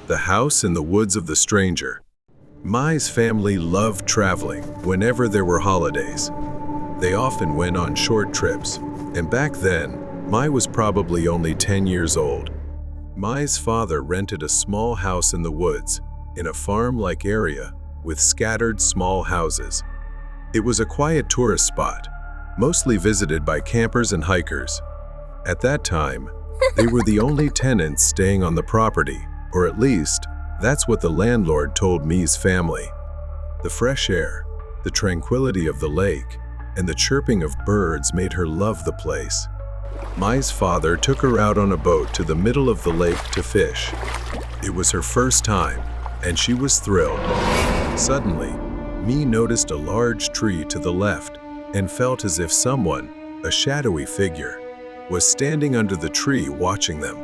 The House in the Woods of the Stranger. Mai's family loved traveling whenever there were holidays. They often went on short trips, and back then, Mai was probably only 10 years old. Mai's father rented a small house in the woods, in a farm-like area with scattered small houses. It was a quiet tourist spot, mostly visited by campers and hikers. At that time, they were the only tenants staying on the property, or at least, that's what the landlord told Mai's family. The fresh air, the tranquility of the lake, and the chirping of birds made her love the place. Mai's father took her out on a boat to the middle of the lake to fish. It was her first time, and she was thrilled. Suddenly, Mai noticed a large tree to the left and felt as if someone, a shadowy figure, was standing under the tree watching them.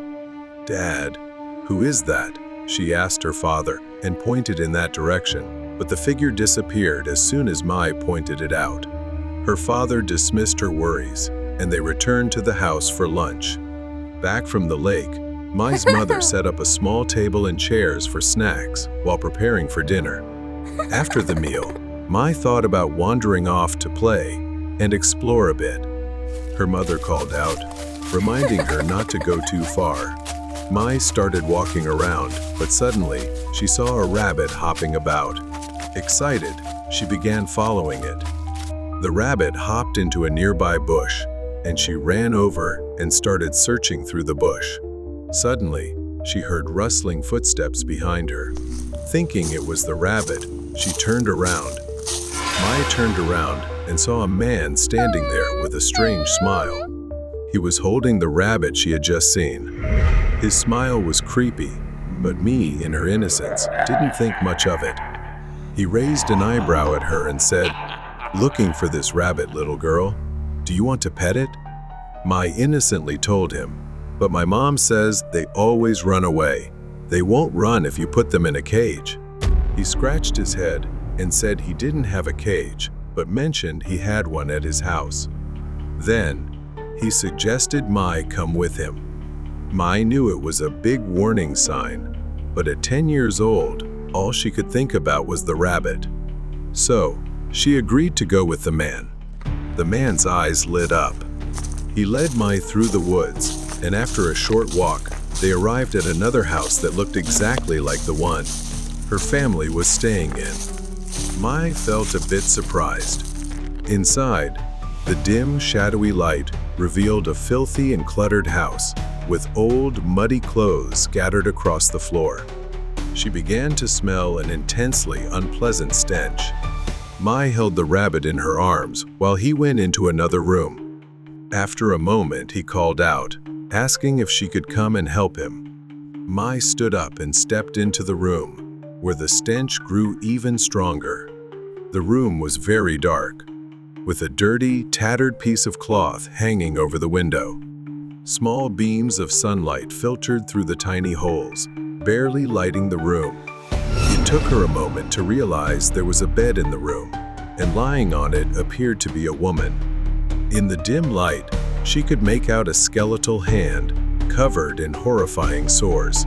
"Dad, who is that?" she asked her father and pointed in that direction, but the figure disappeared as soon as Mai pointed it out. Her father dismissed her worries, and they returned to the house for lunch. Back from the lake, Mai's mother set up a small table and chairs for snacks while preparing for dinner. After the meal, Mai thought about wandering off to play and explore a bit. Her mother called out, reminding her not to go too far. Mai started walking around, but suddenly she saw a rabbit hopping about. Excited, she began following it. The rabbit hopped into a nearby bush, and she ran over and started searching through the bush. Suddenly, she heard rustling footsteps behind her. Thinking it was the rabbit, she turned around. Mai turned around and saw a man standing there with a strange smile. He was holding the rabbit she had just seen. His smile was creepy, but Mai, in her innocence, didn't think much of it. He raised an eyebrow at her and said, "Looking for this rabbit, little girl. Do you want to pet it?" Mai innocently told him, "But my mom says they always run away. They won't run if you put them in a cage." He scratched his head and said he didn't have a cage, but mentioned he had one at his house. Then, he suggested Mai come with him. Mai knew it was a big warning sign, but at 10 years old, all she could think about was the rabbit. So, she agreed to go with the man. The man's eyes lit up. He led Mai through the woods, and after a short walk, they arrived at another house that looked exactly like the one her family was staying in. Mai felt a bit surprised. Inside, the dim, shadowy light revealed a filthy and cluttered house with old, muddy clothes scattered across the floor. She began to smell an intensely unpleasant stench. Mai held the rabbit in her arms while he went into another room. After a moment, he called out, asking if she could come and help him. Mai stood up and stepped into the room, where the stench grew even stronger. The room was very dark, with a dirty, tattered piece of cloth hanging over the window. Small beams of sunlight filtered through the tiny holes, barely lighting the room. It took her a moment to realize there was a bed in the room, and lying on it appeared to be a woman. In the dim light, she could make out a skeletal hand, covered in horrifying sores.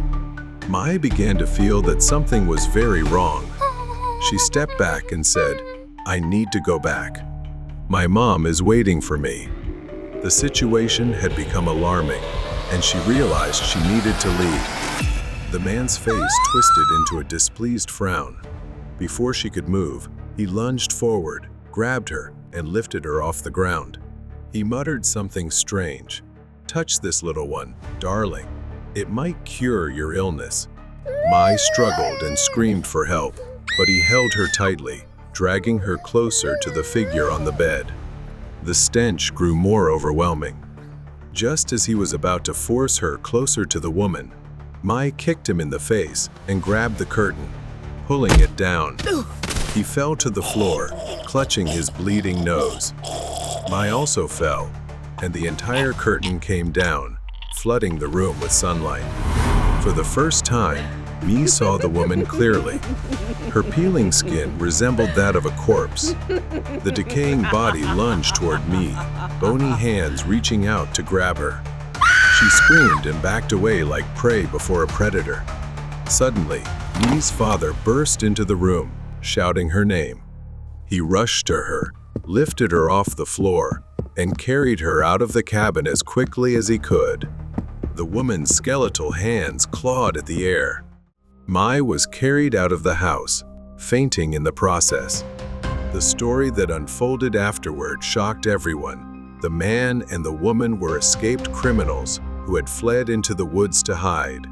Mai began to feel that something was very wrong. She stepped back and said, "I need to go back. My mom is waiting for me." The situation had become alarming, and she realized she needed to leave. The man's face twisted into a displeased frown. Before she could move, he lunged forward, grabbed her, and lifted her off the ground. He muttered something strange. "Touch this little one, darling. It might cure your illness." Mai struggled and screamed for help, but he held her tightly, dragging her closer to the figure on the bed. The stench grew more overwhelming. Just as he was about to force her closer to the woman, Mai kicked him in the face and grabbed the curtain, pulling it down. He fell to the floor, clutching his bleeding nose. Mai also fell, and the entire curtain came down, flooding the room with sunlight. For the first time, Mai saw the woman clearly. Her peeling skin resembled that of a corpse. The decaying body lunged toward Mai, bony hands reaching out to grab her. She screamed and backed away like prey before a predator. Suddenly, Mi's father burst into the room, shouting her name. He rushed to her, lifted her off the floor, and carried her out of the cabin as quickly as he could. The woman's skeletal hands clawed at the air. Mai was carried out of the house, fainting in the process. The story that unfolded afterward shocked everyone. The man and the woman were escaped criminals who had fled into the woods to hide.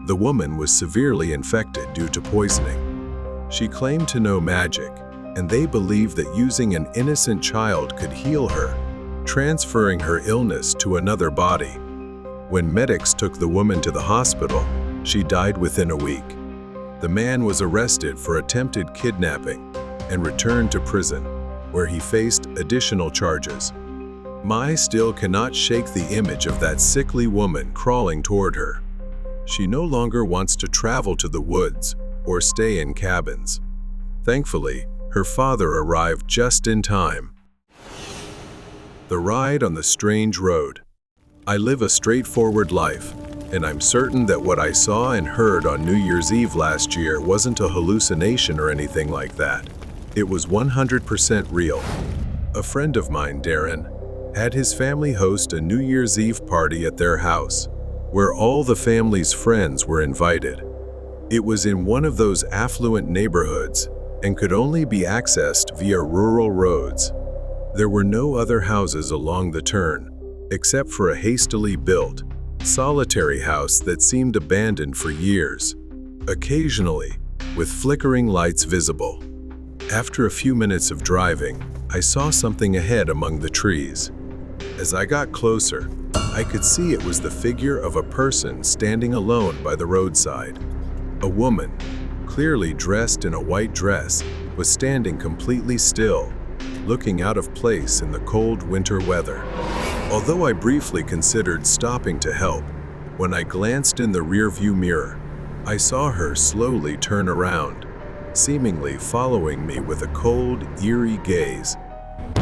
The woman was severely infected due to poisoning. She claimed to know magic, and they believed that using an innocent child could heal her, transferring her illness to another body. When medics took the woman to the hospital, she died within a week. The man was arrested for attempted kidnapping and returned to prison, where he faced additional charges. Mai still cannot shake the image of that sickly woman crawling toward her. She no longer wants to travel to the woods or stay in cabins. Thankfully, her father arrived just in time. The ride on the strange road. I live a straightforward life, and I'm certain that what I saw and heard on New Year's Eve last year wasn't a hallucination or anything like that. It was 100% real. A friend of mine, Darren, had his family host a New Year's Eve party at their house, where all the family's friends were invited. It was in one of those affluent neighborhoods and could only be accessed via rural roads. There were no other houses along the turn, except for a hastily built, solitary house that seemed abandoned for years, occasionally with flickering lights visible. After a few minutes of driving, I saw something ahead among the trees. As I got closer, I could see it was the figure of a person standing alone by the roadside. A woman, clearly dressed in a white dress, was standing completely still, looking out of place in the cold winter weather. Although I briefly considered stopping to help, when I glanced in the rearview mirror, I saw her slowly turn around, seemingly following me with a cold, eerie gaze.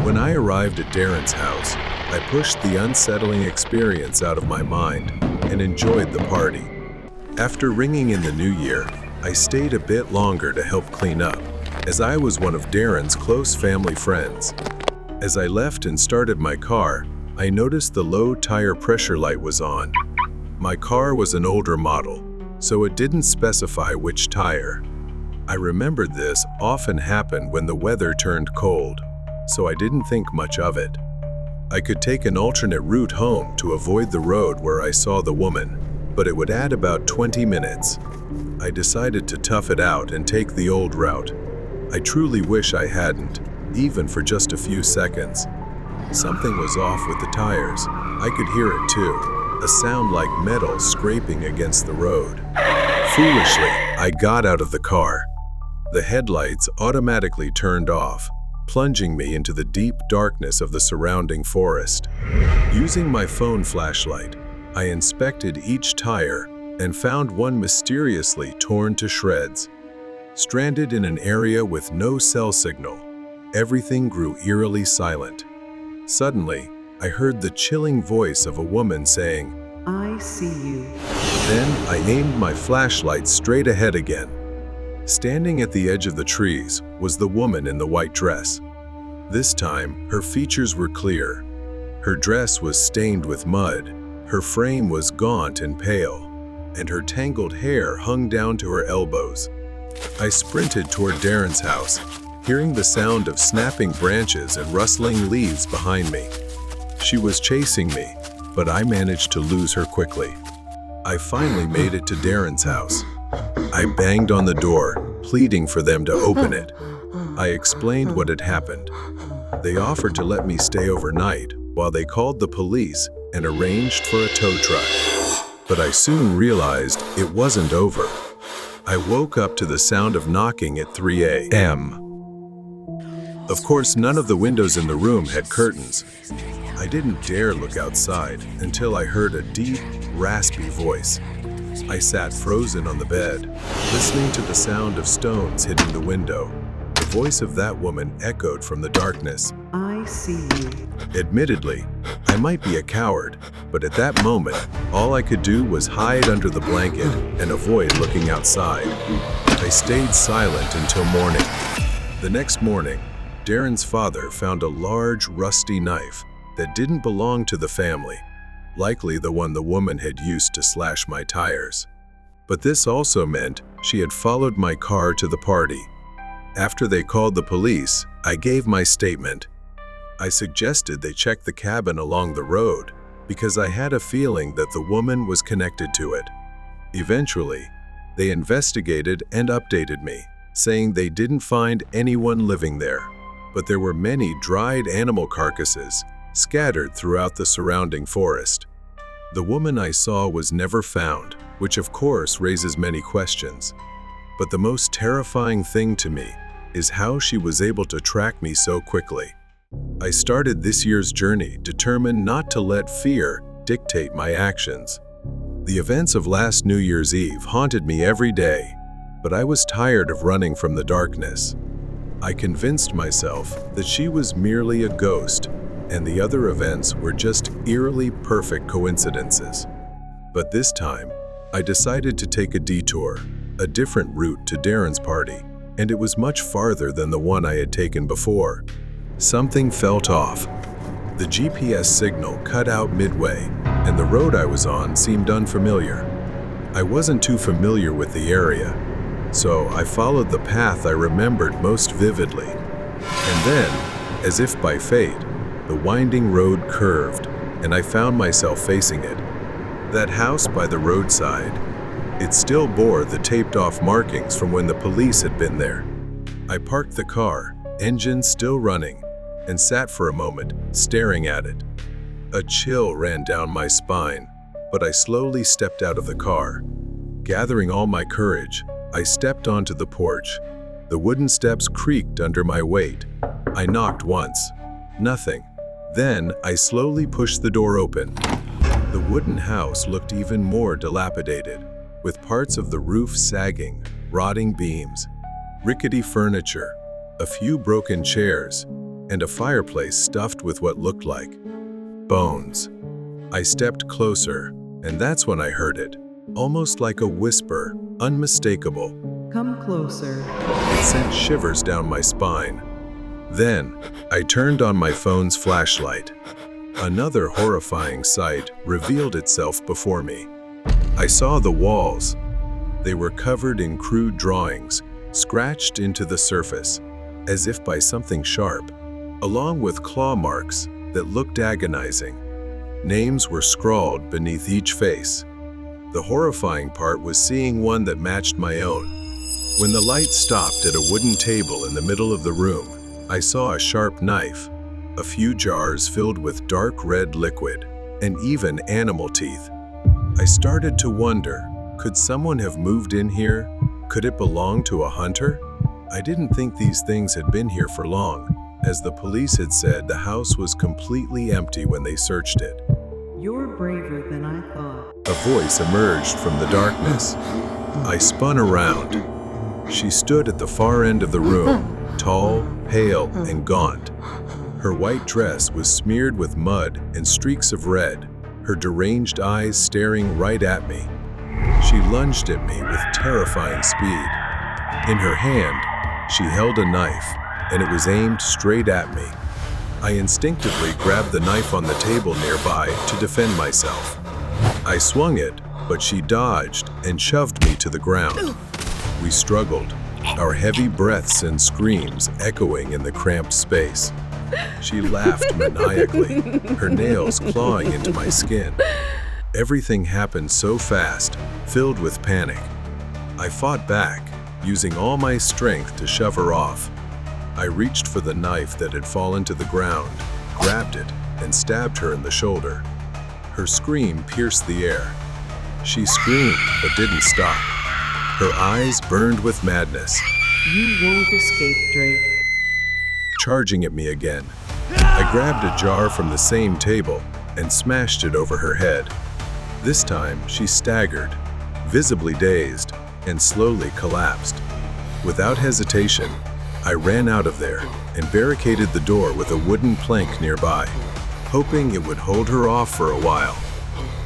When I arrived at Darren's house, I pushed the unsettling experience out of my mind and enjoyed the party. After ringing in the new year, I stayed a bit longer to help clean up, as I was one of Darren's close family friends. As I left and started my car, I noticed the low tire pressure light was on. My car was an older model, so it didn't specify which tire. I remembered this often happened when the weather turned cold, so I didn't think much of it. I could take an alternate route home to avoid the road where I saw the woman, but it would add about 20 minutes. I decided to tough it out and take the old route. I truly wish I hadn't, even for just a few seconds. Something was off with the tires. I could hear it too, a sound like metal scraping against the road. Foolishly, I got out of the car. The headlights automatically turned off, plunging me into the deep darkness of the surrounding forest. Using my phone flashlight, I inspected each tire and found one mysteriously torn to shreds. Stranded in an area with no cell signal, everything grew eerily silent. Suddenly, I heard the chilling voice of a woman saying, "I see you." Then I aimed my flashlight straight ahead again. Standing at the edge of the trees was the woman in the white dress. This time, her features were clear. Her dress was stained with mud, her frame was gaunt and pale, and her tangled hair hung down to her elbows. I sprinted toward Darren's house, hearing the sound of snapping branches and rustling leaves behind me. She was chasing me, but I managed to lose her quickly. I finally made it to Darren's house. I banged on the door, pleading for them to open it. I explained what had happened. They offered to let me stay overnight while they called the police and arranged for a tow truck. But I soon realized it wasn't over. I woke up to the sound of knocking at 3 a.m. Of course, none of the windows in the room had curtains. I didn't dare look outside until I heard a deep, raspy voice. I sat frozen on the bed, listening to the sound of stones hitting the window. The voice of that woman echoed from the darkness. "I see you. Admittedly, I might be a coward, but at that moment, all I could do was hide under the blanket and avoid looking outside. I stayed silent until morning. The next morning, Darren's father found a large, rusty knife that didn't belong to the family, likely the one the woman had used to slash my tires. But this also meant she had followed my car to the party. After they called the police, I gave my statement. I suggested they check the cabin along the road because I had a feeling that the woman was connected to it. Eventually, they investigated and updated me, saying they didn't find anyone living there, but there were many dried animal carcasses scattered throughout the surrounding forest. The woman I saw was never found, which of course raises many questions. But the most terrifying thing to me is how she was able to track me so quickly. I started this year's journey determined not to let fear dictate my actions. The events of last New Year's Eve haunted me every day, but I was tired of running from the darkness. I convinced myself that she was merely a ghost, and the other events were just eerily perfect coincidences. But this time, I decided to take a detour, a different route to Darren's party, and it was much farther than the one I had taken before. Something felt off. The GPS signal cut out midway, and the road I was on seemed unfamiliar. I wasn't too familiar with the area, so I followed the path I remembered most vividly. And then, as if by fate, the winding road curved, and I found myself facing it. That house by the roadside, it still bore the taped-off markings from when the police had been there. I parked the car, engine still running, and sat for a moment, staring at it. A chill ran down my spine, but I slowly stepped out of the car. Gathering all my courage, I stepped onto the porch. The wooden steps creaked under my weight. I knocked once. Nothing. Then I slowly pushed the door open. The wooden house looked even more dilapidated, with parts of the roof sagging, rotting beams, rickety furniture, a few broken chairs, and a fireplace stuffed with what looked like bones. I stepped closer, and that's when I heard it, almost like a whisper, unmistakable. Come closer. It sent shivers down my spine. Then, I turned on my phone's flashlight. Another horrifying sight revealed itself before me. I saw the walls. They were covered in crude drawings, scratched into the surface, as if by something sharp, along with claw marks that looked agonizing. Names were scrawled beneath each face. The horrifying part was seeing one that matched my own. When the light stopped at a wooden table in the middle of the room, I saw a sharp knife, a few jars filled with dark red liquid, and even animal teeth. I started to wonder, could someone have moved in here? Could it belong to a hunter? I didn't think these things had been here for long, as the police had said the house was completely empty when they searched it. You're braver than I thought. A voice emerged from the darkness. I spun around. She stood at the far end of the room, tall, pale, and gaunt. Her white dress was smeared with mud and streaks of red, her deranged eyes staring right at me. She lunged at me with terrifying speed. In her hand, she held a knife, and it was aimed straight at me. I instinctively grabbed the knife on the table nearby to defend myself. I swung it, but she dodged and shoved me to the ground. We struggled, our heavy breaths and screams echoing in the cramped space. She laughed maniacally, her nails clawing into my skin. Everything happened so fast, filled with panic. I fought back, using all my strength to shove her off. I reached for the knife that had fallen to the ground, grabbed it, and stabbed her in the shoulder. Her scream pierced the air. She screamed, but didn't stop. Her eyes burned with madness. You won't escape, Drake. Charging at me again, I grabbed a jar from the same table and smashed it over her head. This time, she staggered, visibly dazed, and slowly collapsed. Without hesitation, I ran out of there and barricaded the door with a wooden plank nearby, hoping it would hold her off for a while.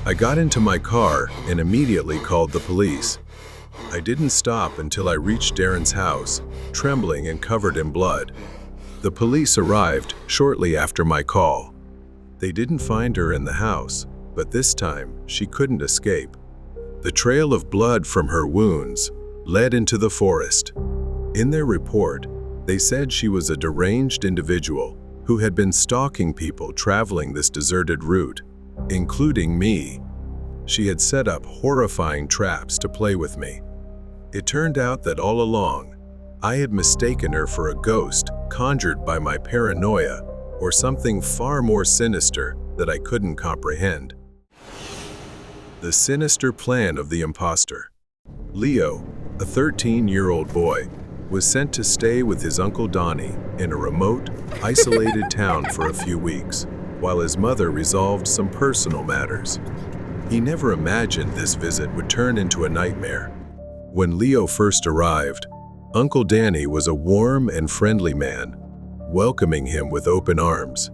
I got into my car and immediately called the police. I didn't stop until I reached Darren's house, trembling and covered in blood. The police arrived shortly after my call. They didn't find her in the house, but this time she couldn't escape. The trail of blood from her wounds led into the forest. In their report, they said she was a deranged individual who had been stalking people traveling this deserted route, including me. She had set up horrifying traps to play with me. It turned out that all along, I had mistaken her for a ghost conjured by my paranoia or something far more sinister that I couldn't comprehend. The sinister plan of the imposter. Leo, a 13-year-old boy, was sent to stay with his Uncle Donnie in a remote, isolated town for a few weeks, while his mother resolved some personal matters. He never imagined this visit would turn into a nightmare. When Leo first arrived, Uncle Danny was a warm and friendly man, welcoming him with open arms.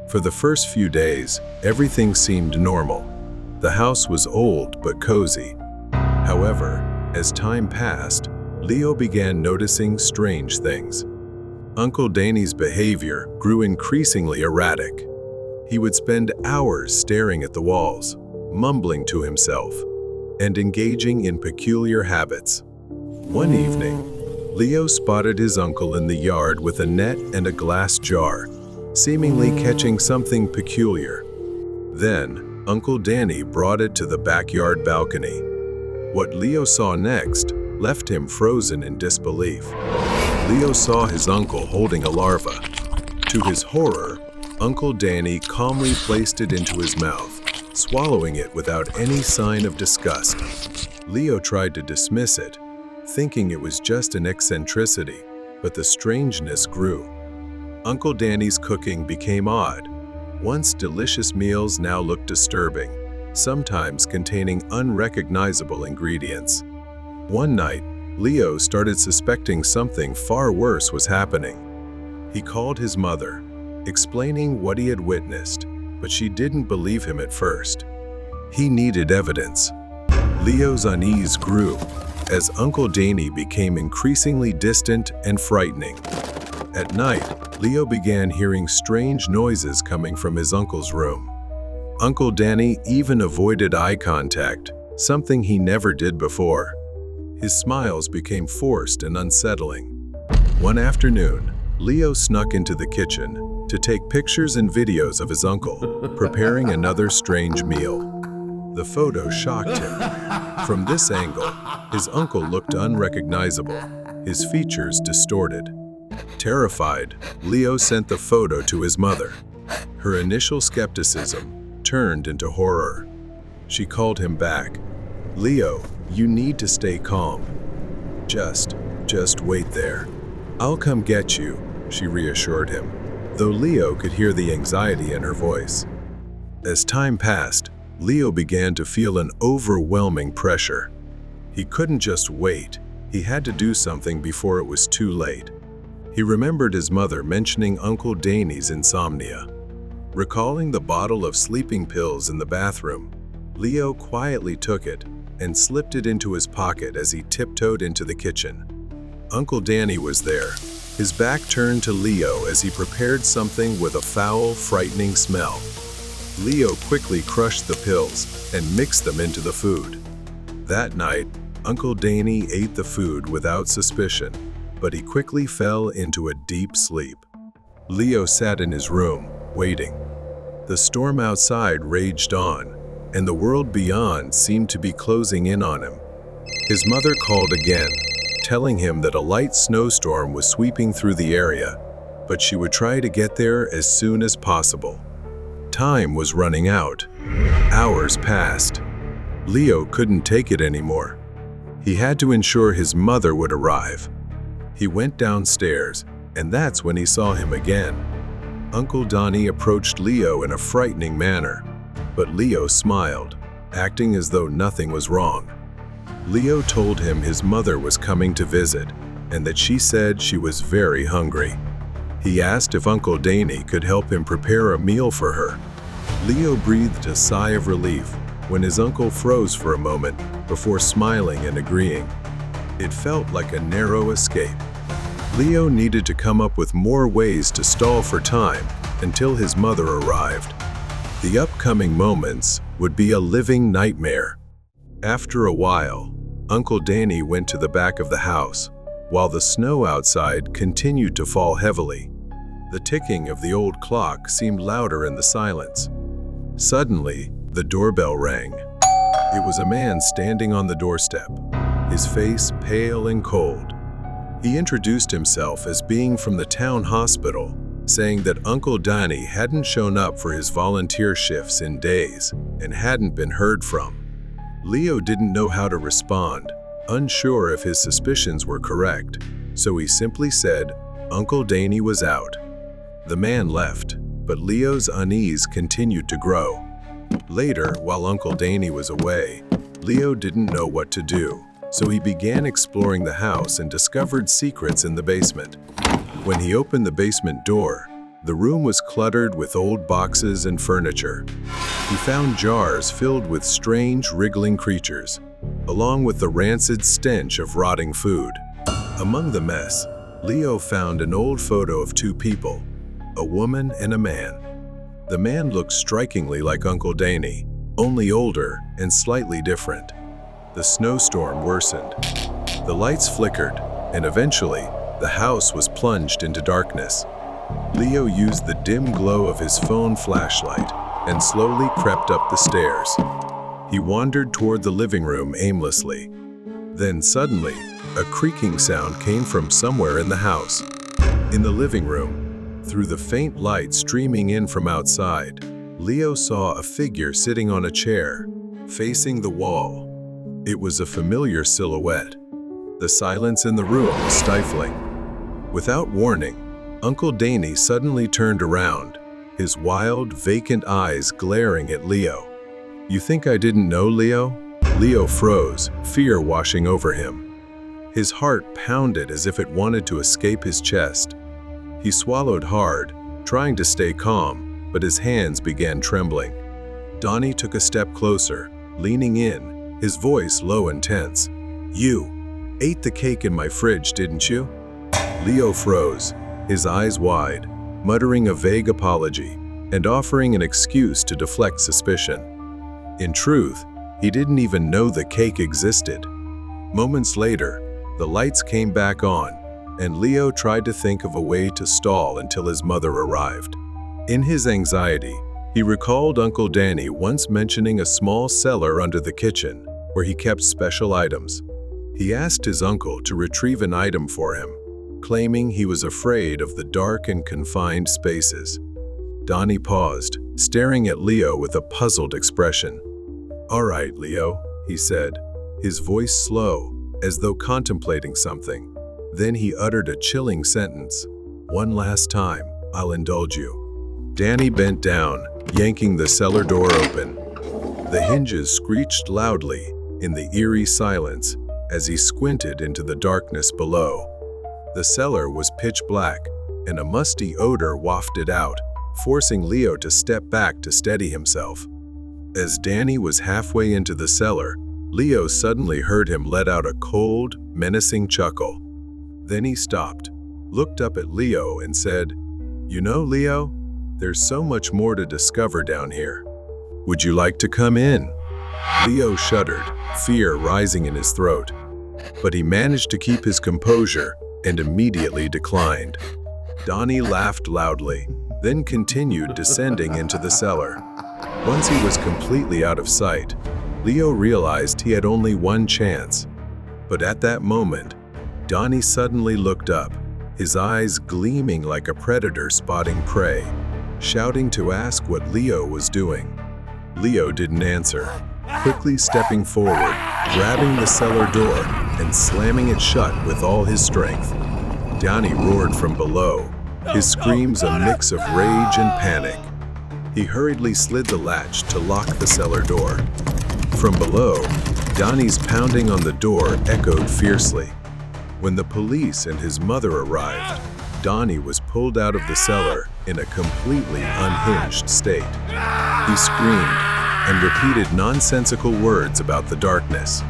For the first few days, everything seemed normal. The house was old but cozy. However, as time passed, Leo began noticing strange things. Uncle Danny's behavior grew increasingly erratic. He would spend hours staring at the walls, mumbling to himself, and engaging in peculiar habits. One evening, Leo spotted his uncle in the yard with a net and a glass jar, seemingly catching something peculiar. Then, Uncle Danny brought it to the backyard balcony. What Leo saw next left him frozen in disbelief. Leo saw his uncle holding a larva. To his horror, Uncle Danny calmly placed it into his mouth, swallowing it without any sign of disgust. Leo tried to dismiss it, thinking it was just an eccentricity, but the strangeness grew. Uncle Danny's cooking became odd. Once delicious meals now looked disturbing, sometimes containing unrecognizable ingredients. One night, Leo started suspecting something far worse was happening. He called his mother, explaining what he had witnessed, but she didn't believe him at first. He needed evidence. Leo's unease grew as Uncle Danny became increasingly distant and frightening. At night, Leo began hearing strange noises coming from his uncle's room. Uncle Danny even avoided eye contact, something he never did before. His smiles became forced and unsettling. One afternoon, Leo snuck into the kitchen to take pictures and videos of his uncle, preparing another strange meal. The photo shocked him. From this angle, his uncle looked unrecognizable, his features distorted. Terrified, Leo sent the photo to his mother. Her initial skepticism turned into horror. She called him back. "Leo, you need to stay calm. Just wait there. I'll come get you," she reassured him, though Leo could hear the anxiety in her voice. As time passed, Leo began to feel an overwhelming pressure. He couldn't just wait. He had to do something before it was too late. He remembered his mother mentioning Uncle Danny's insomnia. Recalling the bottle of sleeping pills in the bathroom, Leo quietly took it and slipped it into his pocket as he tiptoed into the kitchen. Uncle Danny was there, his back turned to Leo as he prepared something with a foul, frightening smell. Leo quickly crushed the pills and mixed them into the food. That night, Uncle Danny ate the food without suspicion, but he quickly fell into a deep sleep. Leo sat in his room, waiting. The storm outside raged on, and the world beyond seemed to be closing in on him. His mother called again, telling him that a light snowstorm was sweeping through the area, but she would try to get there as soon as possible. Time was running out. Hours passed. Leo couldn't take it anymore. He had to ensure his mother would arrive. He went downstairs, and that's when he saw him again. Uncle Donnie approached Leo in a frightening manner, but Leo smiled, acting as though nothing was wrong. Leo told him his mother was coming to visit, and that she said she was very hungry. He asked if Uncle Danny could help him prepare a meal for her. Leo breathed a sigh of relief when his uncle froze for a moment before smiling and agreeing. It felt like a narrow escape. Leo needed to come up with more ways to stall for time until his mother arrived. The upcoming moments would be a living nightmare. After a while, Uncle Danny went to the back of the house, while the snow outside continued to fall heavily. The ticking of the old clock seemed louder in the silence. Suddenly, the doorbell rang. It was a man standing on the doorstep, his face pale and cold. He introduced himself as being from the town hospital, saying that Uncle Danny hadn't shown up for his volunteer shifts in days and hadn't been heard from. Leo didn't know how to respond, unsure if his suspicions were correct, so he simply said Uncle Danny was out. The man left, but Leo's unease continued to grow. Later, while Uncle Danny was away, Leo didn't know what to do, so he began exploring the house and discovered secrets in the basement. When he opened the basement door, the room was cluttered with old boxes and furniture. He found jars filled with strange, wriggling creatures, along with the rancid stench of rotting food. Among the mess, Leo found an old photo of two people, a woman and a man. The man looked strikingly like Uncle Danny, only older and slightly different. The snowstorm worsened. The lights flickered, and eventually, the house was plunged into darkness. Leo used the dim glow of his phone flashlight and slowly crept up the stairs. He wandered toward the living room aimlessly. Then suddenly, a creaking sound came from somewhere in the house. In the living room, through the faint light streaming in from outside, Leo saw a figure sitting on a chair, facing the wall. It was a familiar silhouette. The silence in the room was stifling. Without warning, Uncle Danny suddenly turned around, his wild, vacant eyes glaring at Leo. "You think I didn't know, Leo?" Leo froze, fear washing over him. His heart pounded as if it wanted to escape his chest. He swallowed hard, trying to stay calm, but his hands began trembling. Donnie took a step closer, leaning in, his voice low and tense. "You ate the cake in my fridge, didn't you?" Leo froze, his eyes wide, muttering a vague apology and offering an excuse to deflect suspicion. In truth, he didn't even know the cake existed. Moments later, the lights came back on, and Leo tried to think of a way to stall until his mother arrived. In his anxiety, he recalled Uncle Danny once mentioning a small cellar under the kitchen where he kept special items. He asked his uncle to retrieve an item for him, claiming he was afraid of the dark and confined spaces. Donnie paused, staring at Leo with a puzzled expression. "All right, Leo," he said, his voice slow, as though contemplating something. Then he uttered a chilling sentence. "One last time, I'll indulge you." Danny bent down, yanking the cellar door open. The hinges screeched loudly in the eerie silence as he squinted into the darkness below. The cellar was pitch black, and a musty odor wafted out, forcing Leo to step back to steady himself. As Danny was halfway into the cellar, Leo suddenly heard him let out a cold, menacing chuckle. Then he stopped, looked up at Leo and said, "You know, Leo, there's so much more to discover down here. Would you like to come in?" Leo shuddered, fear rising in his throat. But he managed to keep his composure and immediately declined. Donnie laughed loudly, then continued descending into the cellar. Once he was completely out of sight, Leo realized he had only one chance. But at that moment, Donnie suddenly looked up, his eyes gleaming like a predator spotting prey, shouting to ask what Leo was doing. Leo didn't answer, quickly stepping forward, grabbing the cellar door and slamming it shut with all his strength. Donnie roared from below, his screams a mix of rage and panic. He hurriedly slid the latch to lock the cellar door. From below, Donnie's pounding on the door echoed fiercely. When the police and his mother arrived, Donnie was pulled out of the cellar in a completely unhinged state. He screamed and repeated nonsensical words about the darkness.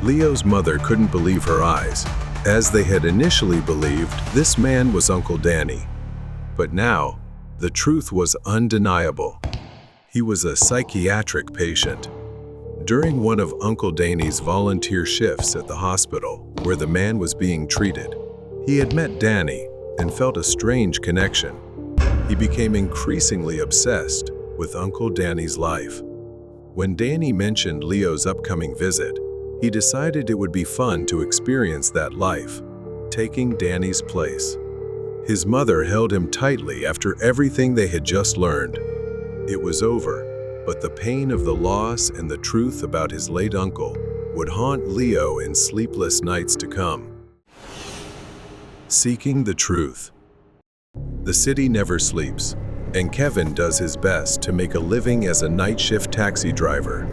Leo's mother couldn't believe her eyes, as they had initially believed this man was Uncle Danny. But now, the truth was undeniable. He was a psychiatric patient. During one of Uncle Danny's volunteer shifts at the hospital, where the man was being treated, he had met Danny and felt a strange connection. He became increasingly obsessed with Uncle Danny's life. When Danny mentioned Leo's upcoming visit, he decided it would be fun to experience that life, taking Danny's place. His mother held him tightly after everything they had just learned. It was over, but the pain of the loss and the truth about his late uncle would haunt Leo in sleepless nights to come. Seeking the truth. The city never sleeps, and Kevin does his best to make a living as a night shift taxi driver.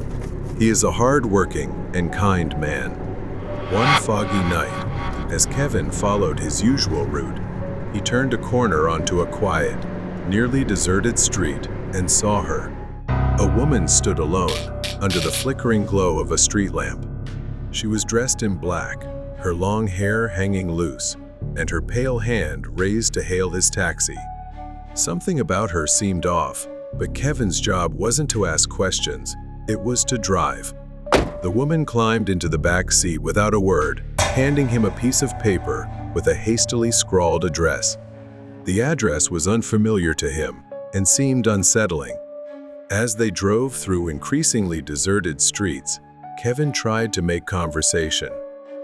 He is a hard-working and kind man. One foggy night, as Kevin followed his usual route, he turned a corner onto a quiet, nearly deserted street and saw her. A woman stood alone under the flickering glow of a street lamp. She was dressed in black, her long hair hanging loose, and her pale hand raised to hail his taxi. Something about her seemed off, but Kevin's job wasn't to ask questions, it was to drive. The woman climbed into the back seat without a word, handing him a piece of paper with a hastily scrawled address. The address was unfamiliar to him and seemed unsettling. As they drove through increasingly deserted streets, Kevin tried to make conversation,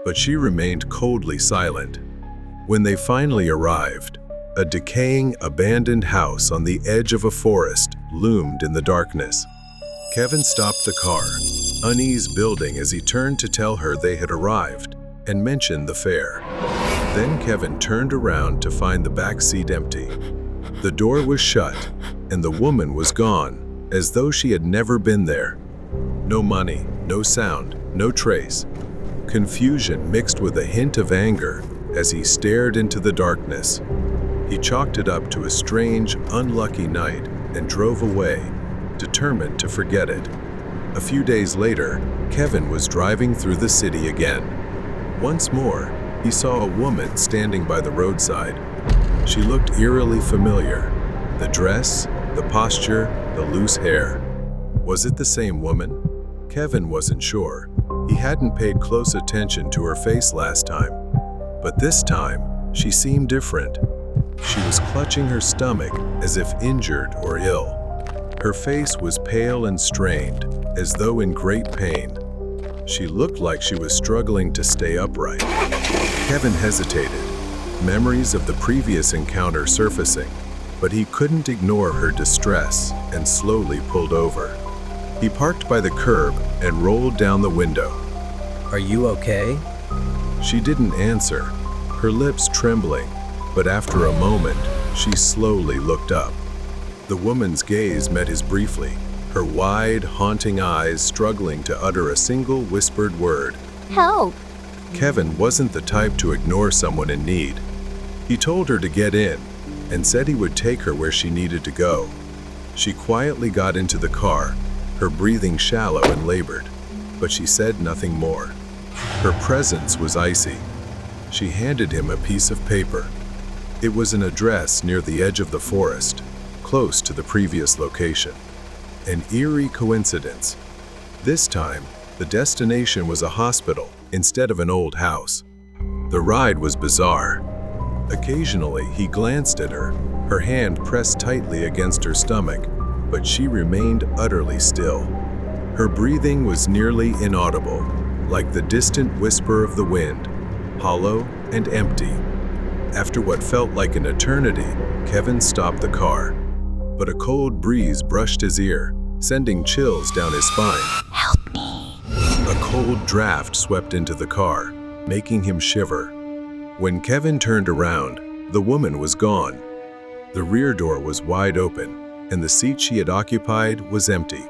but she remained coldly silent. When they finally arrived, a decaying, abandoned house on the edge of a forest loomed in the darkness. Kevin stopped the car, unease building as he turned to tell her they had arrived and mentioned the fare. Then Kevin turned around to find the back seat empty. The door was shut, and the woman was gone, as though she had never been there. No money, no sound, no trace. Confusion mixed with a hint of anger as he stared into the darkness. He chalked it up to a strange, unlucky night and drove away, determined to forget it. A few days later, Kevin was driving through the city again. Once more, he saw a woman standing by the roadside. She looked eerily familiar. The dress, the posture, the loose hair. Was it the same woman? Kevin wasn't sure. He hadn't paid close attention to her face last time. But this time, she seemed different. She was clutching her stomach as if injured or ill. Her face was pale and strained, as though in great pain. She looked like she was struggling to stay upright. Kevin hesitated, memories of the previous encounter surfacing, but he couldn't ignore her distress and slowly pulled over. He parked by the curb and rolled down the window. "Are you okay?" She didn't answer, her lips trembling, but after a moment, she slowly looked up. The woman's gaze met his briefly, her wide, haunting eyes struggling to utter a single whispered word. Help! Kevin wasn't the type to ignore someone in need. He told her to get in and said he would take her where she needed to go. She quietly got into the car, her breathing shallow and labored, but she said nothing more. Her presence was icy. She handed him a piece of paper. It was an address near the edge of the forest, close to the previous location. An eerie coincidence. This time, the destination was a hospital instead of an old house. The ride was bizarre. Occasionally, he glanced at her, her hand pressed tightly against her stomach, but she remained utterly still. Her breathing was nearly inaudible, like the distant whisper of the wind, hollow and empty. After what felt like an eternity, Kevin stopped the car. But a cold breeze brushed his ear, sending chills down his spine. Help me! A cold draft swept into the car, making him shiver. When Kevin turned around, the woman was gone. The rear door was wide open, and the seat she had occupied was empty.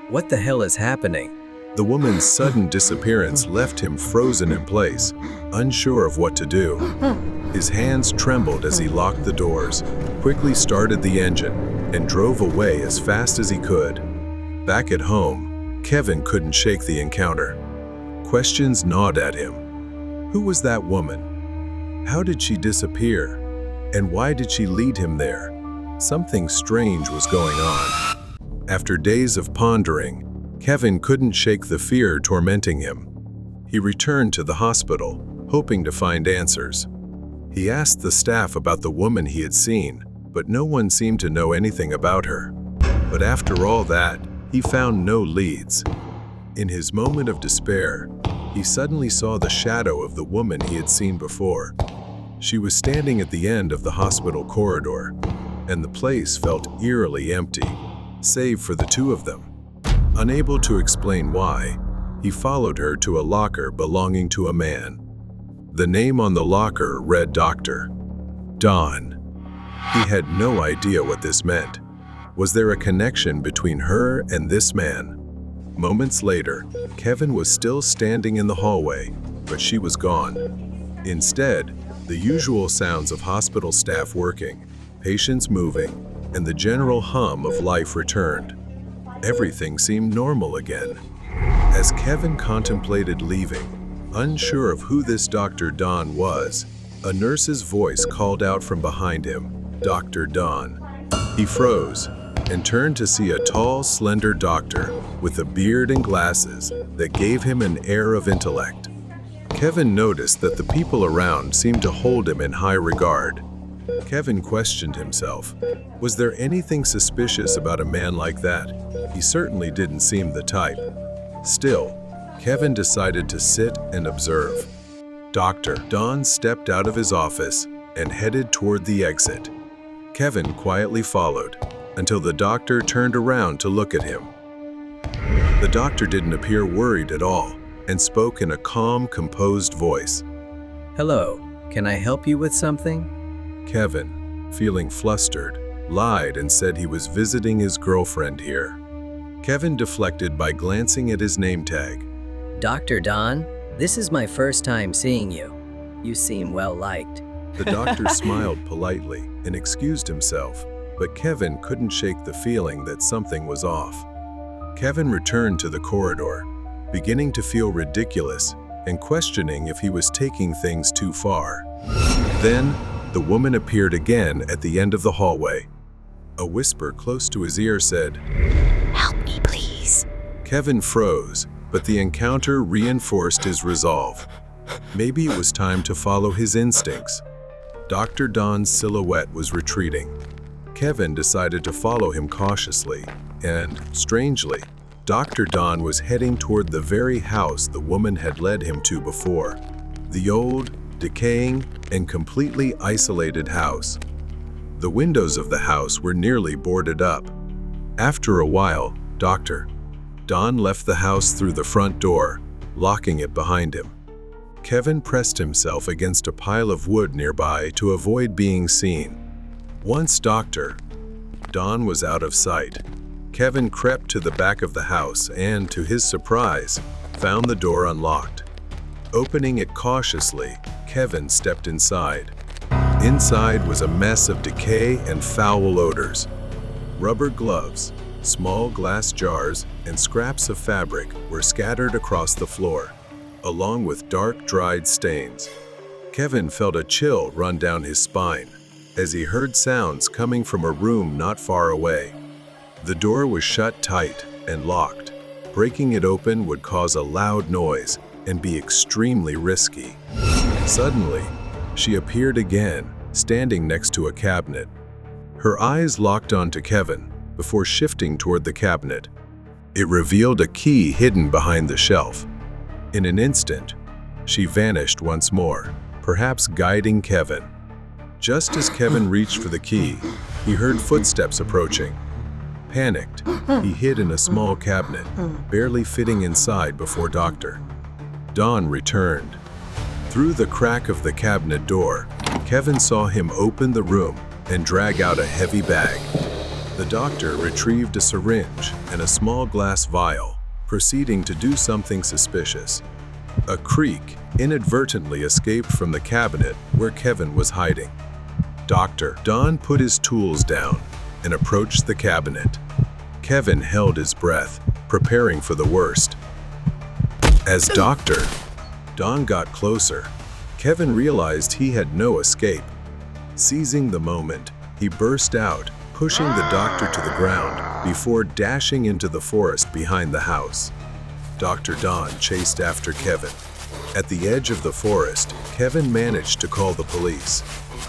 "What the hell is happening?" The woman's sudden disappearance left him frozen in place, unsure of what to do. His hands trembled as he locked the doors, quickly started the engine, and drove away as fast as he could. Back at home, Kevin couldn't shake the encounter. Questions gnawed at him. Who was that woman? How did she disappear? And why did she lead him there? Something strange was going on. After days of pondering, Kevin couldn't shake the fear tormenting him. He returned to the hospital, hoping to find answers. He asked the staff about the woman he had seen, but no one seemed to know anything about her. But after all that, he found no leads. In his moment of despair, he suddenly saw the shadow of the woman he had seen before. She was standing at the end of the hospital corridor, and the place felt eerily empty, save for the two of them. Unable to explain why, he followed her to a locker belonging to a man. The name on the locker read Dr. Don. He had no idea what this meant. Was there a connection between her and this man? Moments later, Kevin was still standing in the hallway, but she was gone. Instead, the usual sounds of hospital staff working, patients moving, and the general hum of life returned. Everything seemed normal again. As Kevin contemplated leaving, unsure of who this Dr. Don was, a nurse's voice called out from behind him, "Dr. Don." He froze and turned to see a tall, slender doctor with a beard and glasses that gave him an air of intellect. Kevin noticed that the people around seemed to hold him in high regard. Kevin questioned himself. Was there anything suspicious about a man like that? He certainly didn't seem the type. Still, Kevin decided to sit and observe. Dr. Don stepped out of his office and headed toward the exit. Kevin quietly followed until the doctor turned around to look at him. The doctor didn't appear worried at all and spoke in a calm, composed voice. Hello, can I help you with something? Kevin, feeling flustered, lied and said he was visiting his girlfriend here. Kevin deflected by glancing at his name tag. Dr. Don, this is my first time seeing you. You seem well liked. The doctor smiled politely and excused himself, but Kevin couldn't shake the feeling that something was off. Kevin returned to the corridor, beginning to feel ridiculous and questioning if he was taking things too far. Then, the woman appeared again at the end of the hallway. A whisper close to his ear said, "Help me, please." Kevin froze, but the encounter reinforced his resolve. Maybe it was time to follow his instincts. Dr. Don's silhouette was retreating. Kevin decided to follow him cautiously, and, strangely, Dr. Don was heading toward the very house the woman had led him to before. The old, decaying, and completely isolated house. The windows of the house were nearly boarded up. After a while, Dr. Don left the house through the front door, locking it behind him. Kevin pressed himself against a pile of wood nearby to avoid being seen. Once Dr. Don was out of sight, Kevin crept to the back of the house and, to his surprise, found the door unlocked. Opening it cautiously, Kevin stepped inside. Inside was a mess of decay and foul odors. Rubber gloves, small glass jars, and scraps of fabric were scattered across the floor, along with dark, dried stains. Kevin felt a chill run down his spine as he heard sounds coming from a room not far away. The door was shut tight and locked. Breaking it open would cause a loud noise and be extremely risky. Suddenly, she appeared again, standing next to a cabinet. Her eyes locked onto Kevin before shifting toward the cabinet. It revealed a key hidden behind the shelf. In an instant, she vanished once more, perhaps guiding Kevin. Just as Kevin reached for the key, he heard footsteps approaching. Panicked, he hid in a small cabinet, barely fitting inside before Dr. Don returned. Through the crack of the cabinet door, Kevin saw him open the room and drag out a heavy bag. The doctor retrieved a syringe and a small glass vial, proceeding to do something suspicious. A creak inadvertently escaped from the cabinet where Kevin was hiding. Dr. Don put his tools down and approached the cabinet. Kevin held his breath, preparing for the worst. As Dr. Don got closer, Kevin realized he had no escape. Seizing the moment, he burst out, pushing the doctor to the ground before dashing into the forest behind the house. Dr. Don chased after Kevin. At the edge of the forest, Kevin managed to call the police.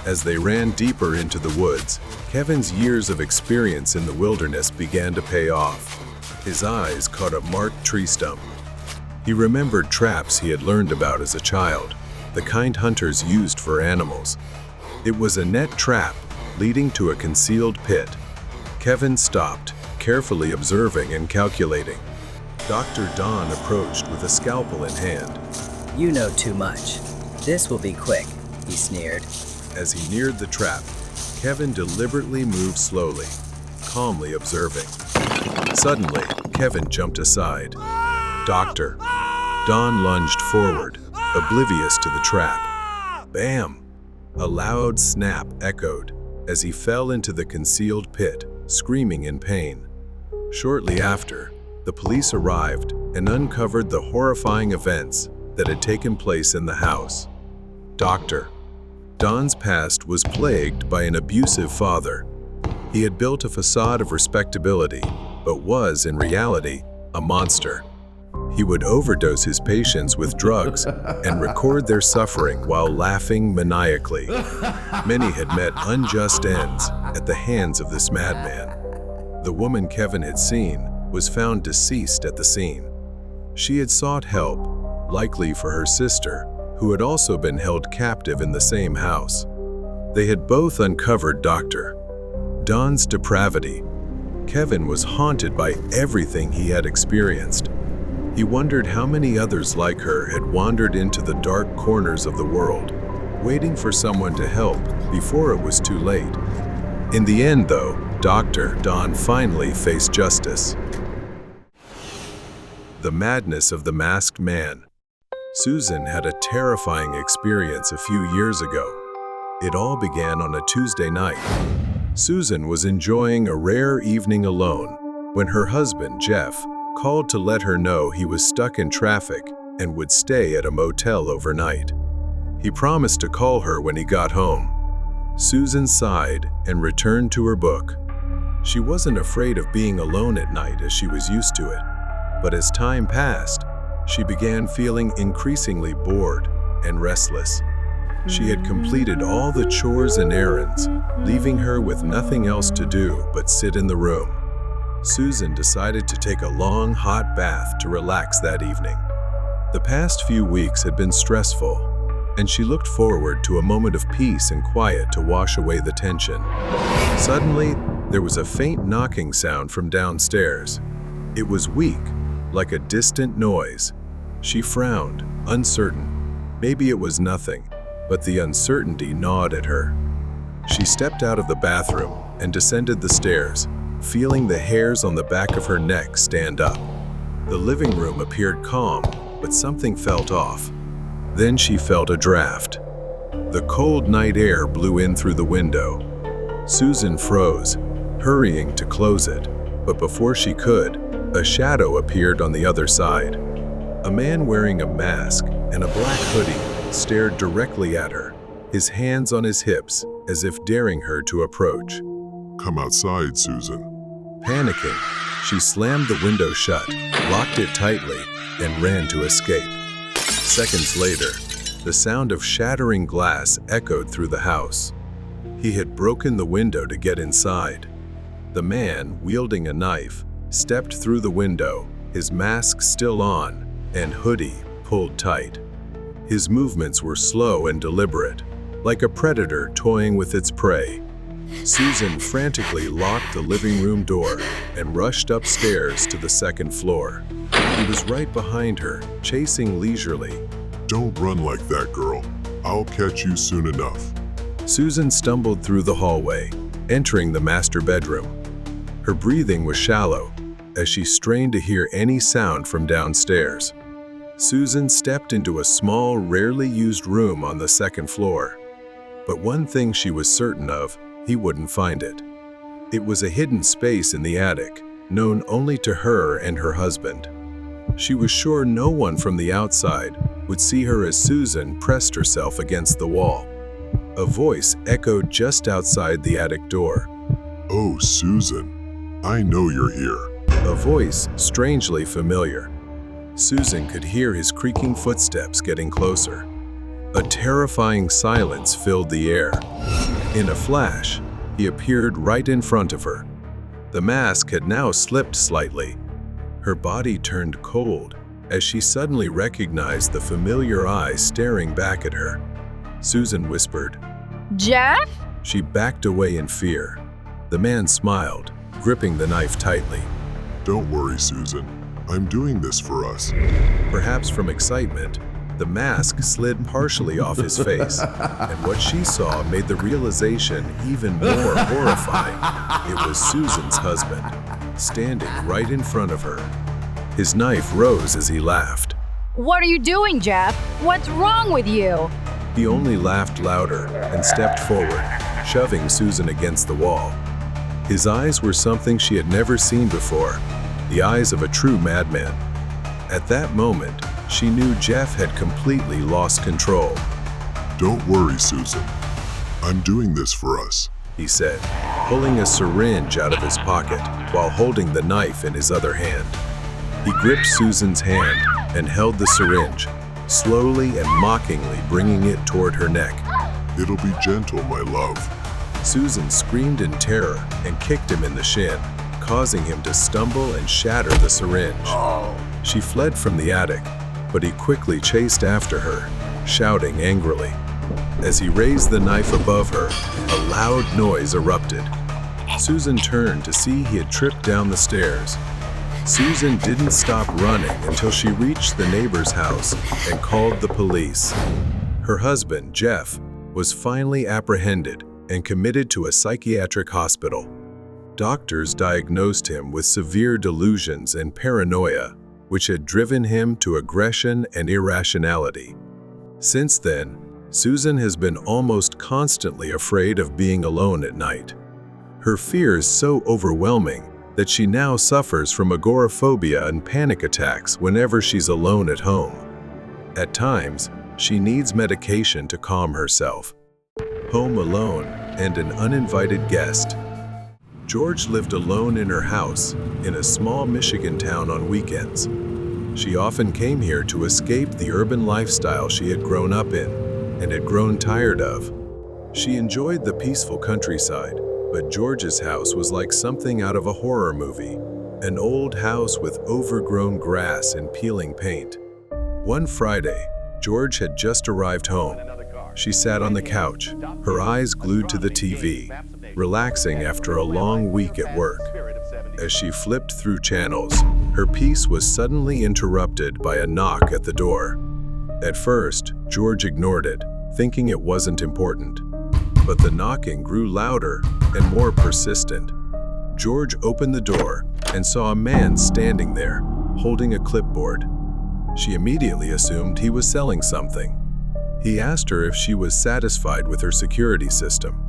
As they ran deeper into the woods, Kevin's years of experience in the wilderness began to pay off. His eyes caught a marked tree stump. He remembered traps he had learned about as a child, the kind hunters used for animals. It was a net trap leading to a concealed pit. Kevin stopped, carefully observing and calculating. Dr. Don approached with a scalpel in hand. You know too much. This will be quick, he sneered. As he neared the trap, Kevin deliberately moved slowly, calmly observing. Suddenly, Kevin jumped aside. Dr. Don lunged forward, oblivious to the trap. Bam! A loud snap echoed as he fell into the concealed pit, screaming in pain. Shortly after, the police arrived and uncovered the horrifying events that had taken place in the house. Dr. Don's past was plagued by an abusive father. He had built a facade of respectability, but was, in reality, a monster. He would overdose his patients with drugs and record their suffering while laughing maniacally. Many had met unjust ends at the hands of this madman. The woman Kevin had seen was found deceased at the scene. She had sought help, likely for her sister, who had also been held captive in the same house. They had both uncovered Dr. Don's depravity. Kevin was haunted by everything he had experienced. He wondered how many others like her had wandered into the dark corners of the world, waiting for someone to help before it was too late. In the end, though, Dr. Don finally faced justice. The madness of the masked man. Susan had a terrifying experience a few years ago. It all began on a Tuesday night. Susan was enjoying a rare evening alone when her husband, Jeff, called to let her know he was stuck in traffic and would stay at a motel overnight. He promised to call her when he got home. Susan sighed and returned to her book. She wasn't afraid of being alone at night as she was used to it, but as time passed, she began feeling increasingly bored and restless. She had completed all the chores and errands, leaving her with nothing else to do but sit in the room. Susan decided to take a long, hot bath to relax that evening. The past few weeks had been stressful, and she looked forward to a moment of peace and quiet to wash away the tension. Suddenly, there was a faint knocking sound from downstairs. It was weak, like a distant noise. She frowned, uncertain. Maybe it was nothing, but the uncertainty gnawed at her. She stepped out of the bathroom and descended the stairs, feeling the hairs on the back of her neck stand up. The living room appeared calm, but something felt off. Then she felt a draft. The cold night air blew in through the window. Susan froze, hurrying to close it, but before she could, a shadow appeared on the other side. A man wearing a mask and a black hoodie stared directly at her, his hands on his hips as if daring her to approach. Come outside, Susan. Panicking, she slammed the window shut, locked it tightly, and ran to escape. Seconds later, the sound of shattering glass echoed through the house. He had broken the window to get inside. The man, wielding a knife, stepped through the window, his mask still on and hoodie pulled tight. His movements were slow and deliberate, like a predator toying with its prey. Susan frantically locked the living room door and rushed upstairs to the second floor. He was right behind her, chasing leisurely. Don't run like that, girl. I'll catch you soon enough. Susan stumbled through the hallway, entering the master bedroom. Her breathing was shallow, as she strained to hear any sound from downstairs. Susan stepped into a small, rarely used room on the second floor. But one thing she was certain of, he wouldn't find it. It was a hidden space in the attic, known only to her and her husband. She was sure no one from the outside would see her as Susan pressed herself against the wall. A voice echoed just outside the attic door. Oh, Susan, I know you're here. A voice strangely familiar. Susan could hear his creaking footsteps getting closer. A terrifying silence filled the air. In a flash, he appeared right in front of her. The mask had now slipped slightly. Her body turned cold as she suddenly recognized the familiar eyes staring back at her. Susan whispered. Jeff? She backed away in fear. The man smiled, gripping the knife tightly. Don't worry, Susan. I'm doing this for us. Perhaps from excitement, the mask slid partially off his face, and what she saw made the realization even more horrifying. It was Susan's husband, standing right in front of her. His knife rose as he laughed. What are you doing, Jeff? What's wrong with you? He only laughed louder and stepped forward, shoving Susan against the wall. His eyes were something she had never seen before, the eyes of a true madman. At that moment, she knew Jeff had completely lost control. Don't worry, Susan. I'm doing this for us, he said, pulling a syringe out of his pocket while holding the knife in his other hand. He gripped Susan's hand and held the syringe, slowly and mockingly bringing it toward her neck. It'll be gentle, my love. Susan screamed in terror and kicked him in the shin, causing him to stumble and shatter the syringe. She fled from the attic, but he quickly chased after her, shouting angrily. As he raised the knife above her, a loud noise erupted. Susan turned to see he had tripped down the stairs. Susan didn't stop running until she reached the neighbor's house and called the police. Her husband, Jeff, was finally apprehended and committed to a psychiatric hospital. Doctors diagnosed him with severe delusions and paranoia, which had driven him to aggression and irrationality. Since then, Susan has been almost constantly afraid of being alone at night. Her fears so overwhelming that she now suffers from agoraphobia and panic attacks whenever she's alone at home. At times, she needs medication to calm herself. Home alone and an uninvited guest. George lived alone in her house in a small Michigan town on weekends. She often came here to escape the urban lifestyle she had grown up in and had grown tired of. She enjoyed the peaceful countryside, but George's house was like something out of a horror movie, an old house with overgrown grass and peeling paint. One Friday, George had just arrived home. She sat on the couch, her eyes glued to the TV, relaxing after a long week at work. As she flipped through channels, her peace was suddenly interrupted by a knock at the door. At first, George ignored it, thinking it wasn't important. But the knocking grew louder and more persistent. George opened the door and saw a man standing there, holding a clipboard. She immediately assumed he was selling something. He asked her if she was satisfied with her security system.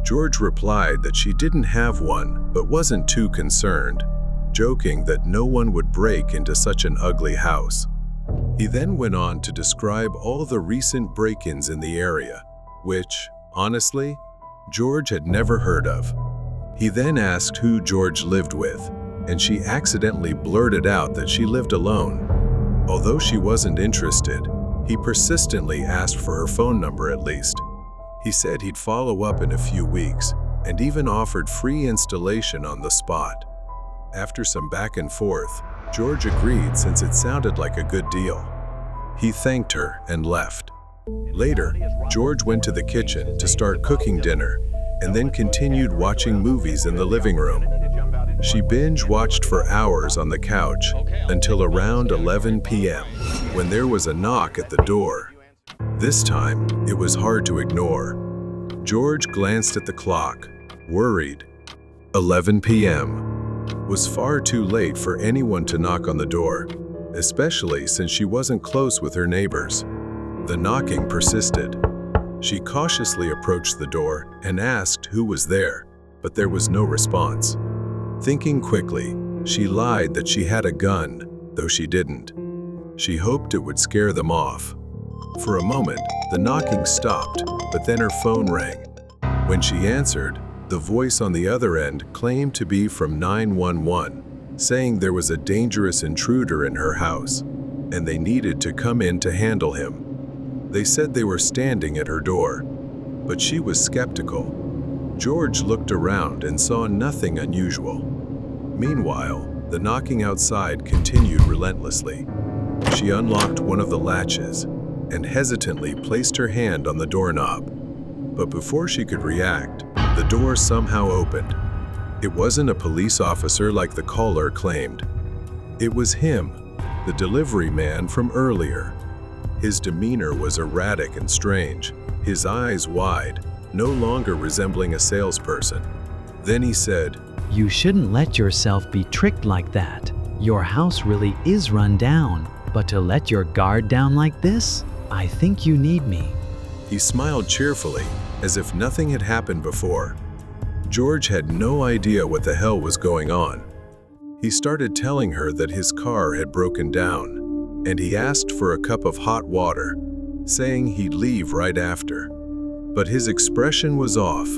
George replied that she didn't have one, but wasn't too concerned, joking that no one would break into such an ugly house. He then went on to describe all the recent break-ins in the area, which, honestly, George had never heard of. He then asked who George lived with, and she accidentally blurted out that she lived alone. Although she wasn't interested, he persistently asked for her phone number at least. He said he'd follow up in a few weeks, and even offered free installation on the spot. After some back and forth, George agreed since it sounded like a good deal. He thanked her and left. Later, George went to the kitchen to start cooking dinner, and then continued watching movies in the living room. She binge-watched for hours on the couch until around 11 p.m., when there was a knock at the door. This time, it was hard to ignore. George glanced at the clock, worried. 11 p.m. was far too late for anyone to knock on the door, especially since she wasn't close with her neighbors. The knocking persisted. She cautiously approached the door and asked who was there, but there was no response. Thinking quickly, she lied that she had a gun, though she didn't. She hoped it would scare them off. For a moment, the knocking stopped, but then her phone rang. When she answered, the voice on the other end claimed to be from 911, saying there was a dangerous intruder in her house, and they needed to come in to handle him. They said they were standing at her door, but she was skeptical. George looked around and saw nothing unusual. Meanwhile, the knocking outside continued relentlessly. She unlocked one of the latches and hesitantly placed her hand on the doorknob. But before she could react, the door somehow opened. It wasn't a police officer like the caller claimed. It was him, the delivery man from earlier. His demeanor was erratic and strange, his eyes wide, no longer resembling a salesperson. Then he said, "You shouldn't let yourself be tricked like that. Your house really is run down, but to let your guard down like this? I think you need me." He smiled cheerfully, as if nothing had happened before. George had no idea what the hell was going on. He started telling her that his car had broken down, and he asked for a cup of hot water, saying he'd leave right after. But his expression was off.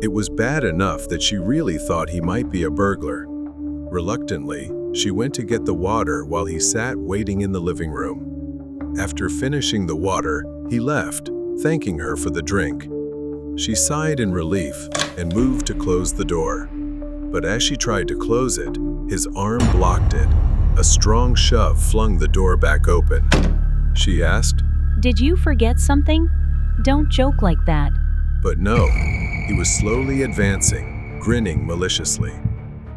It was bad enough that she really thought he might be a burglar. Reluctantly, she went to get the water while he sat waiting in the living room. After finishing the water, he left, thanking her for the drink. She sighed in relief and moved to close the door. But as she tried to close it, his arm blocked it. A strong shove flung the door back open. She asked, "Did you forget something? Don't joke like that." but no, he was slowly advancing, grinning maliciously.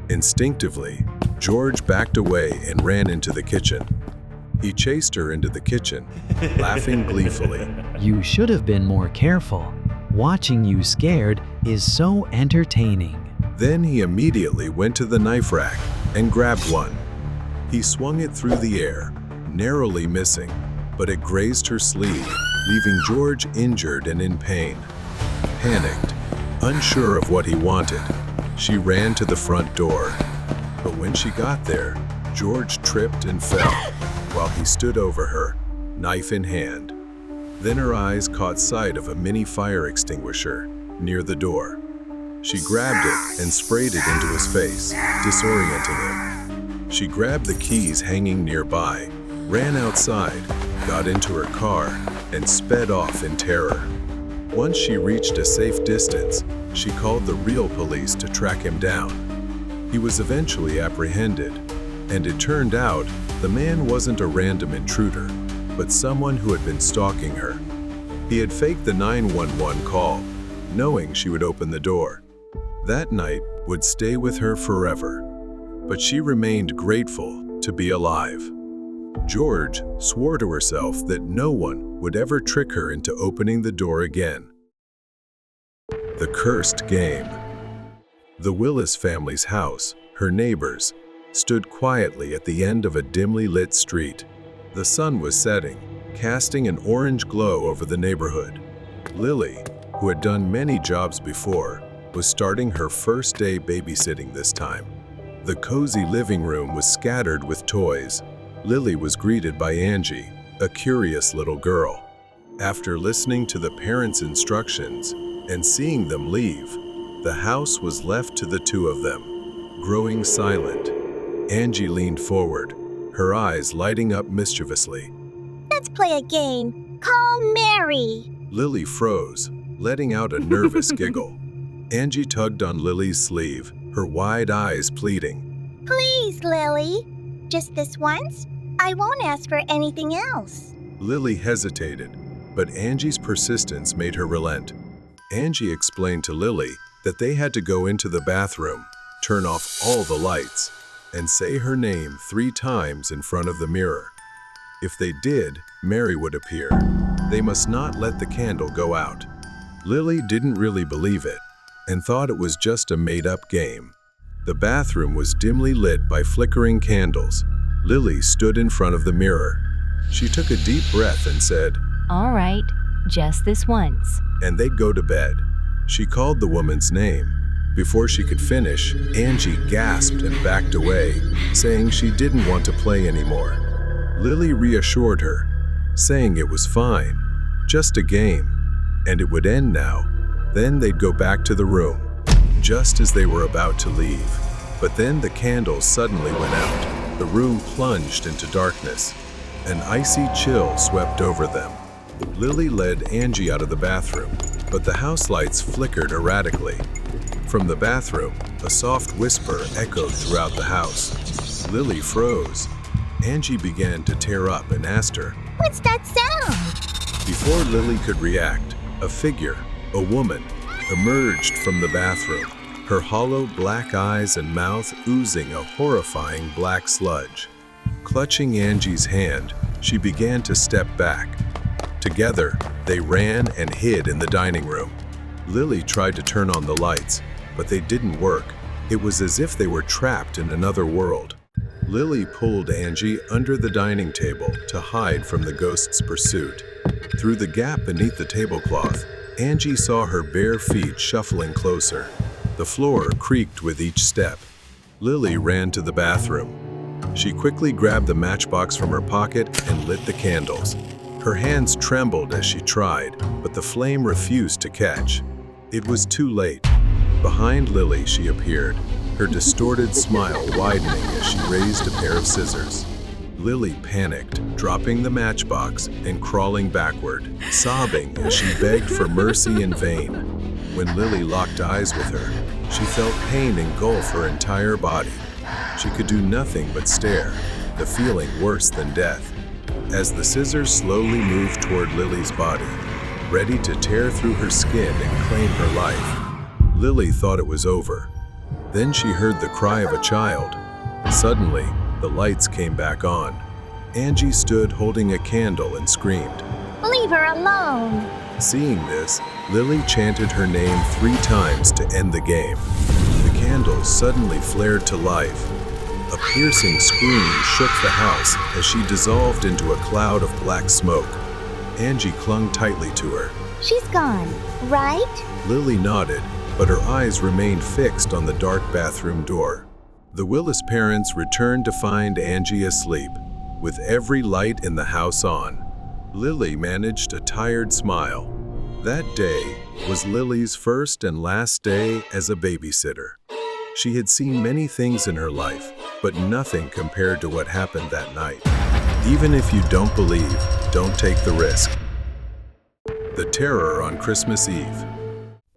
Instinctively, George backed away and ran into the kitchen. He chased her into the kitchen, laughing gleefully. "You should have been more careful. Watching you scared is so entertaining." Then he immediately went to the knife rack and grabbed one. He swung it through the air, narrowly missing, but it grazed her sleeve, leaving George injured and in pain. Panicked, unsure of what he wanted, she ran to the front door. But when she got there, George tripped and fell while he stood over her, knife in hand. Then her eyes caught sight of a mini fire extinguisher near the door. She grabbed it and sprayed it into his face, disorienting him. She grabbed the keys hanging nearby, ran outside, got into her car, and sped off in terror. Once she reached a safe distance, she called the real police to track him down. He was eventually apprehended, and it turned out the man wasn't a random intruder, but someone who had been stalking her. He had faked the 911 call, knowing she would open the door. That night would stay with her forever, but she remained grateful to be alive. George swore to herself that no one would ever trick her into opening the door again. The Cursed Game. The Willis family's house, her neighbors, stood quietly at the end of a dimly lit street. The sun was setting, casting an orange glow over the neighborhood. Lily, who had done many jobs before, was starting her first day babysitting this time. The cozy living room was scattered with toys. Lily was greeted by Angie, a curious little girl. After listening to the parents' instructions and seeing them leave, the house was left to the two of them, growing silent. Angie leaned forward, her eyes lighting up mischievously. Let's play a game. Call Mary. Lily froze, letting out a nervous giggle. Angie tugged on Lily's sleeve, her wide eyes pleading. Please, Lily. Just this once? I won't ask for anything else. Lily hesitated, but Angie's persistence made her relent. Angie explained to Lily that they had to go into the bathroom, turn off all the lights, and say her name 3 times in front of the mirror. If they did, Mary would appear. They must not let the candle go out. Lily didn't really believe it and thought it was just a made-up game. The bathroom was dimly lit by flickering candles. Lily stood in front of the mirror. She took a deep breath and said, All right, just this once. and they'd go to bed. She called the woman's name. Before she could finish, Angie gasped and backed away, saying she didn't want to play anymore. Lily reassured her, saying it was fine, just a game, and it would end now. Then they'd go back to the room, just as they were about to leave. But then the candles suddenly went out. The room plunged into darkness. An icy chill swept over them. Lily led Angie out of the bathroom, but the house lights flickered erratically. From the bathroom, a soft whisper echoed throughout the house. Lily froze. Angie began to tear up and asked her, What's that sound? Before Lily could react, a figure, a woman, emerged from the bathroom, her hollow black eyes and mouth oozing a horrifying black sludge. Clutching Angie's hand, she began to step back. Together, they ran and hid in the dining room. Lily tried to turn on the lights, but they didn't work. It was as if they were trapped in another world. Lily pulled Angie under the dining table to hide from the ghost's pursuit. Through the gap beneath the tablecloth, Angie saw her bare feet shuffling closer. The floor creaked with each step. Lily ran to the bathroom. She quickly grabbed the matchbox from her pocket and lit the candles. Her hands trembled as she tried, but the flame refused to catch. It was too late. Behind Lily, she appeared, her distorted smile widening as she raised a pair of scissors. Lily panicked, dropping the matchbox and crawling backward, sobbing as she begged for mercy in vain. When Lily locked eyes with her, she felt pain engulf her entire body. She could do nothing but stare, the feeling worse than death. As the scissors slowly moved toward Lily's body, ready to tear through her skin and claim her life, Lily thought it was over. Then she heard the cry of a child. Suddenly, the lights came back on. Angie stood holding a candle and screamed. Leave her alone. Seeing this, Lily chanted her name 3 times to end the game. The candles suddenly flared to life. A piercing scream shook the house as she dissolved into a cloud of black smoke. Angie clung tightly to her. She's gone, right? Lily nodded, but her eyes remained fixed on the dark bathroom door. The Willis parents returned to find Angie asleep, with every light in the house on. Lily managed a tired smile. That day was Lily's first and last day as a babysitter. She had seen many things in her life, but nothing compared to what happened that night. Even if you don't believe, don't take the risk. The terror on Christmas Eve.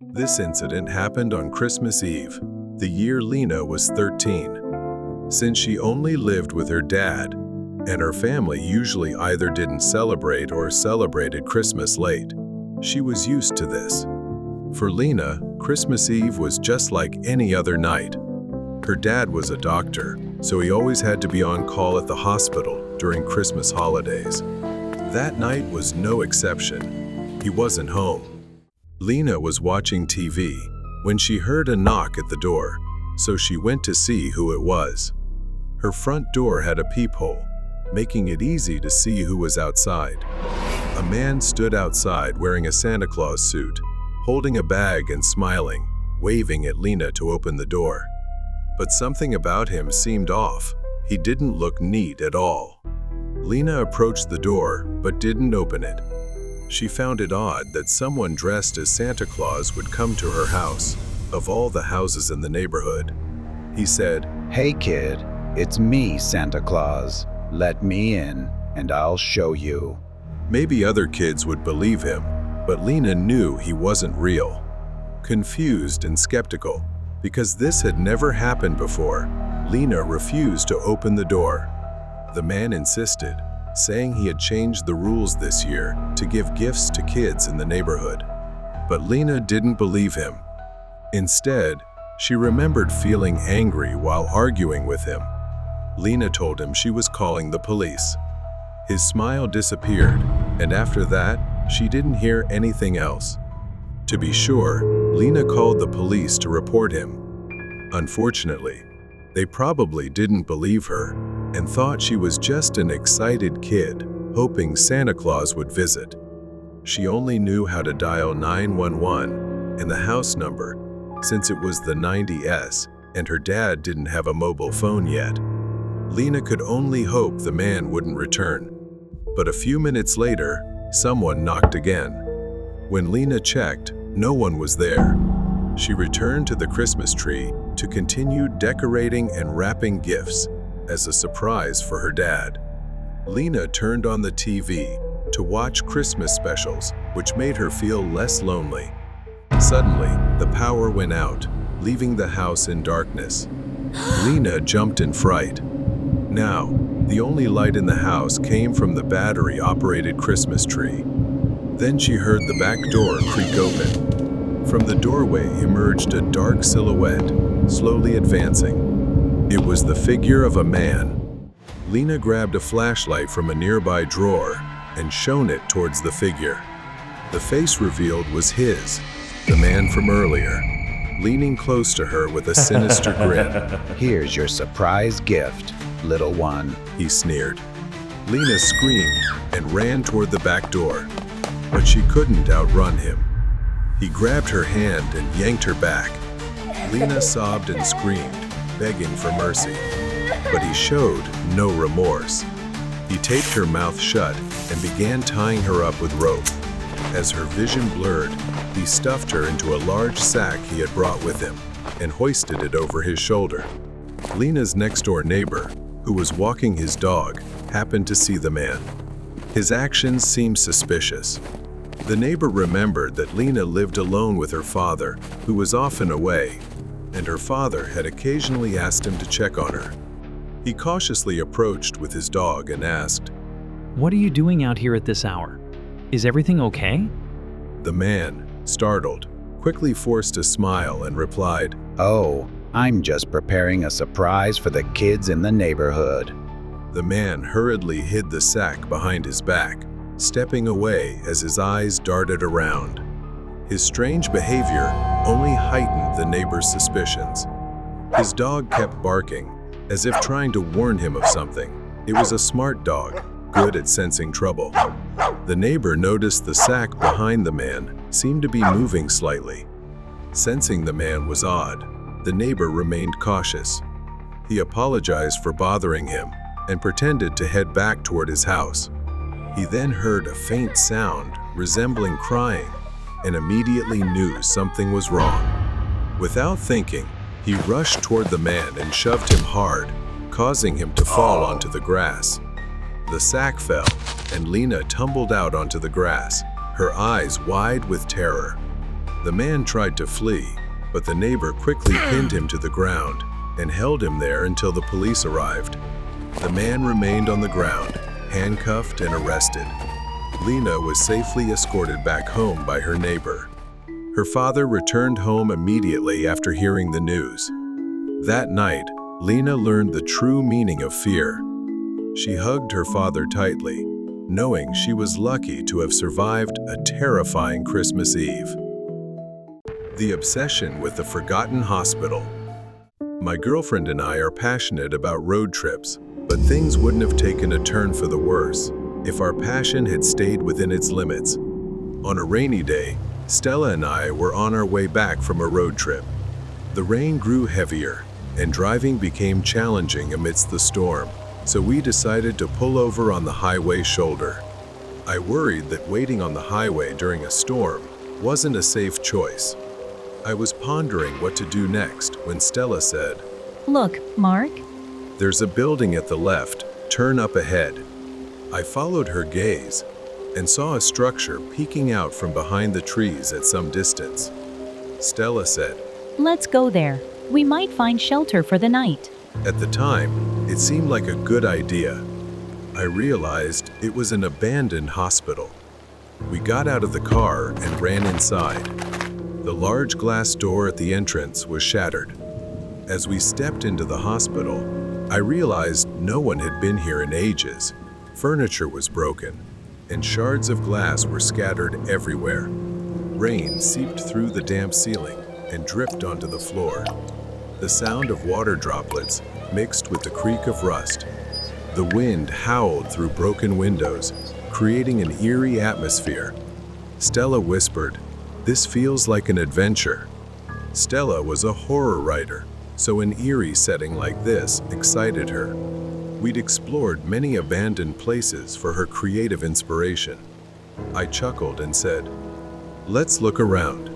This incident happened on Christmas Eve, the year Lena was 13. Since she only lived with her dad, and her family usually either didn't celebrate or celebrated Christmas late, she was used to this. For Lena, Christmas Eve was just like any other night. Her dad was a doctor, so he always had to be on call at the hospital during Christmas holidays. That night was no exception. He wasn't home. Lena was watching TV when she heard a knock at the door, so she went to see who it was. Her front door had a peephole, making it easy to see who was outside. A man stood outside wearing a Santa Claus suit, holding a bag and smiling, waving at Lena to open the door. But something about him seemed off. He didn't look neat at all. Lena approached the door, but didn't open it. She found it odd that someone dressed as Santa Claus would come to her house, of all the houses in the neighborhood. He said, "Hey kid, it's me, Santa Claus. Let me in, and I'll show you." Maybe other kids would believe him, but Lena knew he wasn't real. Confused and skeptical, because this had never happened before, Lena refused to open the door. The man insisted, saying he had changed the rules this year to give gifts to kids in the neighborhood. But Lena didn't believe him. Instead, she remembered feeling angry while arguing with him. Lena told him she was calling the police. His smile disappeared, and after that, she didn't hear anything else. To be sure, Lena called the police to report him. Unfortunately, they probably didn't believe her and thought she was just an excited kid hoping Santa Claus would visit. She only knew how to dial 911 and the house number since it was the 90s and her dad didn't have a mobile phone yet. Lena could only hope the man wouldn't return. But a few minutes later, someone knocked again. When Lena checked, no one was there. She returned to the Christmas tree to continue decorating and wrapping gifts as a surprise for her dad. Lena turned on the TV to watch Christmas specials, which made her feel less lonely. Suddenly, the power went out, leaving the house in darkness. Lena jumped in fright. Now, the only light in the house came from the battery-operated Christmas tree. Then she heard the back door creak open. From the doorway emerged a dark silhouette, slowly advancing. It was the figure of a man. Lena grabbed a flashlight from a nearby drawer and shone it towards the figure. The face revealed was his, the man from earlier, leaning close to her with a sinister grin. Here's your surprise gift, little one. He sneered. Lena screamed and ran toward the back door, but she couldn't outrun him. He grabbed her hand and yanked her back. Lena sobbed and screamed, begging for mercy, but he showed no remorse. He taped her mouth shut and began tying her up with rope. As her vision blurred, he stuffed her into a large sack he had brought with him and hoisted it over his shoulder. Lena's next-door neighbor, who was walking his dog, happened to see the man. His actions seemed suspicious. The neighbor remembered that Lena lived alone with her father, who was often away, and her father had occasionally asked him to check on her. He cautiously approached with his dog and asked, What are you doing out here at this hour? Is everything okay? The man, startled, quickly forced a smile and replied, Oh, I'm just preparing a surprise for the kids in the neighborhood. The man hurriedly hid the sack behind his back, stepping away as his eyes darted around. His strange behavior only heightened the neighbor's suspicions. His dog kept barking, as if trying to warn him of something. It was a smart dog, good at sensing trouble. The neighbor noticed the sack behind the man seemed to be moving slightly. Sensing the man was odd, the neighbor remained cautious. He apologized for bothering him and pretended to head back toward his house. He then heard a faint sound resembling crying and immediately knew something was wrong. Without thinking, he rushed toward the man and shoved him hard, causing him to fall onto the grass. The sack fell, and Lena tumbled out onto the grass, her eyes wide with terror. The man tried to flee, but the neighbor quickly pinned him to the ground and held him there until the police arrived. The man remained on the ground, handcuffed and arrested. Lena was safely escorted back home by her neighbor. Her father returned home immediately after hearing the news. That night, Lena learned the true meaning of fear. She hugged her father tightly, knowing she was lucky to have survived a terrifying Christmas Eve. The obsession with the forgotten hospital. My girlfriend and I are passionate about road trips, but things wouldn't have taken a turn for the worse if our passion had stayed within its limits. On a rainy day, Stella and I were on our way back from a road trip. The rain grew heavier, and driving became challenging amidst the storm, so we decided to pull over on the highway shoulder. I worried that waiting on the highway during a storm wasn't a safe choice. I was pondering what to do next when Stella said, Look, Mark. There's a building at the left, turn up ahead. I followed her gaze and saw a structure peeking out from behind the trees at some distance. Stella said, Let's go there. We might find shelter for the night. At the time, it seemed like a good idea. I realized it was an abandoned hospital. We got out of the car and ran inside. The large glass door at the entrance was shattered. As we stepped into the hospital, I realized no one had been here in ages. Furniture was broken, and shards of glass were scattered everywhere. Rain seeped through the damp ceiling and dripped onto the floor. the sound of water droplets mixed with the creak of rust. The wind howled through broken windows, creating an eerie atmosphere. Stella whispered, "This feels like an adventure." Stella was a horror writer, so an eerie setting like this excited her. We'd explored many abandoned places for her creative inspiration. I chuckled and said, "Let's look around.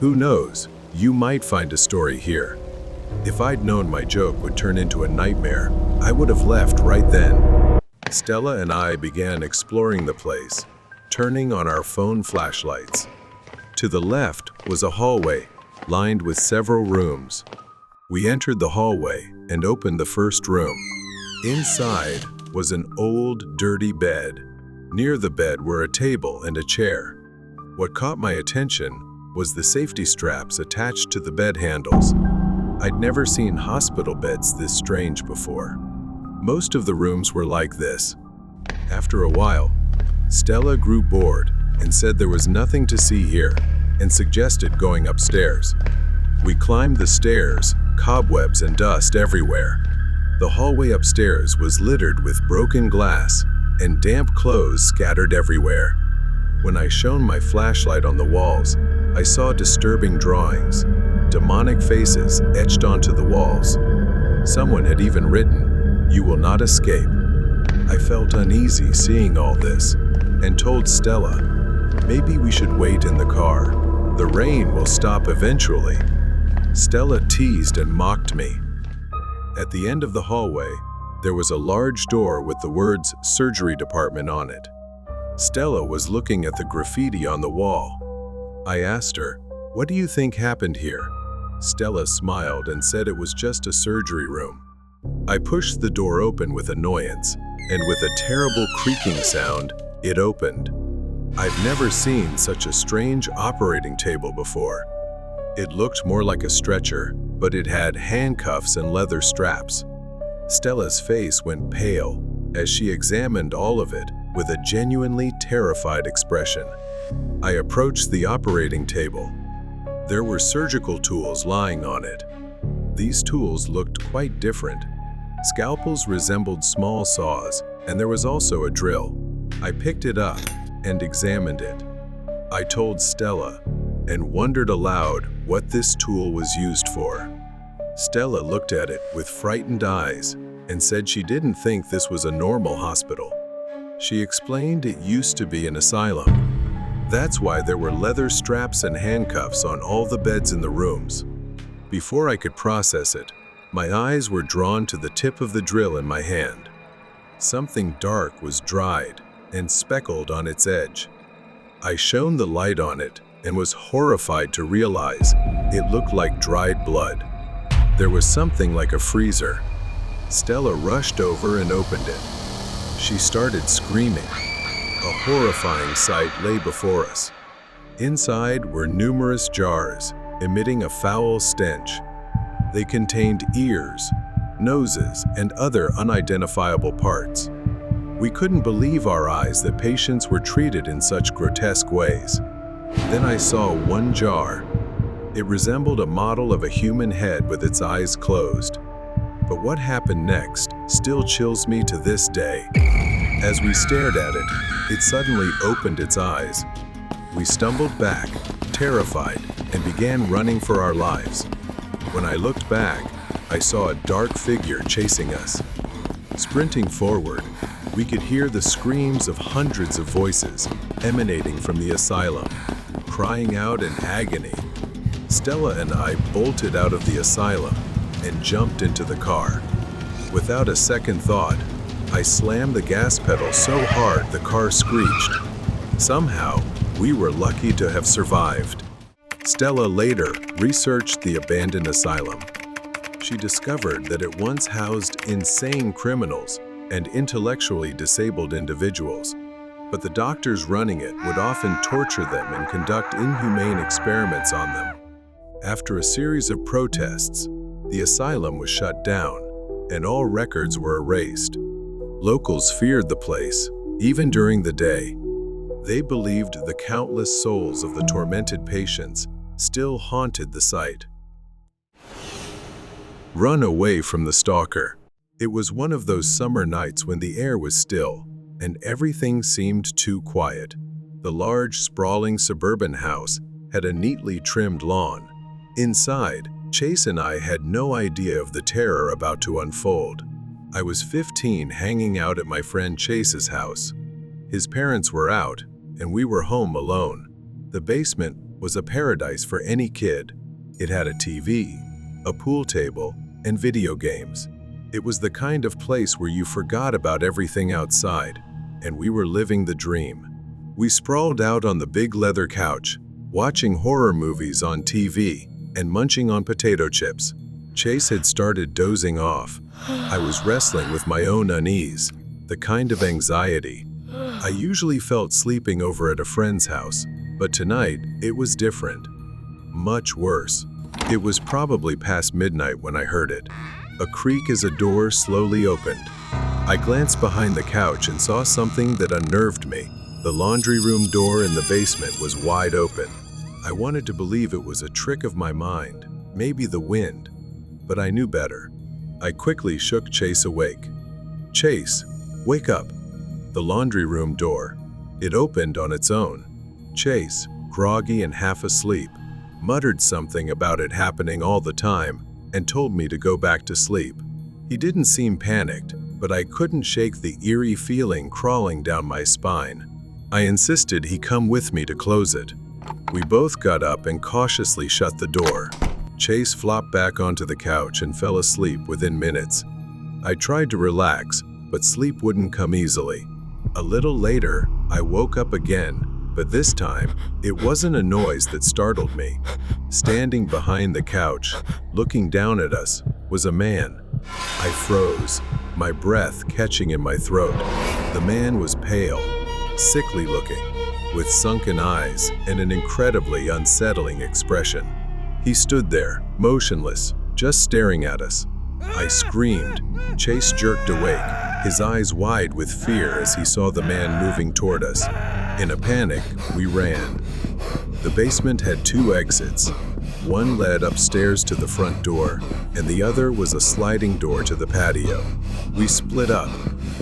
Who knows, you might find a story here." If I'd known my joke would turn into a nightmare, I would have left right then. Stella and I began exploring the place, turning on our phone flashlights. To the left was a hallway lined with several rooms. We entered the hallway and opened the first room. Inside was an old, dirty bed. Near the bed were a table and a chair. What caught my attention was the safety straps attached to the bed handles. I'd never seen hospital beds this strange before. Most of the rooms were like this. After a while, Stella grew bored and said there was nothing to see here and suggested going upstairs. We climbed the stairs, cobwebs and dust everywhere. The hallway upstairs was littered with broken glass and damp clothes scattered everywhere. When I shone my flashlight on the walls, I saw disturbing drawings, demonic faces etched onto the walls. Someone had even written, "You will not escape." I felt uneasy seeing all this and told Stella, "Maybe we should wait in the car. The rain will stop eventually." Stella teased and mocked me. At the end of the hallway, there was a large door with the words "Surgery Department" on it. Stella was looking at the graffiti on the wall. I asked her, "What do you think happened here?" Stella smiled and said it was just a surgery room. I pushed the door open with annoyance, and with a terrible creaking sound, it opened. I've never seen such a strange operating table before. It looked more like a stretcher, but it had handcuffs and leather straps. Stella's face went pale as she examined all of it with a genuinely terrified expression. I approached the operating table. There were surgical tools lying on it. These tools looked quite different. Scalpels resembled small saws, and there was also a drill. I picked it up and examined it. I told Stella and wondered aloud what this tool was used for. Stella looked at it with frightened eyes and said she didn't think this was a normal hospital. She explained it used to be an asylum. That's why there were leather straps and handcuffs on all the beds in the rooms. Before I could process it, my eyes were drawn to the tip of the drill in my hand. Something dark was dried and speckled on its edge. I shone the light on it and was horrified to realize it looked like dried blood. There was something like a freezer. Stella rushed over and opened it. She started screaming. A horrifying sight lay before us. Inside were numerous jars, emitting a foul stench. They contained ears, noses, and other unidentifiable parts. We couldn't believe our eyes that patients were treated in such grotesque ways. Then I saw one jar. It resembled a model of a human head with its eyes closed. But what happened next still chills me to this day. As we stared at it, it suddenly opened its eyes. We stumbled back, terrified, and began running for our lives. When I looked back, I saw a dark figure chasing us. Sprinting forward, we could hear the screams of hundreds of voices emanating from the asylum, crying out in agony. Stella and I bolted out of the asylum and jumped into the car. Without a second thought, I slammed the gas pedal so hard the car screeched. Somehow, we were lucky to have survived. Stella later researched the abandoned asylum. She discovered that it once housed insane criminals and intellectually disabled individuals, but the doctors running it would often torture them and conduct inhumane experiments on them. After a series of protests, the asylum was shut down, and all records were erased. Locals feared the place, even during the day. They believed the countless souls of the tormented patients still haunted the site. Run away from the stalker. It was one of those summer nights when the air was still, and everything seemed too quiet. The large, sprawling suburban house had a neatly trimmed lawn. Inside, Chase and I had no idea of the terror about to unfold. I was 15, hanging out at my friend Chase's house. His parents were out, and we were home alone. The basement was a paradise for any kid. It had a TV, a pool table, and video games. It was the kind of place where you forgot about everything outside, and we were living the dream. We sprawled out on the big leather couch, watching horror movies on TV and munching on potato chips. Chase had started dozing off. I was wrestling with my own unease, the kind of anxiety. I usually felt sleeping over at a friend's house, but tonight it was different. Much worse. It was probably past midnight when I heard it. A creak as a door slowly opened. I glanced behind the couch and saw something that unnerved me. The laundry room door in the basement was wide open. I wanted to believe it was a trick of my mind, maybe the wind, but I knew better. I quickly shook Chase awake. "Chase, wake up." The laundry room door. It opened on its own. Chase, groggy and half asleep, muttered something about it happening all the time and told me to go back to sleep. He didn't seem panicked, but I couldn't shake the eerie feeling crawling down my spine. I insisted he come with me to close it. We both got up and cautiously shut the door. Chase flopped back onto the couch and fell asleep within minutes. I tried to relax, but sleep wouldn't come easily. A little later, I woke up again, but this time, it wasn't a noise that startled me. Standing behind the couch, looking down at us, was a man. I froze, my breath catching in my throat. The man was pale, sickly looking, with sunken eyes and an incredibly unsettling expression. He stood there, motionless, just staring at us. I screamed. Chase jerked awake, his eyes wide with fear as he saw the man moving toward us. In a panic, we ran. The basement had two exits. One led upstairs to the front door, and the other was a sliding door to the patio. We split up.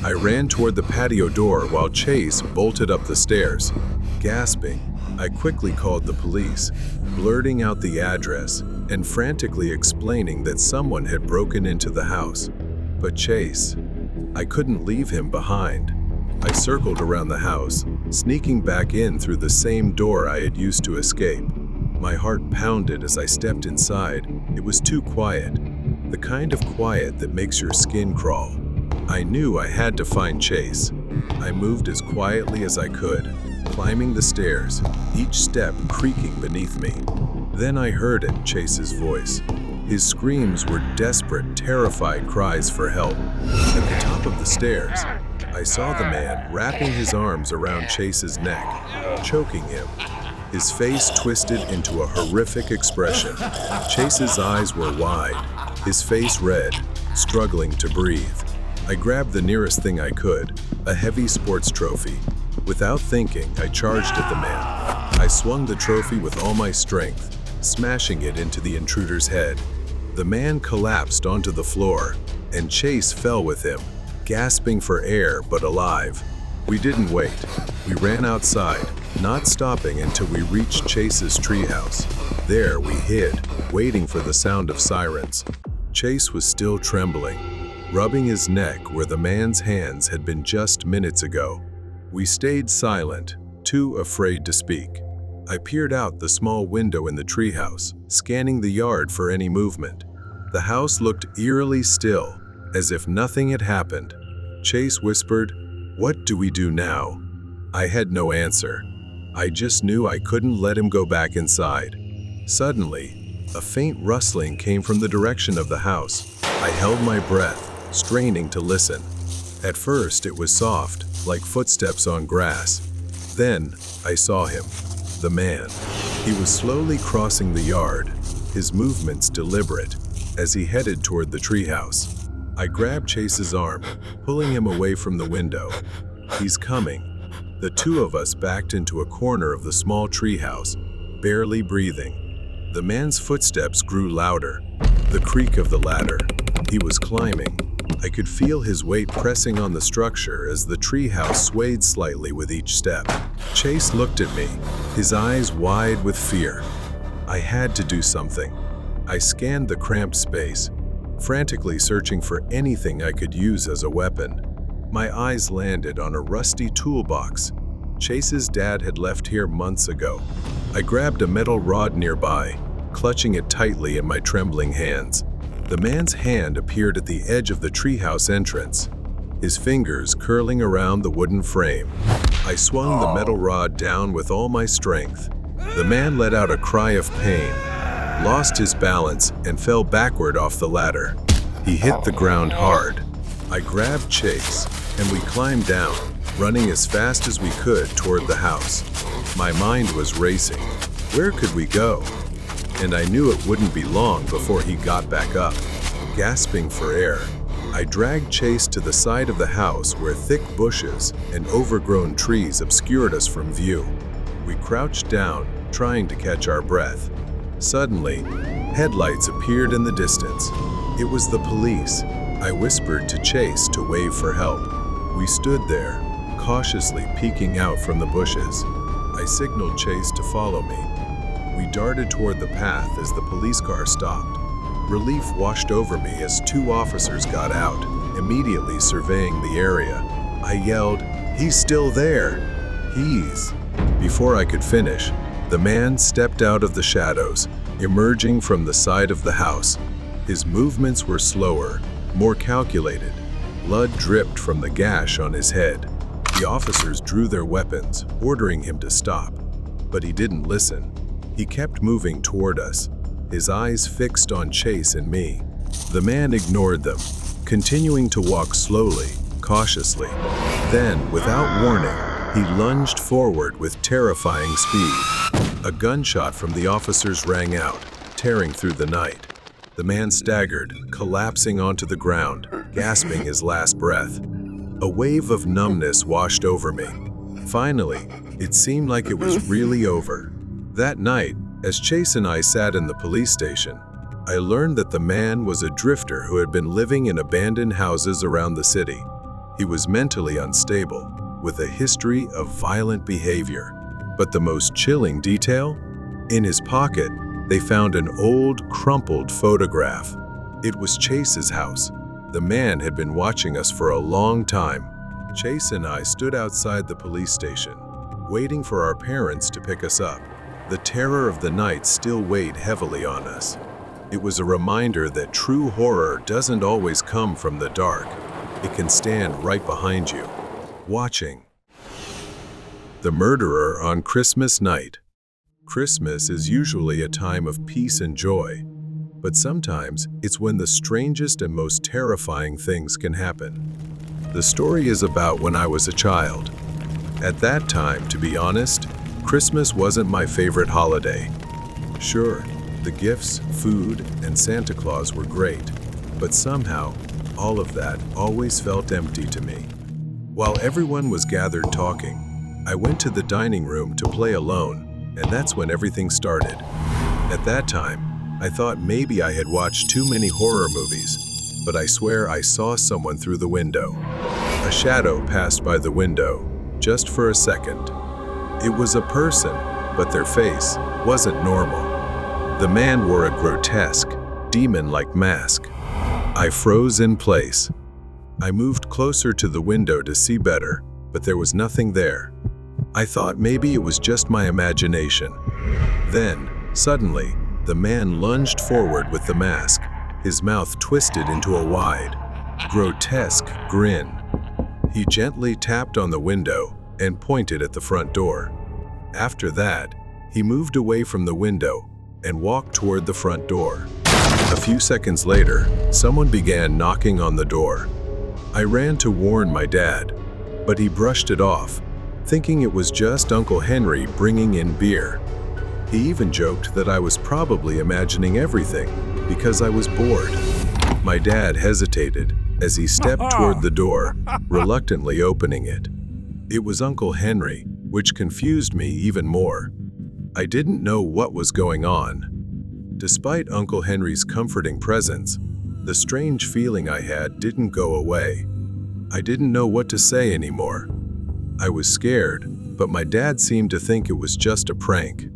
I ran toward the patio door while Chase bolted up the stairs. Gasping, I quickly called the police, blurting out the address and frantically explaining that someone had broken into the house. But Chase, I couldn't leave him behind. I circled around the house, sneaking back in through the same door I had used to escape. My heart pounded as I stepped inside. It was too quiet, the kind of quiet that makes your skin crawl. I knew I had to find Chase. I moved as quietly as I could, climbing the stairs, each step creaking beneath me. Then I heard it, Chase's voice. His screams were desperate, terrified cries for help. At the top of the stairs, I saw the man wrapping his arms around Chase's neck, choking him. His face twisted into a horrific expression. Chase's eyes were wide, his face red, struggling to breathe. I grabbed the nearest thing I could, a heavy sports trophy. Without thinking, I charged at the man. I swung the trophy with all my strength, smashing it into the intruder's head. The man collapsed onto the floor, and Chase fell with him, gasping for air but alive. We didn't wait. We ran outside, not stopping until we reached Chase's treehouse. There we hid, waiting for the sound of sirens. Chase was still trembling, rubbing his neck where the man's hands had been just minutes ago. We stayed silent, too afraid to speak. I peered out the small window in the treehouse, scanning the yard for any movement. The house looked eerily still, as if nothing had happened. Chase whispered, "What do we do now?" I had no answer. I just knew I couldn't let him go back inside. Suddenly, a faint rustling came from the direction of the house. I held my breath, straining to listen. At first, it was soft, like footsteps on grass. Then, I saw him, the man. He was slowly crossing the yard, his movements deliberate, as he headed toward the treehouse. I grabbed Chase's arm, pulling him away from the window. "He's coming." The two of us backed into a corner of the small treehouse, barely breathing. The man's footsteps grew louder. The creak of the ladder. He was climbing. I could feel his weight pressing on the structure as the treehouse swayed slightly with each step. Chase looked at me, his eyes wide with fear. I had to do something. I scanned the cramped space, frantically searching for anything I could use as a weapon. My eyes landed on a rusty toolbox. Chase's dad had left here months ago. I grabbed a metal rod nearby, clutching it tightly in my trembling hands. The man's hand appeared at the edge of the treehouse entrance, his fingers curling around the wooden frame. I swung the metal rod down with all my strength. The man let out a cry of pain, lost his balance, and fell backward off the ladder. He hit the ground hard. I grabbed Chase, and we climbed down, running as fast as we could toward the house. My mind was racing. Where could we go? And I knew it wouldn't be long before he got back up. Gasping for air, I dragged Chase to the side of the house where thick bushes and overgrown trees obscured us from view. We crouched down, trying to catch our breath. Suddenly, headlights appeared in the distance. It was the police. I whispered to Chase to wave for help. We stood there, cautiously peeking out from the bushes. I signaled Chase to follow me. We darted toward the path as the police car stopped. Relief washed over me as two officers got out, immediately surveying the area. I yelled, "He's still there! He's..." Before I could finish, the man stepped out of the shadows, emerging from the side of the house. His movements were slower, more calculated. Blood dripped from the gash on his head. The officers drew their weapons, ordering him to stop. But he didn't listen. He kept moving toward us, his eyes fixed on Chase and me. The man ignored them, continuing to walk slowly, cautiously. Then, without warning, he lunged forward with terrifying speed. A gunshot from the officers rang out, tearing through the night. The man staggered, collapsing onto the ground, gasping his last breath. A wave of numbness washed over me. Finally, it seemed like it was really over. That night, as Chase and I sat in the police station, I learned that the man was a drifter who had been living in abandoned houses around the city. He was mentally unstable, with a history of violent behavior. But the most chilling detail? In his pocket, they found an old, crumpled photograph. It was Chase's house. The man had been watching us for a long time. Chase and I stood outside the police station, waiting for our parents to pick us up. The terror of the night still weighed heavily on us. It was a reminder that true horror doesn't always come from the dark. It can stand right behind you, watching. The murderer on Christmas night. Christmas is usually a time of peace and joy, but sometimes it's when the strangest and most terrifying things can happen. The story is about when I was a child. At that time, to be honest, Christmas wasn't my favorite holiday. Sure, the gifts, food, and Santa Claus were great, but somehow, all of that always felt empty to me. While everyone was gathered talking, I went to the dining room to play alone, and that's when everything started. At that time, I thought maybe I had watched too many horror movies, but I swear I saw someone through the window. A shadow passed by the window, just for a second. It was a person, but their face wasn't normal. The man wore a grotesque, demon-like mask. I froze in place. I moved closer to the window to see better, but there was nothing there. I thought maybe it was just my imagination. Then, suddenly, the man lunged forward with the mask, his mouth twisted into a wide, grotesque grin. He gently tapped on the window and pointed at the front door. After that, he moved away from the window and walked toward the front door. A few seconds later, someone began knocking on the door. I ran to warn my dad, but he brushed it off, thinking it was just Uncle Henry bringing in beer. He even joked that I was probably imagining everything because I was bored. My dad hesitated as he stepped toward the door, reluctantly opening it. It was Uncle Henry, which confused me even more. I didn't know what was going on. Despite Uncle Henry's comforting presence, the strange feeling I had didn't go away. I didn't know what to say anymore. I was scared, but my dad seemed to think it was just a prank.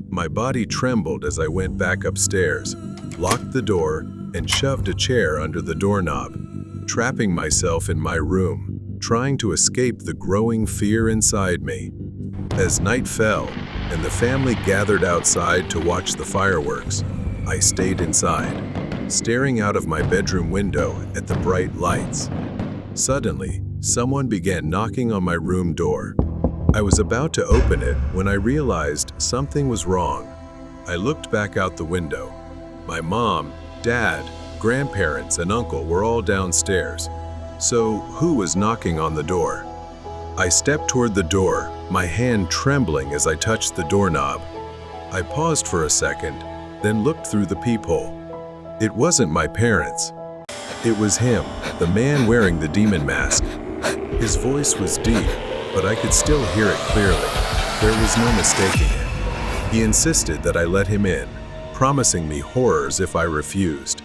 My body trembled as I went back upstairs, locked the door, and shoved a chair under the doorknob, trapping myself in my room, trying to escape the growing fear inside me. As night fell, and the family gathered outside to watch the fireworks, I stayed inside, staring out of my bedroom window at the bright lights. Suddenly, someone began knocking on my room door. I was about to open it when I realized something was wrong. I looked back out the window. My mom, dad, grandparents, and uncle were all downstairs. So, who was knocking on the door? I stepped toward the door, my hand trembling as I touched the doorknob. I paused for a second, then looked through the peephole. It wasn't my parents. It was him, the man wearing the demon mask. His voice was deep, but I could still hear it clearly. There was no mistaking it. He insisted that I let him in, promising me horrors if I refused.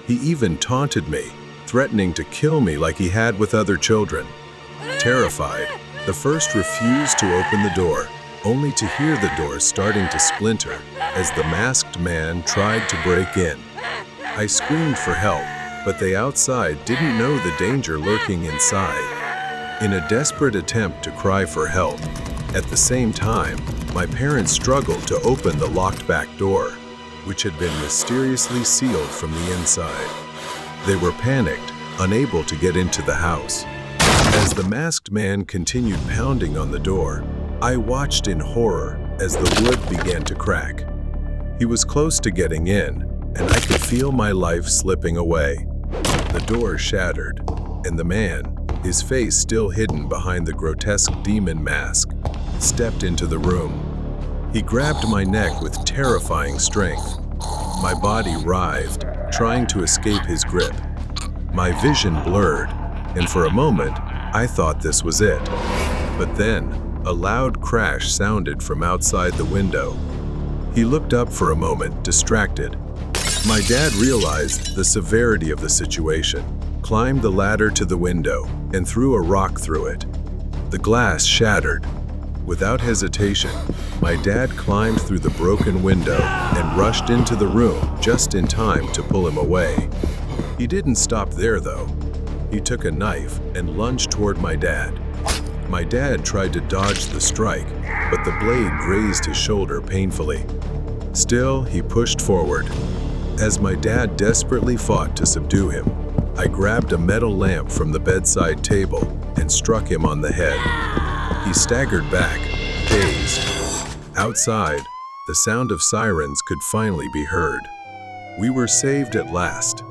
He even taunted me, threatening to kill me like he had with other children. Terrified, the first refused to open the door, only to hear the door starting to splinter as the masked man tried to break in. I screamed for help, but they outside didn't know the danger lurking inside. In a desperate attempt to cry for help, at the same time, my parents struggled to open the locked back door, which had been mysteriously sealed from the inside. They were panicked, unable to get into the house. As the masked man continued pounding on the door, I watched in horror as the wood began to crack. He was close to getting in, and I could feel my life slipping away. The door shattered, and the man, his face still hidden behind the grotesque demon mask, stepped into the room. He grabbed my neck with terrifying strength. My body writhed, trying to escape his grip. My vision blurred, and for a moment, I thought this was it. But then, a loud crash sounded from outside the window. He looked up for a moment, distracted. My dad realized the severity of the situation, climbed the ladder to the window, and threw a rock through it. The glass shattered. Without hesitation, my dad climbed through the broken window and rushed into the room just in time to pull him away. He didn't stop there, though. He took a knife and lunged toward my dad. My dad tried to dodge the strike, but the blade grazed his shoulder painfully. Still, he pushed forward. As my dad desperately fought to subdue him, I grabbed a metal lamp from the bedside table and struck him on the head. He staggered back, dazed. Outside, the sound of sirens could finally be heard. We were saved at last.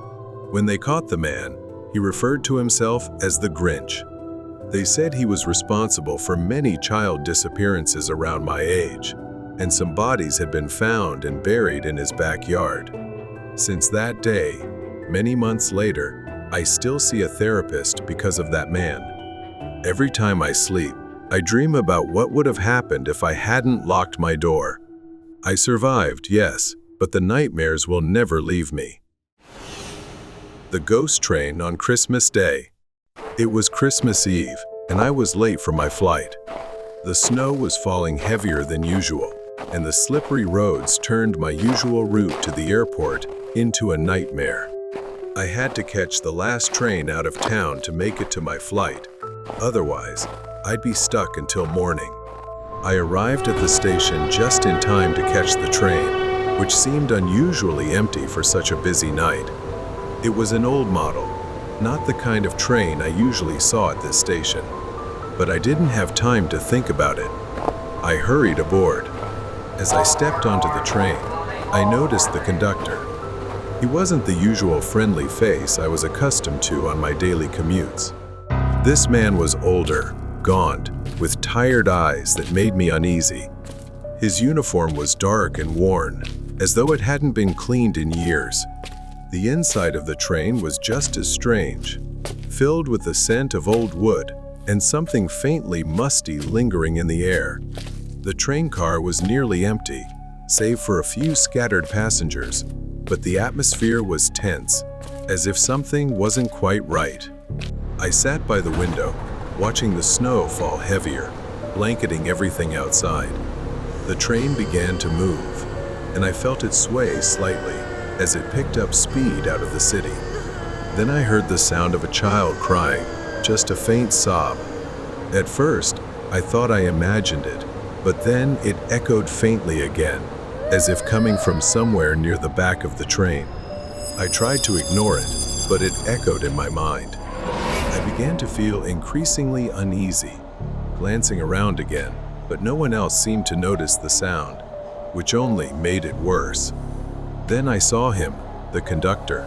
When they caught the man, he referred to himself as the Grinch. They said he was responsible for many child disappearances around my age, and some bodies had been found and buried in his backyard. Since that day, many months later, I still see a therapist because of that man. Every time I sleep, I dream about what would have happened if I hadn't locked my door. I survived, yes, but the nightmares will never leave me. The ghost train on Christmas Day. It was Christmas Eve, and I was late for my flight. The snow was falling heavier than usual, and the slippery roads turned my usual route to the airport into a nightmare. I had to catch the last train out of town to make it to my flight. Otherwise, I'd be stuck until morning. I arrived at the station just in time to catch the train, which seemed unusually empty for such a busy night. It was an old model, not the kind of train I usually saw at this station. But I didn't have time to think about it. I hurried aboard. As I stepped onto the train, I noticed the conductor. He wasn't the usual friendly face I was accustomed to on my daily commutes. This man was older, gaunt, with tired eyes that made me uneasy. His uniform was dark and worn, as though it hadn't been cleaned in years. The inside of the train was just as strange, filled with the scent of old wood and something faintly musty lingering in the air. The train car was nearly empty, save for a few scattered passengers, but the atmosphere was tense, as if something wasn't quite right. I sat by the window, watching the snow fall heavier, blanketing everything outside. The train began to move, and I felt it sway slightly as it picked up speed out of the city. Then I heard the sound of a child crying, just a faint sob. At first, I thought I imagined it, but then it echoed faintly again, as if coming from somewhere near the back of the train. I tried to ignore it, but it echoed in my mind. I began to feel increasingly uneasy, glancing around again, but no one else seemed to notice the sound, which only made it worse. Then I saw him, the conductor.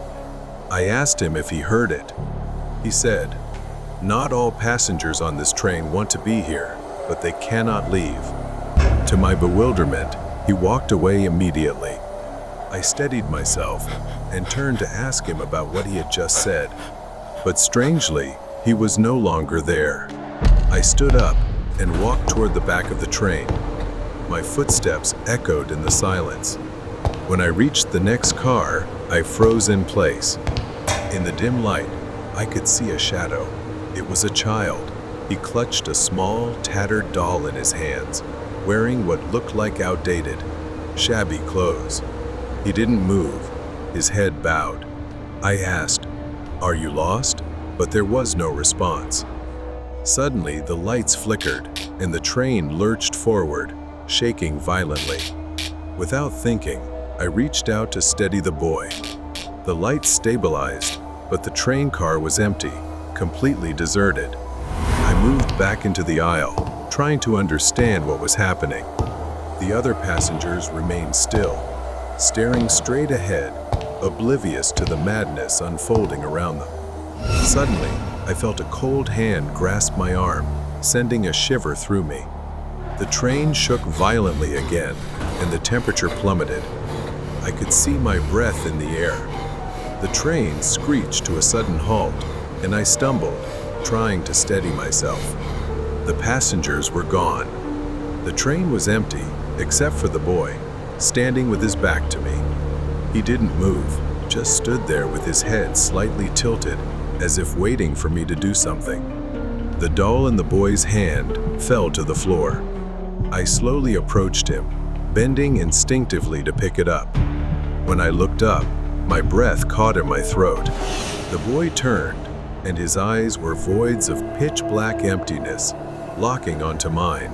I asked him if he heard it. He said, "Not all passengers on this train want to be here, but they cannot leave." To my bewilderment, he walked away immediately. I steadied myself and turned to ask him about what he had just said. But strangely, he was no longer there. I stood up and walked toward the back of the train. My footsteps echoed in the silence. When I reached the next car, I froze in place. In the dim light, I could see a shadow. It was a child. He clutched a small, tattered doll in his hands, wearing what looked like outdated, shabby clothes. He didn't move, his head bowed. I asked, "Are you lost?" But there was no response. Suddenly, the lights flickered, and the train lurched forward, shaking violently. Without thinking, I reached out to steady the boy. The lights stabilized, but the train car was empty, completely deserted. I moved back into the aisle, trying to understand what was happening. The other passengers remained still, staring straight ahead, oblivious to the madness unfolding around them. Suddenly, I felt a cold hand grasp my arm, sending a shiver through me. The train shook violently again, and the temperature plummeted. I could see my breath in the air. The train screeched to a sudden halt, and I stumbled, trying to steady myself. The passengers were gone. The train was empty, except for the boy, standing with his back to me. He didn't move, just stood there with his head slightly tilted, as if waiting for me to do something. The doll in the boy's hand fell to the floor. I slowly approached him, bending instinctively to pick it up. When I looked up, my breath caught in my throat. The boy turned, and his eyes were voids of pitch-black emptiness, locking onto mine.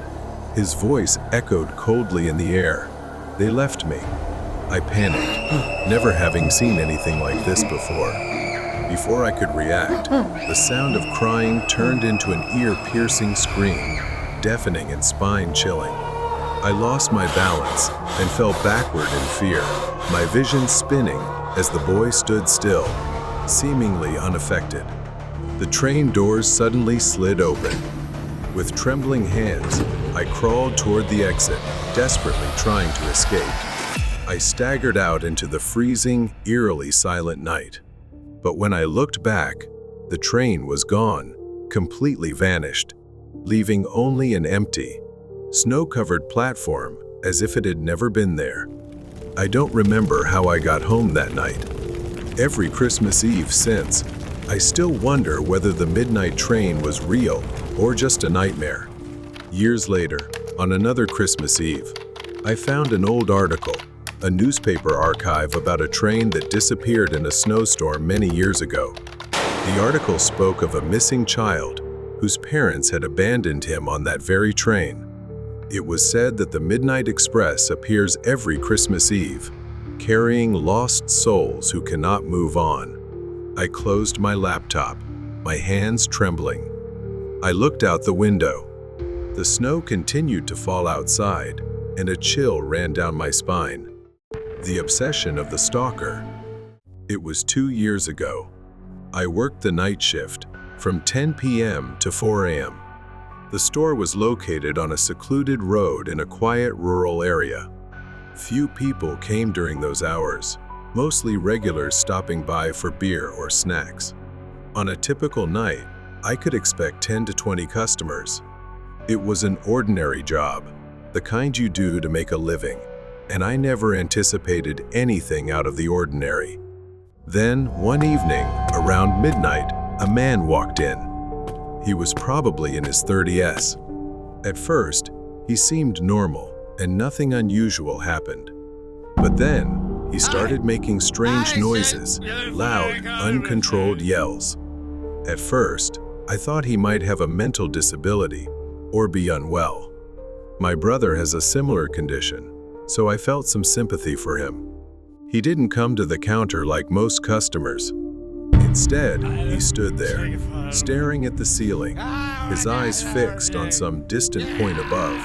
His voice echoed coldly in the air. "They left me." I panicked, never having seen anything like this before. Before I could react, the sound of crying turned into an ear-piercing scream, deafening and spine-chilling. I lost my balance and fell backward in fear, my vision spinning as the boy stood still, seemingly unaffected. The train doors suddenly slid open. With trembling hands, I crawled toward the exit, desperately trying to escape. I staggered out into the freezing, eerily silent night. But when I looked back, the train was gone, completely vanished, leaving only an empty, snow-covered platform as if it had never been there. I don't remember how I got home that night. Every Christmas Eve since, I still wonder whether the midnight train was real or just a nightmare. Years later, on another Christmas Eve, I found an old article, a newspaper archive about a train that disappeared in a snowstorm many years ago. The article spoke of a missing child whose parents had abandoned him on that very train. It was said that the Midnight Express appears every Christmas Eve, carrying lost souls who cannot move on. I closed my laptop, my hands trembling. I looked out the window. The snow continued to fall outside, and a chill ran down my spine. The obsession of the stalker. It was 2 years ago. I worked the night shift, from 10 p.m. to 4 a.m. The store was located on a secluded road in a quiet rural area. Few people came during those hours, mostly regulars stopping by for beer or snacks. On a typical night, I could expect 10 to 20 customers. It was an ordinary job, the kind you do to make a living, and I never anticipated anything out of the ordinary. Then, one evening, around midnight, a man walked in. He was probably in his 30s. At first, he seemed normal, and nothing unusual happened. But then, he started making strange noises, loud, uncontrolled yells. At first, I thought he might have a mental disability or be unwell. My brother has a similar condition, so I felt some sympathy for him. He didn't come to the counter like most customers. Instead, he stood there, staring at the ceiling, his eyes fixed on some distant point above,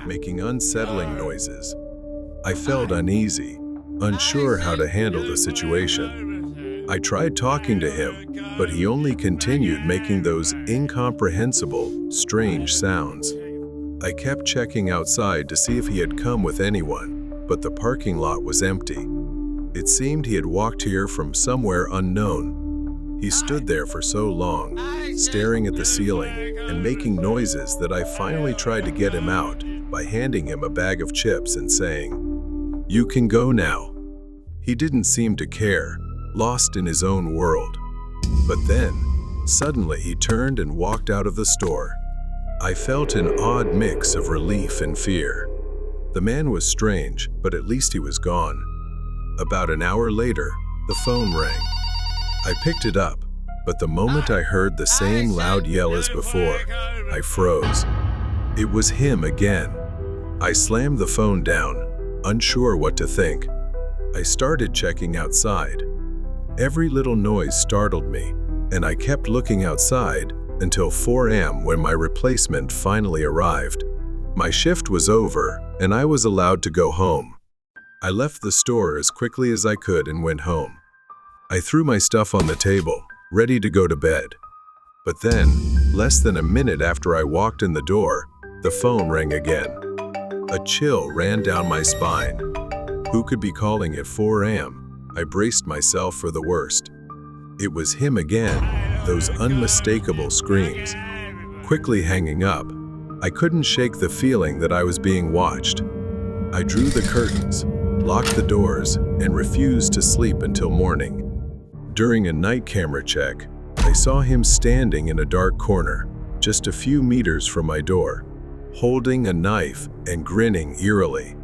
making unsettling noises. I felt uneasy, unsure how to handle the situation. I tried talking to him, but he only continued making those incomprehensible, strange sounds. I kept checking outside to see if he had come with anyone, but the parking lot was empty. It seemed he had walked here from somewhere unknown. He stood there for so long, staring at the ceiling and making noises that I finally tried to get him out by handing him a bag of chips and saying, "You can go now." He didn't seem to care, lost in his own world. But then, suddenly he turned and walked out of the store. I felt an odd mix of relief and fear. The man was strange, but at least he was gone. About an hour later, the phone rang. I picked it up, but the moment I heard the same loud yell as before, I froze. It was him again. I slammed the phone down, unsure what to think. I started checking outside. Every little noise startled me, and I kept looking outside until 4 a.m. when my replacement finally arrived. My shift was over, and I was allowed to go home. I left the store as quickly as I could and went home. I threw my stuff on the table, ready to go to bed. But then, less than a minute after I walked in the door, the phone rang again. A chill ran down my spine. Who could be calling at 4 a.m.? I braced myself for the worst. It was him again, those unmistakable screams. Quickly hanging up, I couldn't shake the feeling that I was being watched. I drew the curtains, locked the doors, and refused to sleep until morning. During a night camera check, I saw him standing in a dark corner, just a few meters from my door, holding a knife and grinning eerily.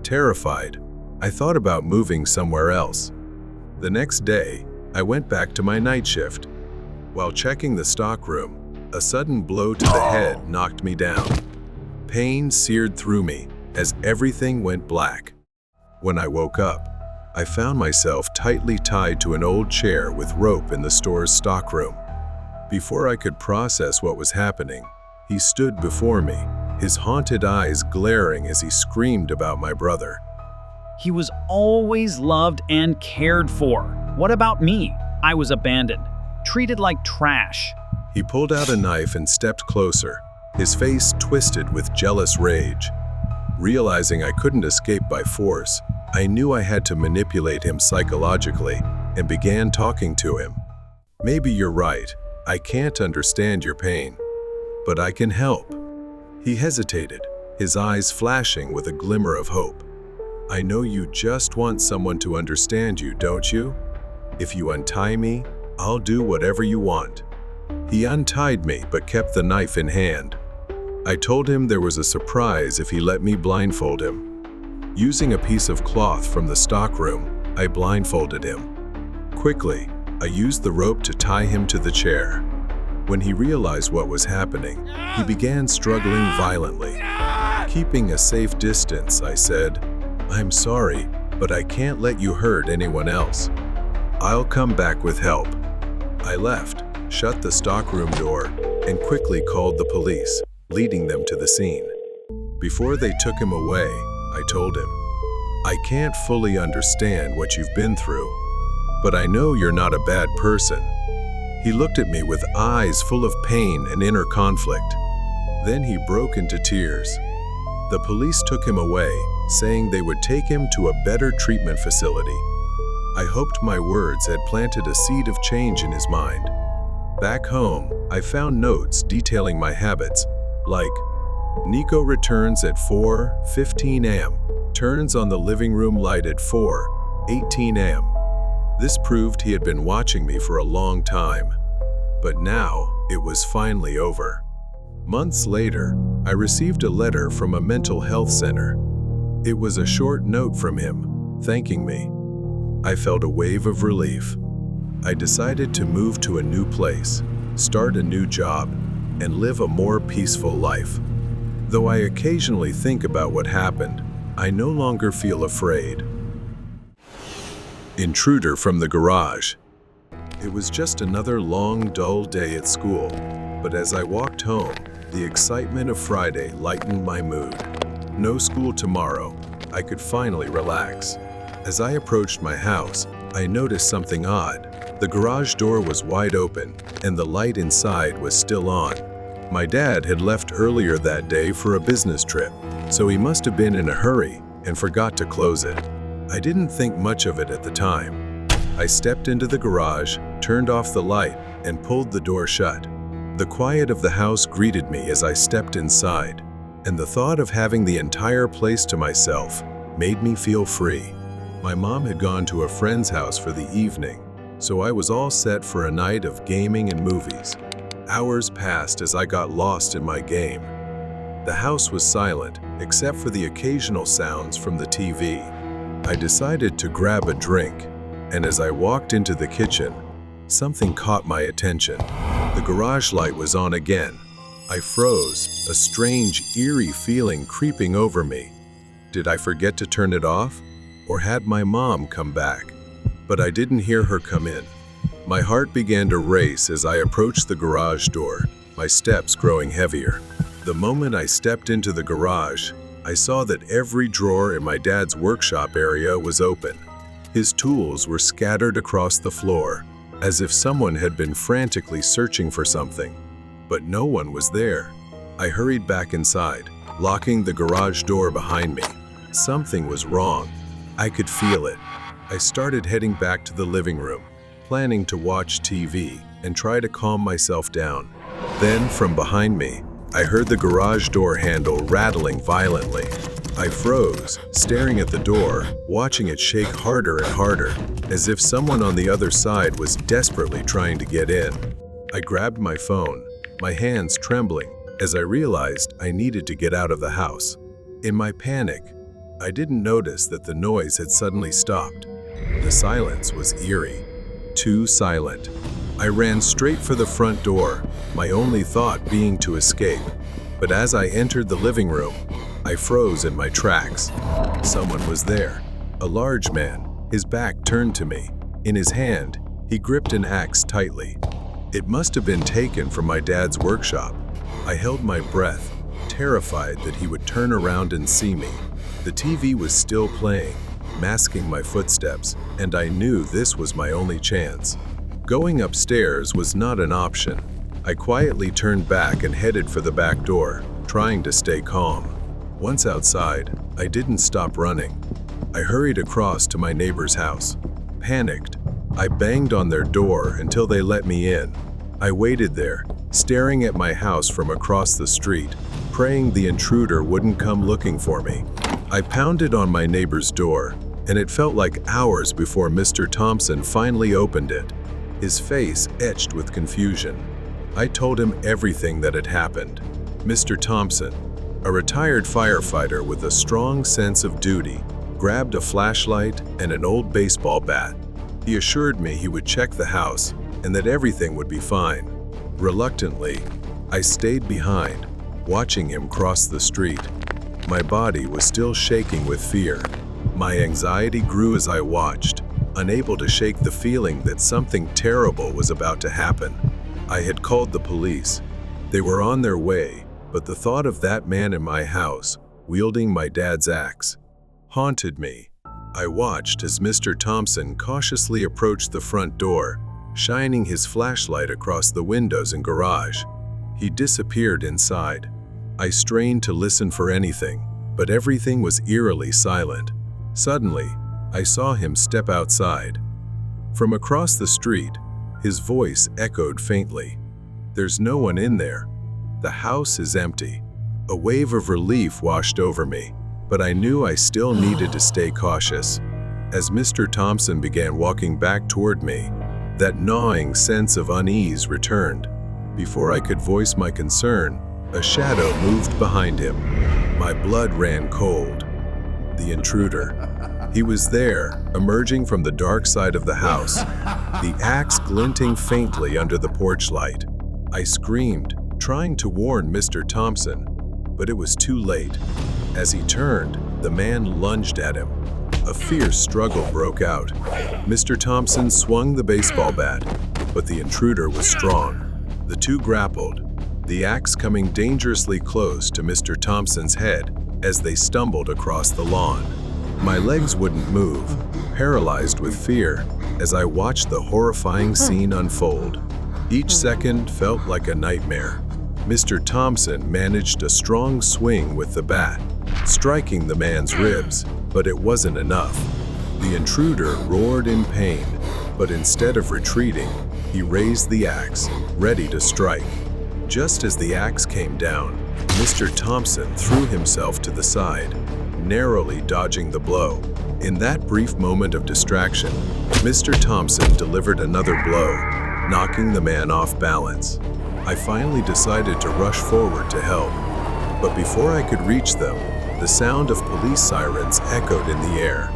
Terrified, I thought about moving somewhere else. The next day, I went back to my night shift. While checking the stockroom, a sudden blow to the head knocked me down. Pain seared through me as everything went black. When I woke up, I found myself tightly tied to an old chair with rope in the store's stockroom. Before I could process what was happening, he stood before me, his haunted eyes glaring as he screamed about my brother. He was always loved and cared for. What about me? I was abandoned, treated like trash. He pulled out a knife and stepped closer, his face twisted with jealous rage. Realizing I couldn't escape by force, I knew I had to manipulate him psychologically and began talking to him. "Maybe you're right. I can't understand your pain, but I can help." He hesitated, his eyes flashing with a glimmer of hope. "I know you just want someone to understand you, don't you? If you untie me, I'll do whatever you want." He untied me but kept the knife in hand. I told him there was a surprise if he let me blindfold him. Using a piece of cloth from the stockroom, I blindfolded him. Quickly, I used the rope to tie him to the chair. When he realized what was happening, he began struggling violently. Keeping a safe distance, I said, "I'm sorry, but I can't let you hurt anyone else. I'll come back with help." I left, shut the stockroom door, and quickly called the police, leading them to the scene. Before they took him away, I told him, "I can't fully understand what you've been through, but I know you're not a bad person." He looked at me with eyes full of pain and inner conflict. Then he broke into tears. The police took him away, saying they would take him to a better treatment facility. I hoped my words had planted a seed of change in his mind. Back home, I found notes detailing my habits, like, "Nico returns at 4:15 a.m. Turns on the living room light at 4:18 a.m. This proved he had been watching me for a long time. But now, it was finally over. Months later, I received a letter from a mental health center. It was a short note from him, thanking me. I felt a wave of relief. I decided to move to a new place, start a new job, and live a more peaceful life. Though I occasionally think about what happened, I no longer feel afraid. Intruder from the garage. It was just another long, dull day at school, but as I walked home, the excitement of Friday lightened my mood. No school tomorrow, I could finally relax. As I approached my house, I noticed something odd. The garage door was wide open, and the light inside was still on. My dad had left earlier that day for a business trip, so he must have been in a hurry and forgot to close it. I didn't think much of it at the time. I stepped into the garage, turned off the light, and pulled the door shut. The quiet of the house greeted me as I stepped inside, and the thought of having the entire place to myself made me feel free. My mom had gone to a friend's house for the evening, so I was all set for a night of gaming and movies. Hours passed as I got lost in my game. The house was silent, except for the occasional sounds from the TV. I decided to grab a drink, and as I walked into the kitchen, something caught my attention. The garage light was on again. I froze, a strange, eerie feeling creeping over me. Did I forget to turn it off? Or had my mom come back? But I didn't hear her come in. My heart began to race as I approached the garage door, my steps growing heavier. The moment I stepped into the garage, I saw that every drawer in my dad's workshop area was open. His tools were scattered across the floor, as if someone had been frantically searching for something. But no one was there. I hurried back inside, locking the garage door behind me. Something was wrong. I could feel it. I started heading back to the living room, planning to watch TV and try to calm myself down. Then, from behind me, I heard the garage door handle rattling violently. I froze, staring at the door, watching it shake harder and harder, as if someone on the other side was desperately trying to get in. I grabbed my phone, my hands trembling, as I realized I needed to get out of the house. In my panic, I didn't notice that the noise had suddenly stopped. The silence was eerie, too silent. I ran straight for the front door, my only thought being to escape. But as I entered the living room, I froze in my tracks. Someone was there, a large man, his back turned to me. In his hand, he gripped an axe tightly. It must have been taken from my dad's workshop. I held my breath, terrified that he would turn around and see me. The TV was still playing, masking my footsteps, and I knew this was my only chance. Going upstairs was not an option. I quietly turned back and headed for the back door, trying to stay calm. Once outside, I didn't stop running. I hurried across to my neighbor's house. Panicked, I banged on their door until they let me in. I waited there, staring at my house from across the street, praying the intruder wouldn't come looking for me. I pounded on my neighbor's door, and it felt like hours before Mr. Thompson finally opened it, his face etched with confusion. I told him everything that had happened. Mr. Thompson, a retired firefighter with a strong sense of duty, grabbed a flashlight and an old baseball bat. He assured me he would check the house and that everything would be fine. Reluctantly, I stayed behind, watching him cross the street. My body was still shaking with fear. My anxiety grew as I watched, unable to shake the feeling that something terrible was about to happen. I had called the police. They were on their way, but the thought of that man in my house, wielding my dad's axe, haunted me. I watched as Mr. Thompson cautiously approached the front door, shining his flashlight across the windows and garage. He disappeared inside. I strained to listen for anything, but everything was eerily silent. Suddenly, I saw him step outside. From across the street, his voice echoed faintly. "There's no one in there. The house is empty." A wave of relief washed over me, but I knew I still needed to stay cautious. As Mr. Thompson began walking back toward me, that gnawing sense of unease returned. Before I could voice my concern, a shadow moved behind him. My blood ran cold. The intruder. He was there, emerging from the dark side of the house, the axe glinting faintly under the porch light. I screamed, trying to warn Mr. Thompson, but it was too late. As he turned, the man lunged at him. A fierce struggle broke out. Mr. Thompson swung the baseball bat, but the intruder was strong. The two grappled, the axe coming dangerously close to Mr. Thompson's head as they stumbled across the lawn. My legs wouldn't move, paralyzed with fear, as I watched the horrifying scene unfold. Each second felt like a nightmare. Mr. Thompson managed a strong swing with the bat, striking the man's ribs, but it wasn't enough. The intruder roared in pain, but instead of retreating, he raised the axe, ready to strike. Just as the axe came down, Mr. Thompson threw himself to the side, narrowly dodging the blow. In that brief moment of distraction, Mr. Thompson delivered another blow, knocking the man off balance. I finally decided to rush forward to help, but before I could reach them, the sound of police sirens echoed in the air.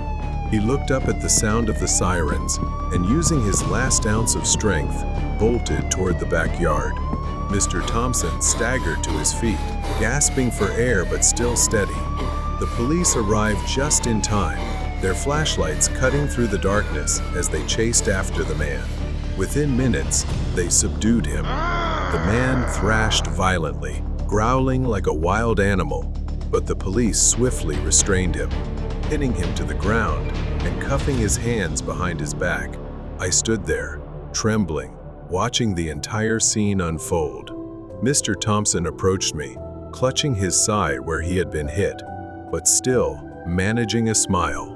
He looked up at the sound of the sirens and, using his last ounce of strength, bolted toward the backyard. Mr. Thompson staggered to his feet, gasping for air but still steady. The police arrived just in time, their flashlights cutting through the darkness as they chased after the man. Within minutes, they subdued him. The man thrashed violently, growling like a wild animal, but the police swiftly restrained him, pinning him to the ground and cuffing his hands behind his back. I stood there, trembling, watching the entire scene unfold. Mr. Thompson approached me, clutching his side where he had been hit, but still managing a smile.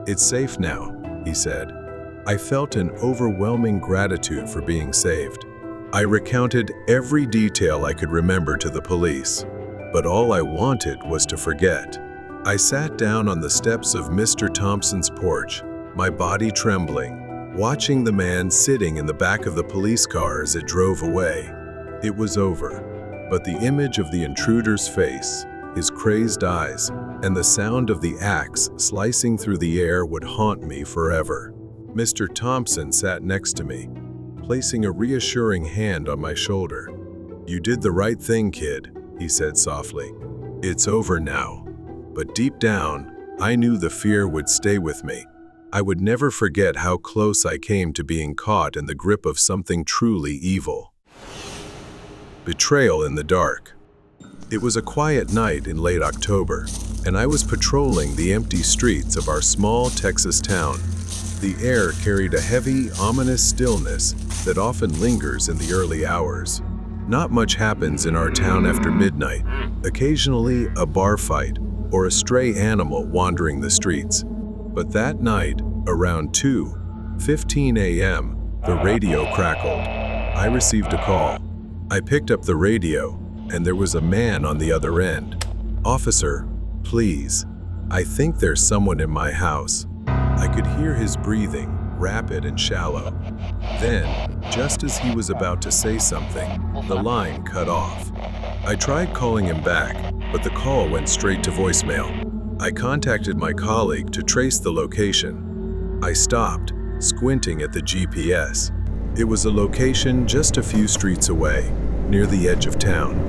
"It's safe now," he said. I felt an overwhelming gratitude for being saved. I recounted every detail I could remember to the police, but all I wanted was to forget. I sat down on the steps of Mr. Thompson's porch, my body trembling, watching the man sitting in the back of the police car as it drove away. It was over, but the image of the intruder's face, his crazed eyes, and the sound of the axe slicing through the air would haunt me forever. Mr. Thompson sat next to me, placing a reassuring hand on my shoulder. "You did the right thing, kid," he said softly. "It's over now." But deep down, I knew the fear would stay with me. I would never forget how close I came to being caught in the grip of something truly evil. Betrayal in the dark. It was a quiet night in late October, and I was patrolling the empty streets of our small Texas town. The air carried a heavy, ominous stillness that often lingers in the early hours. Not much happens in our town after midnight, occasionally a bar fight or a stray animal wandering the streets. But that night, around 2:15 a.m., the radio crackled. I received a call. I picked up the radio, and there was a man on the other end. "Officer, please. I think there's someone in my house." I could hear his breathing, rapid and shallow. Then, just as he was about to say something, the line cut off. I tried calling him back, but the call went straight to voicemail. I contacted my colleague to trace the location. I stopped, squinting at the GPS. It was a location just a few streets away, near the edge of town.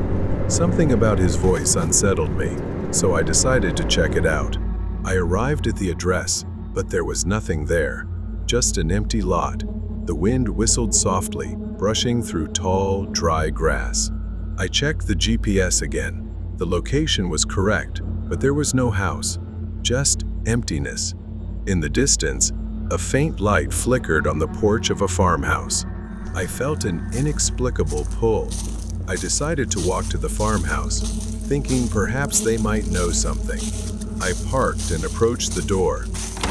Something about his voice unsettled me, so I decided to check it out. I arrived at the address, but there was nothing there, just an empty lot. The wind whistled softly, brushing through tall, dry grass. I checked the GPS again. The location was correct, but there was no house, just emptiness. In the distance, a faint light flickered on the porch of a farmhouse. I felt an inexplicable pull. I decided to walk to the farmhouse, thinking perhaps they might know something. I parked and approached the door.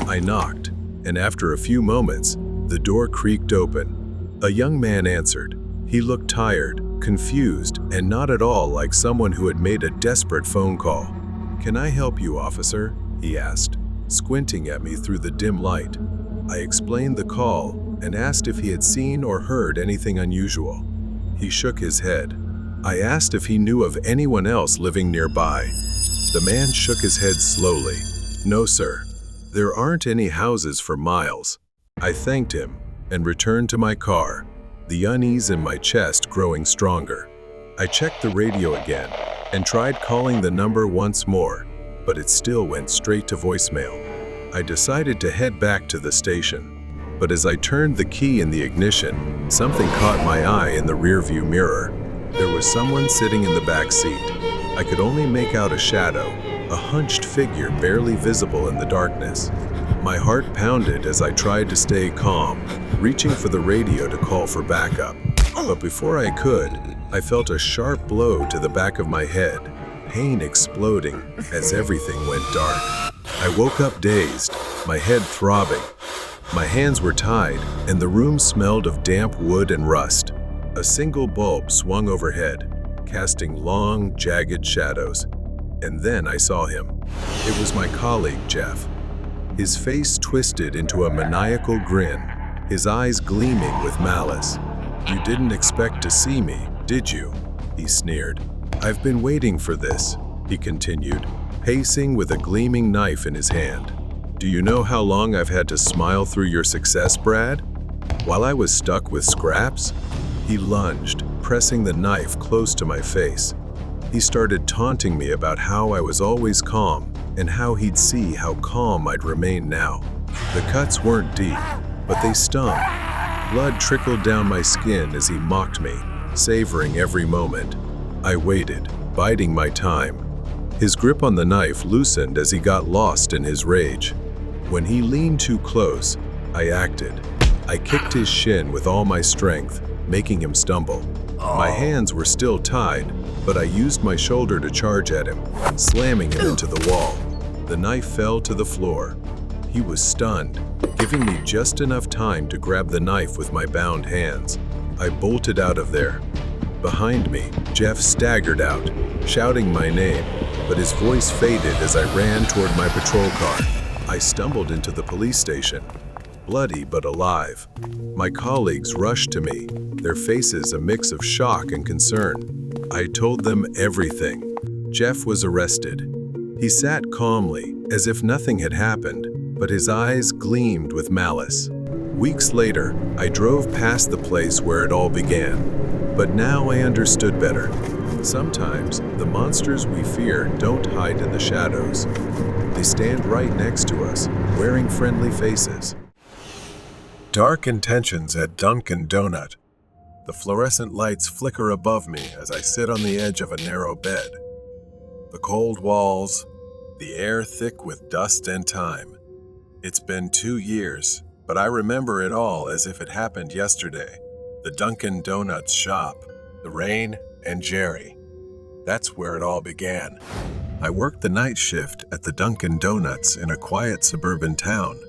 I knocked, and after a few moments, the door creaked open. A young man answered. He looked tired, confused, and not at all like someone who had made a desperate phone call. "Can I help you, officer?" he asked, squinting at me through the dim light. I explained the call and asked if he had seen or heard anything unusual. He shook his head. I asked if he knew of anyone else living nearby. The man shook his head slowly. "No, sir. There aren't any houses for miles." I thanked him and returned to my car, the unease in my chest growing stronger. I checked the radio again and tried calling the number once more, but it still went straight to voicemail. I decided to head back to the station, but as I turned the key in the ignition, something caught my eye in the rearview mirror. There was someone sitting in the back seat. I could only make out a shadow, a hunched figure barely visible in the darkness. My heart pounded as I tried to stay calm, reaching for the radio to call for backup. But before I could, I felt a sharp blow to the back of my head, pain exploding as everything went dark. I woke up dazed, my head throbbing. My hands were tied, and the room smelled of damp wood and rust. A single bulb swung overhead, casting long, jagged shadows. And then I saw him. It was my colleague, Jeff. His face twisted into a maniacal grin, his eyes gleaming with malice. "You didn't expect to see me, did you?" he sneered. "I've been waiting for this," he continued, pacing with a gleaming knife in his hand. "Do you know how long I've had to smile through your success, Brad? While I was stuck with scraps?" He lunged, pressing the knife close to my face. He started taunting me about how I was always calm and how he'd see how calm I'd remain now. The cuts weren't deep, but they stung. Blood trickled down my skin as he mocked me, savoring every moment. I waited, biding my time. His grip on the knife loosened as he got lost in his rage. When he leaned too close, I acted. I kicked his shin with all my strength, making him stumble. My hands were still tied, but I used my shoulder to charge at him, slamming him into the wall. The knife fell to the floor. He was stunned, giving me just enough time to grab the knife with my bound hands. I bolted out of there. Behind me, Jeff staggered out, shouting my name, but his voice faded as I ran toward my patrol car. I stumbled into the police station, bloody but alive. My colleagues rushed to me, their faces a mix of shock and concern. I told them everything. Jeff was arrested. He sat calmly, as if nothing had happened, but his eyes gleamed with malice. Weeks later, I drove past the place where it all began, but now I understood better. Sometimes, the monsters we fear don't hide in the shadows. They stand right next to us, wearing friendly faces. Dark intentions at Dunkin' Donut. The fluorescent lights flicker above me as I sit on the edge of a narrow bed. The cold walls, the air thick with dust and time. It's been 2 years, but I remember it all as if it happened yesterday. The Dunkin' Donuts shop, the rain, and Jerry. That's where it all began. I worked the night shift at the Dunkin' Donuts in a quiet suburban town.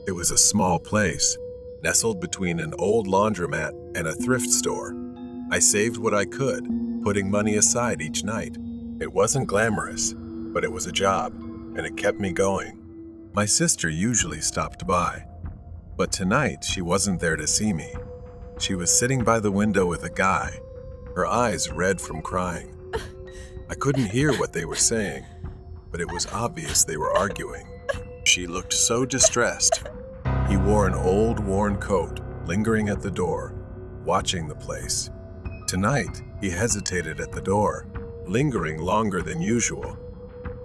It was a small place, nestled between an old laundromat and a thrift store. I saved what I could, putting money aside each night. It wasn't glamorous, but it was a job, and it kept me going. My sister usually stopped by, but tonight she wasn't there to see me. She was sitting by the window with a guy, her eyes red from crying. I couldn't hear what they were saying, but it was obvious they were arguing. She looked so distressed. He wore an old, worn coat, lingering at the door, watching the place. Tonight, he hesitated at the door, lingering longer than usual.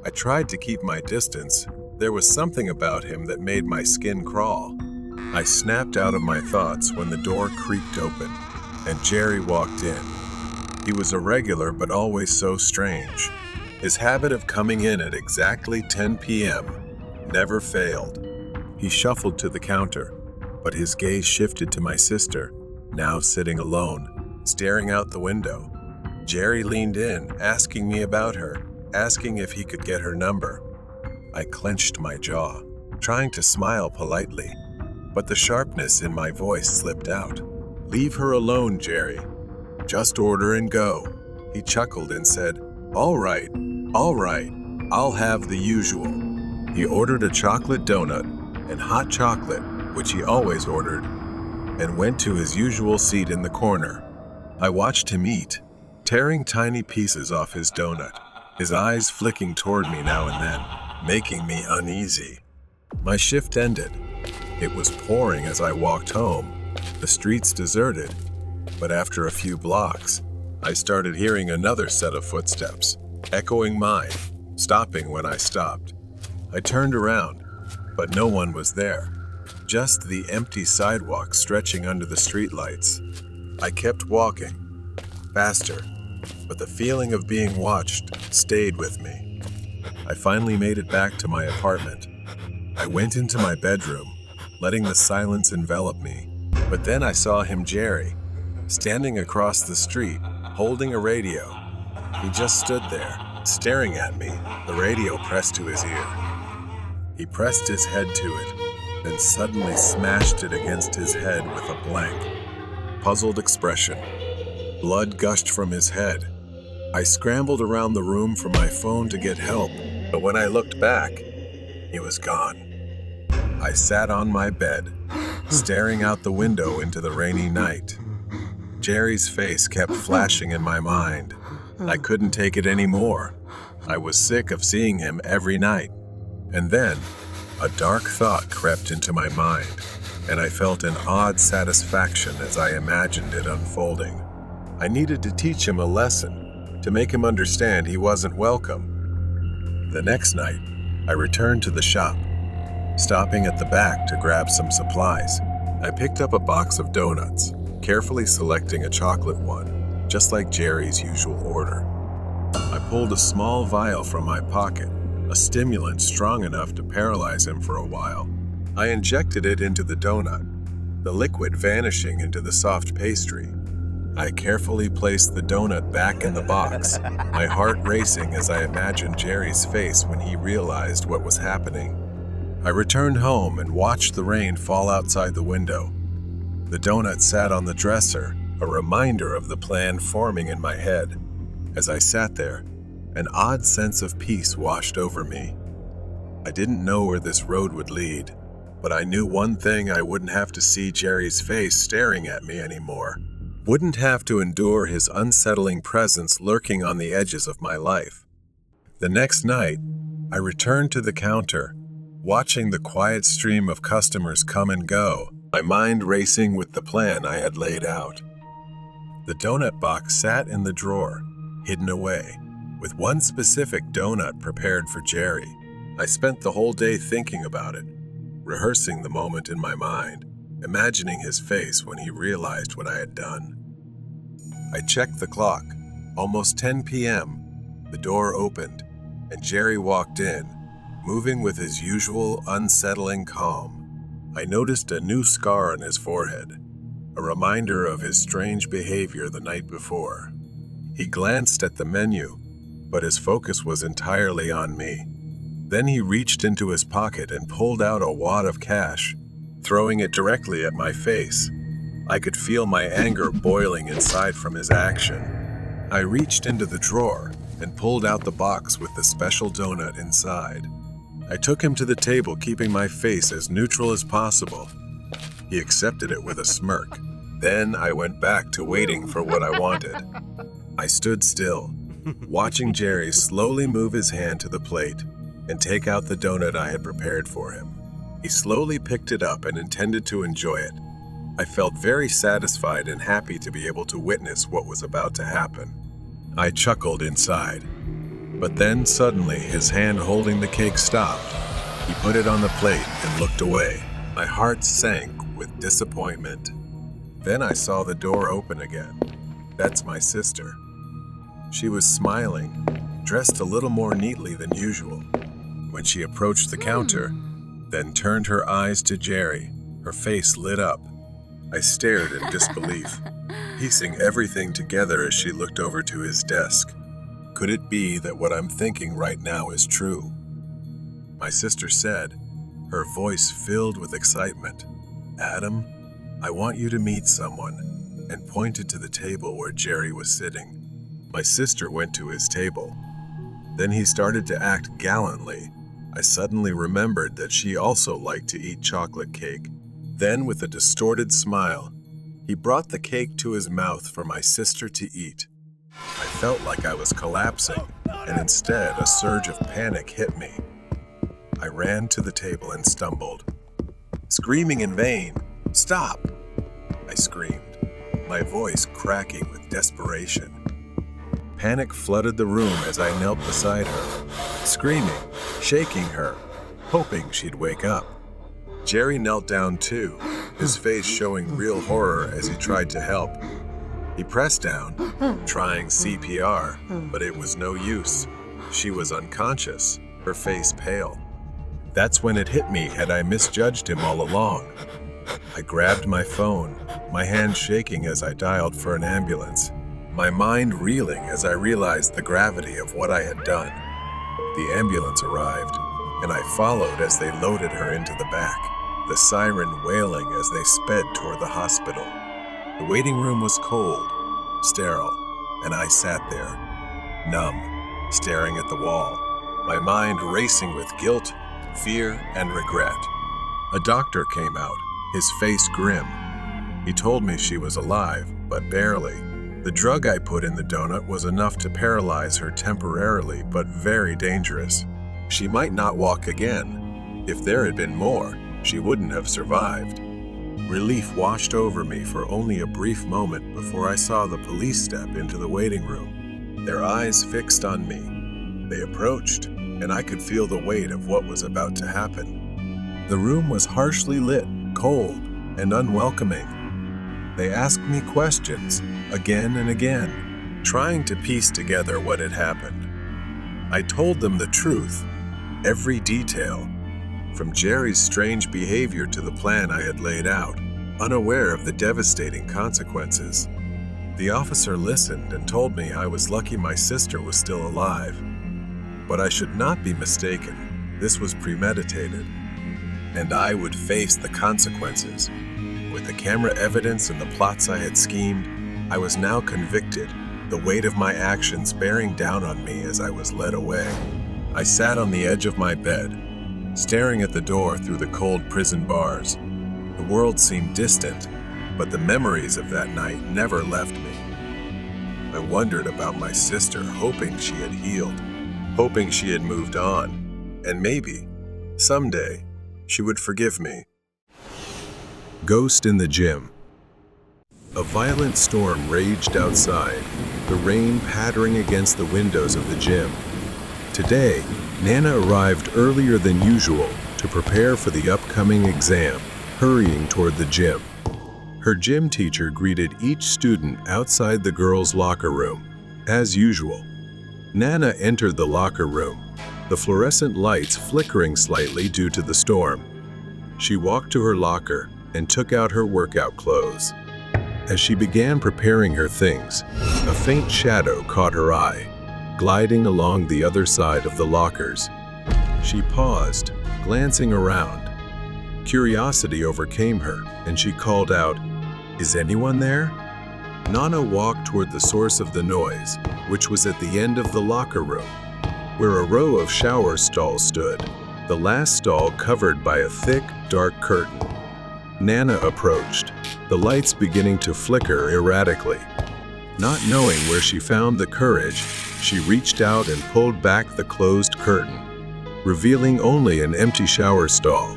I tried to keep my distance. There was something about him that made my skin crawl. I snapped out of my thoughts when the door creaked open, and Jerry walked in. He was a regular but always so strange. His habit of coming in at exactly 10 p.m. never failed. He shuffled to the counter, but his gaze shifted to my sister, now sitting alone, staring out the window. Jerry leaned in, asking me about her, asking if he could get her number. I clenched my jaw, trying to smile politely, but the sharpness in my voice slipped out. "Leave her alone, Jerry. Just order and go." He chuckled and said, all right, I'll have the usual. He ordered a chocolate donut and hot chocolate, which he always ordered, and went to his usual seat in the corner. I watched him eat, tearing tiny pieces off his donut, his eyes flicking toward me now and then, making me uneasy. My shift ended. It was pouring as I walked home, the streets deserted, but after a few blocks, I started hearing another set of footsteps, echoing mine, stopping when I stopped. I turned around, but no one was there, just the empty sidewalk stretching under the streetlights. I kept walking, faster, but the feeling of being watched stayed with me. I finally made it back to my apartment. I went into my bedroom, letting the silence envelop me. But then I saw him, Jerry, standing across the street, holding a radio. He just stood there, staring at me, the radio pressed to his ear. He pressed his head to it, then suddenly smashed it against his head with a blank, puzzled expression. Blood gushed from his head. I scrambled around the room for my phone to get help, but when I looked back, he was gone. I sat on my bed, staring out the window into the rainy night. Jerry's face kept flashing in my mind. I couldn't take it anymore. I was sick of seeing him every night. And then, a dark thought crept into my mind, and I felt an odd satisfaction as I imagined it unfolding. I needed to teach him a lesson, to make him understand he wasn't welcome. The next night, I returned to the shop, stopping at the back to grab some supplies. I picked up a box of donuts, carefully selecting a chocolate one, just like Jerry's usual order. I pulled a small vial from my pocket, a stimulant strong enough to paralyze him for a while. I injected it into the donut, the liquid vanishing into the soft pastry. I carefully placed the donut back in the box, my heart racing as I imagined Jerry's face when he realized what was happening. I returned home and watched the rain fall outside the window. The donut sat on the dresser, a reminder of the plan forming in my head. As I sat there, an odd sense of peace washed over me. I didn't know where this road would lead, but I knew one thing: I wouldn't have to see Jerry's face staring at me anymore. Wouldn't have to endure his unsettling presence lurking on the edges of my life. The next night, I returned to the counter, watching the quiet stream of customers come and go, my mind racing with the plan I had laid out. The donut box sat in the drawer, hidden away, with one specific donut prepared for Jerry. I spent the whole day thinking about it, rehearsing the moment in my mind, imagining his face when he realized what I had done. I checked the clock. Almost 10 p.m. The door opened, and Jerry walked in, moving with his usual unsettling calm. I noticed a new scar on his forehead, a reminder of his strange behavior the night before. He glanced at the menu, but his focus was entirely on me. Then he reached into his pocket and pulled out a wad of cash, throwing it directly at my face. I could feel my anger boiling inside from his action. I reached into the drawer and pulled out the box with the special donut inside. I took him to the table, keeping my face as neutral as possible. He accepted it with a smirk. Then I went back to waiting for what I wanted. I stood still, watching Jerry slowly move his hand to the plate and take out the donut I had prepared for him. He slowly picked it up and intended to enjoy it. I felt very satisfied and happy to be able to witness what was about to happen. I chuckled inside, but then suddenly his hand holding the cake stopped. He put it on the plate and looked away. My heart sank with disappointment. Then I saw the door open again. That's my sister. She was smiling, dressed a little more neatly than usual. When she approached the counter, then turned her eyes to Jerry, her face lit up. I stared in disbelief, piecing everything together as she looked over to his desk. Could it be that what I'm thinking right now is true? My sister said, her voice filled with excitement, "Adam, I want you to meet someone," and pointed to the table where Jerry was sitting. My sister went to his table. Then he started to act gallantly. I suddenly remembered that she also liked to eat chocolate cake. Then, with a distorted smile, he brought the cake to his mouth for my sister to eat. I felt like I was collapsing, and instead a surge of panic hit me. I ran to the table and stumbled, screaming in vain. "Stop!" I screamed, my voice cracking with desperation. Panic flooded the room as I knelt beside her, screaming, shaking her, hoping she'd wake up. Jerry knelt down too, his face showing real horror as he tried to help. He pressed down, trying CPR, but it was no use. She was unconscious, her face pale. That's when it hit me, had I misjudged him all along. I grabbed my phone, my hand shaking as I dialed for an ambulance, my mind reeling as I realized the gravity of what I had done. The ambulance arrived, and I followed as they loaded her into the back, the siren wailing as they sped toward the hospital. The waiting room was cold, sterile, and I sat there, numb, staring at the wall, my mind racing with guilt, fear, and regret. A doctor came out, his face grim. He told me she was alive, but barely. The drug I put in the donut was enough to paralyze her temporarily, but very dangerous. She might not walk again. If there had been more, she wouldn't have survived. Relief washed over me for only a brief moment before I saw the police step into the waiting room, their eyes fixed on me. They approached, and I could feel the weight of what was about to happen. The room was harshly lit, cold, and unwelcoming. They asked me questions, again and again, trying to piece together what had happened. I told them the truth, every detail, from Jerry's strange behavior to the plan I had laid out, unaware of the devastating consequences. The officer listened and told me I was lucky my sister was still alive. But I should not be mistaken. This was premeditated, and I would face the consequences. With the camera evidence and the plots I had schemed, I was now convicted, the weight of my actions bearing down on me as I was led away. I sat on the edge of my bed, staring at the door through the cold prison bars. The world seemed distant, but the memories of that night never left me. I wondered about my sister, hoping she had healed, hoping she had moved on, and maybe, someday, she would forgive me. Ghost in the gym. A violent storm raged outside, the rain pattering against the windows of the gym. Today, Nana arrived earlier than usual to prepare for the upcoming exam, hurrying toward the gym. Her gym teacher greeted each student outside the girls' locker room, as usual. Nana entered the locker room, the fluorescent lights flickering slightly due to the storm. She walked to her locker and took out her workout clothes. As she began preparing her things, a faint shadow caught her eye, gliding along the other side of the lockers. She paused, glancing around. Curiosity overcame her, and she called out, "Is anyone there?" Nana walked toward the source of the noise, which was at the end of the locker room, where a row of shower stalls stood, the last stall covered by a thick, dark curtain. Nana approached, the lights beginning to flicker erratically. Not knowing where she found the courage, she reached out and pulled back the closed curtain, revealing only an empty shower stall.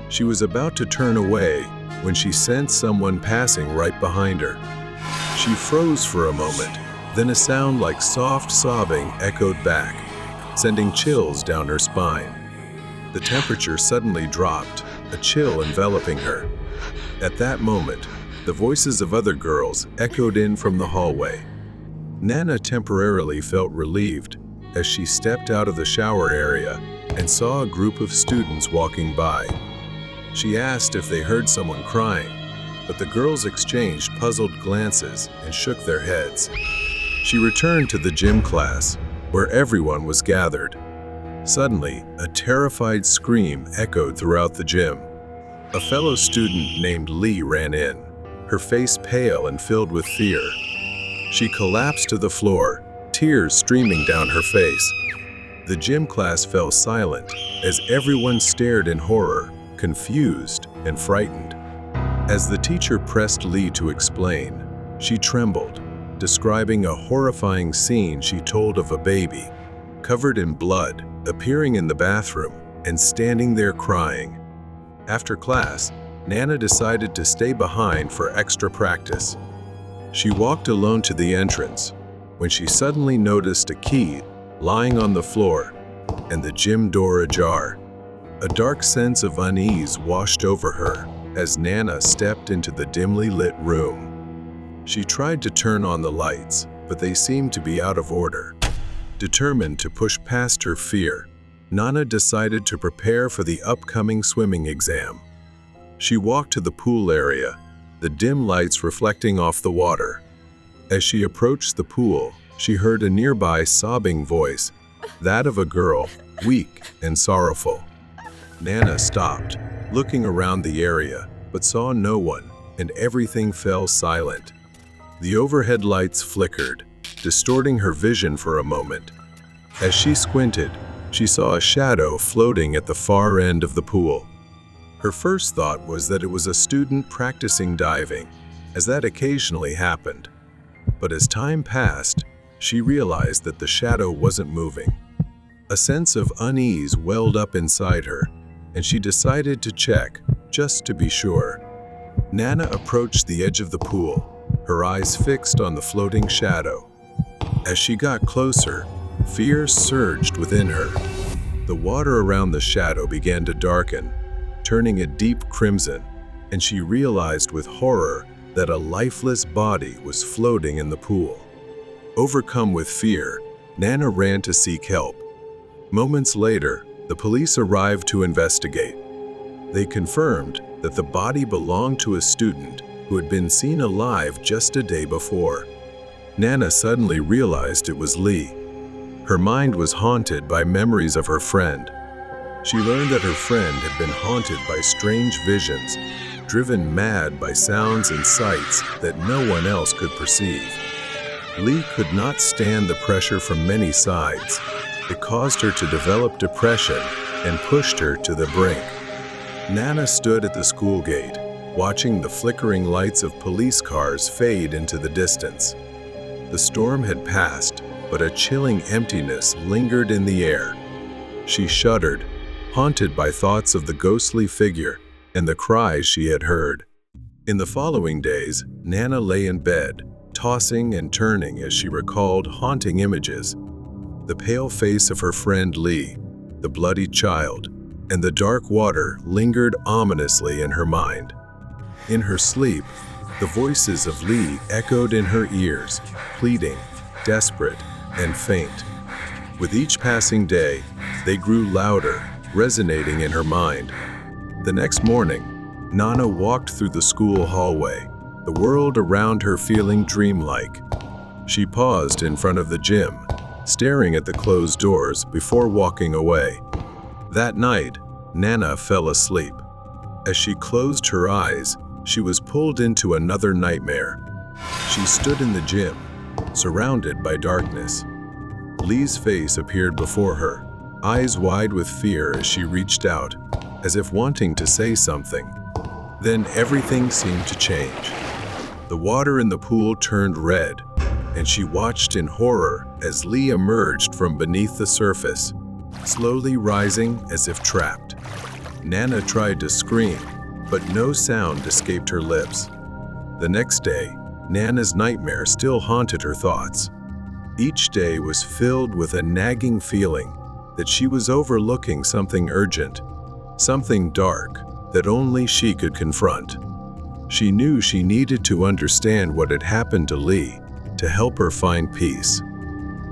She was about to turn away when she sensed someone passing right behind her. She froze for a moment, then a sound like soft sobbing echoed back, sending chills down her spine. The temperature suddenly dropped, a chill enveloping her. At that moment, the voices of other girls echoed in from the hallway. Nana temporarily felt relieved as she stepped out of the shower area and saw a group of students walking by. She asked if they heard someone crying, but the girls exchanged puzzled glances and shook their heads. She returned to the gym class, where everyone was gathered. Suddenly, a terrified scream echoed throughout the gym. A fellow student named Lee ran in, her face pale and filled with fear. She collapsed to the floor, tears streaming down her face. The gym class fell silent as everyone stared in horror, confused and frightened. As the teacher pressed Lee to explain, she trembled, describing a horrifying scene she told of a baby, covered in blood, appearing in the bathroom and standing there crying. After class, Nana decided to stay behind for extra practice. She walked alone to the entrance when she suddenly noticed a key lying on the floor and the gym door ajar. A dark sense of unease washed over her as Nana stepped into the dimly lit room. She tried to turn on the lights, but they seemed to be out of order. Determined to push past her fear, Nana decided to prepare for the upcoming swimming exam. She walked to the pool area, the dim lights reflecting off the water. As she approached the pool, she heard a nearby sobbing voice, that of a girl, weak and sorrowful. Nana stopped, looking around the area, but saw no one, and everything fell silent. The overhead lights flickered, distorting her vision for a moment. As she squinted, she saw a shadow floating at the far end of the pool. Her first thought was that it was a student practicing diving, as that occasionally happened. But as time passed, she realized that the shadow wasn't moving. A sense of unease welled up inside her, and she decided to check, just to be sure. Nana approached the edge of the pool, her eyes fixed on the floating shadow. As she got closer, fear surged within her. The water around the shadow began to darken, turning a deep crimson, and she realized with horror that a lifeless body was floating in the pool. Overcome with fear, Nana ran to seek help. Moments later, the police arrived to investigate. They confirmed that the body belonged to a student who had been seen alive just a day before. Nana suddenly realized it was Lee. Her mind was haunted by memories of her friend. She learned that her friend had been haunted by strange visions, driven mad by sounds and sights that no one else could perceive. Lee could not stand the pressure from many sides. It caused her to develop depression and pushed her to the brink. Nana stood at the school gate, watching the flickering lights of police cars fade into the distance. The storm had passed, but a chilling emptiness lingered in the air. She shuddered, haunted by thoughts of the ghostly figure and the cries she had heard. In the following days, Nana lay in bed, tossing and turning as she recalled haunting images. The pale face of her friend Lee, the bloody child, and the dark water lingered ominously in her mind. In her sleep, the voices of Lee echoed in her ears, pleading, desperate, and faint. With each passing day, they grew louder, resonating in her mind. The next morning, Nana walked through the school hallway, the world around her feeling dreamlike. She paused in front of the gym, staring at the closed doors before walking away. That night, Nana fell asleep. As she closed her eyes, she was pulled into another nightmare. She stood in the gym, surrounded by darkness. Lee's face appeared before her, eyes wide with fear as she reached out, as if wanting to say something. Then everything seemed to change. The water in the pool turned red, and she watched in horror as Lee emerged from beneath the surface, slowly rising as if trapped. Nana tried to scream, but no sound escaped her lips. The next day, Nana's nightmare still haunted her thoughts. Each day was filled with a nagging feeling that she was overlooking something urgent, something dark that only she could confront. She knew she needed to understand what had happened to Lee to help her find peace.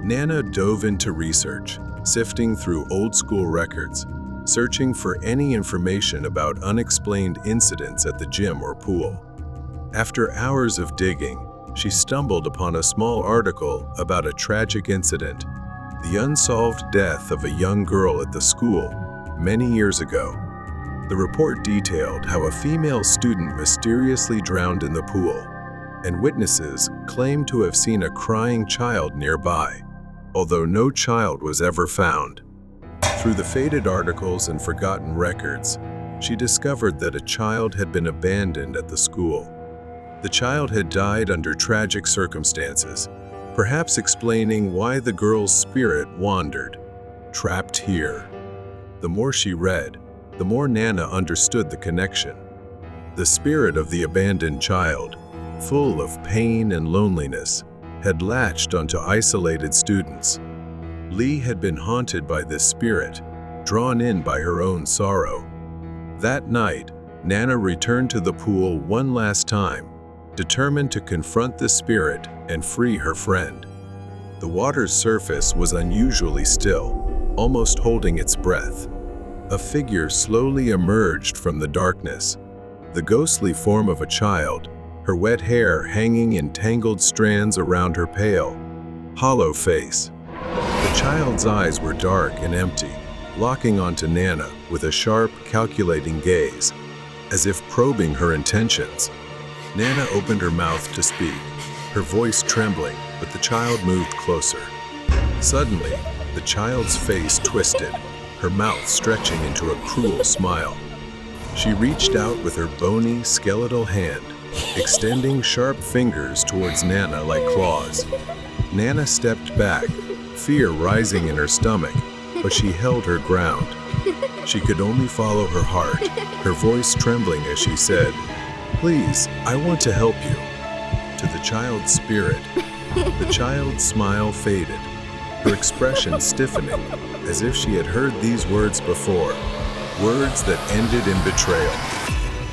Nana dove into research, sifting through old school records, searching for any information about unexplained incidents at the gym or pool. After hours of digging, she stumbled upon a small article about a tragic incident, the unsolved death of a young girl at the school many years ago. The report detailed how a female student mysteriously drowned in the pool, and witnesses claimed to have seen a crying child nearby. although no child was ever found. Through the faded articles and forgotten records, she discovered that a child had been abandoned at the school. The child had died under tragic circumstances, perhaps explaining why the girl's spirit wandered, trapped here. The more she read, the more Nana understood the connection. The spirit of the abandoned child, full of pain and loneliness, had latched onto isolated students. Lee had been haunted by this spirit, drawn in by her own sorrow. That night, Nana returned to the pool one last time, determined to confront the spirit and free her friend. The water's surface was unusually still, almost holding its breath. A figure slowly emerged from the darkness, the ghostly form of a child, her wet hair hanging in tangled strands around her pale, hollow face. The child's eyes were dark and empty, locking onto Nana with a sharp, calculating gaze, as if probing her intentions. Nana opened her mouth to speak, her voice trembling, but the child moved closer. Suddenly, the child's face twisted, her mouth stretching into a cruel smile. She reached out with her bony, skeletal hand, extending sharp fingers towards Nana like claws. Nana stepped back, fear rising in her stomach, but she held her ground. She could only follow her heart, her voice trembling as she said, "Please, I want to help you." To the child's spirit, the child's smile faded, her expression stiffening, as if she had heard these words before, words that ended in betrayal.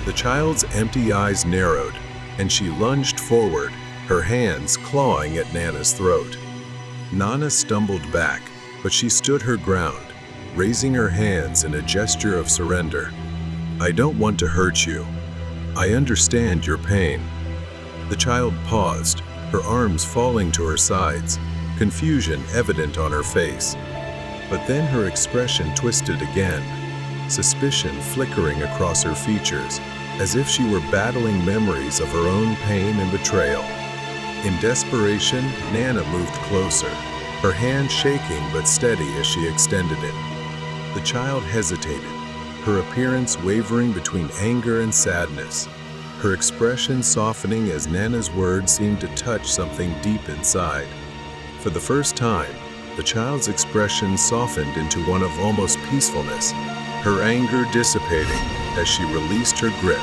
The child's empty eyes narrowed, and she lunged forward, her hands clawing at Nana's throat. Nana stumbled back, but she stood her ground, raising her hands in a gesture of surrender. "I don't want to hurt you. I understand your pain." The child paused, her arms falling to her sides, confusion evident on her face. But then her expression twisted again, suspicion flickering across her features, as if she were battling memories of her own pain and betrayal. In desperation, Nana moved closer, her hand shaking but steady as she extended it. The child hesitated, her appearance wavering between anger and sadness, her expression softening as Nana's words seemed to touch something deep inside. For the first time, the child's expression softened into one of almost peacefulness, her anger dissipating as she released her grip,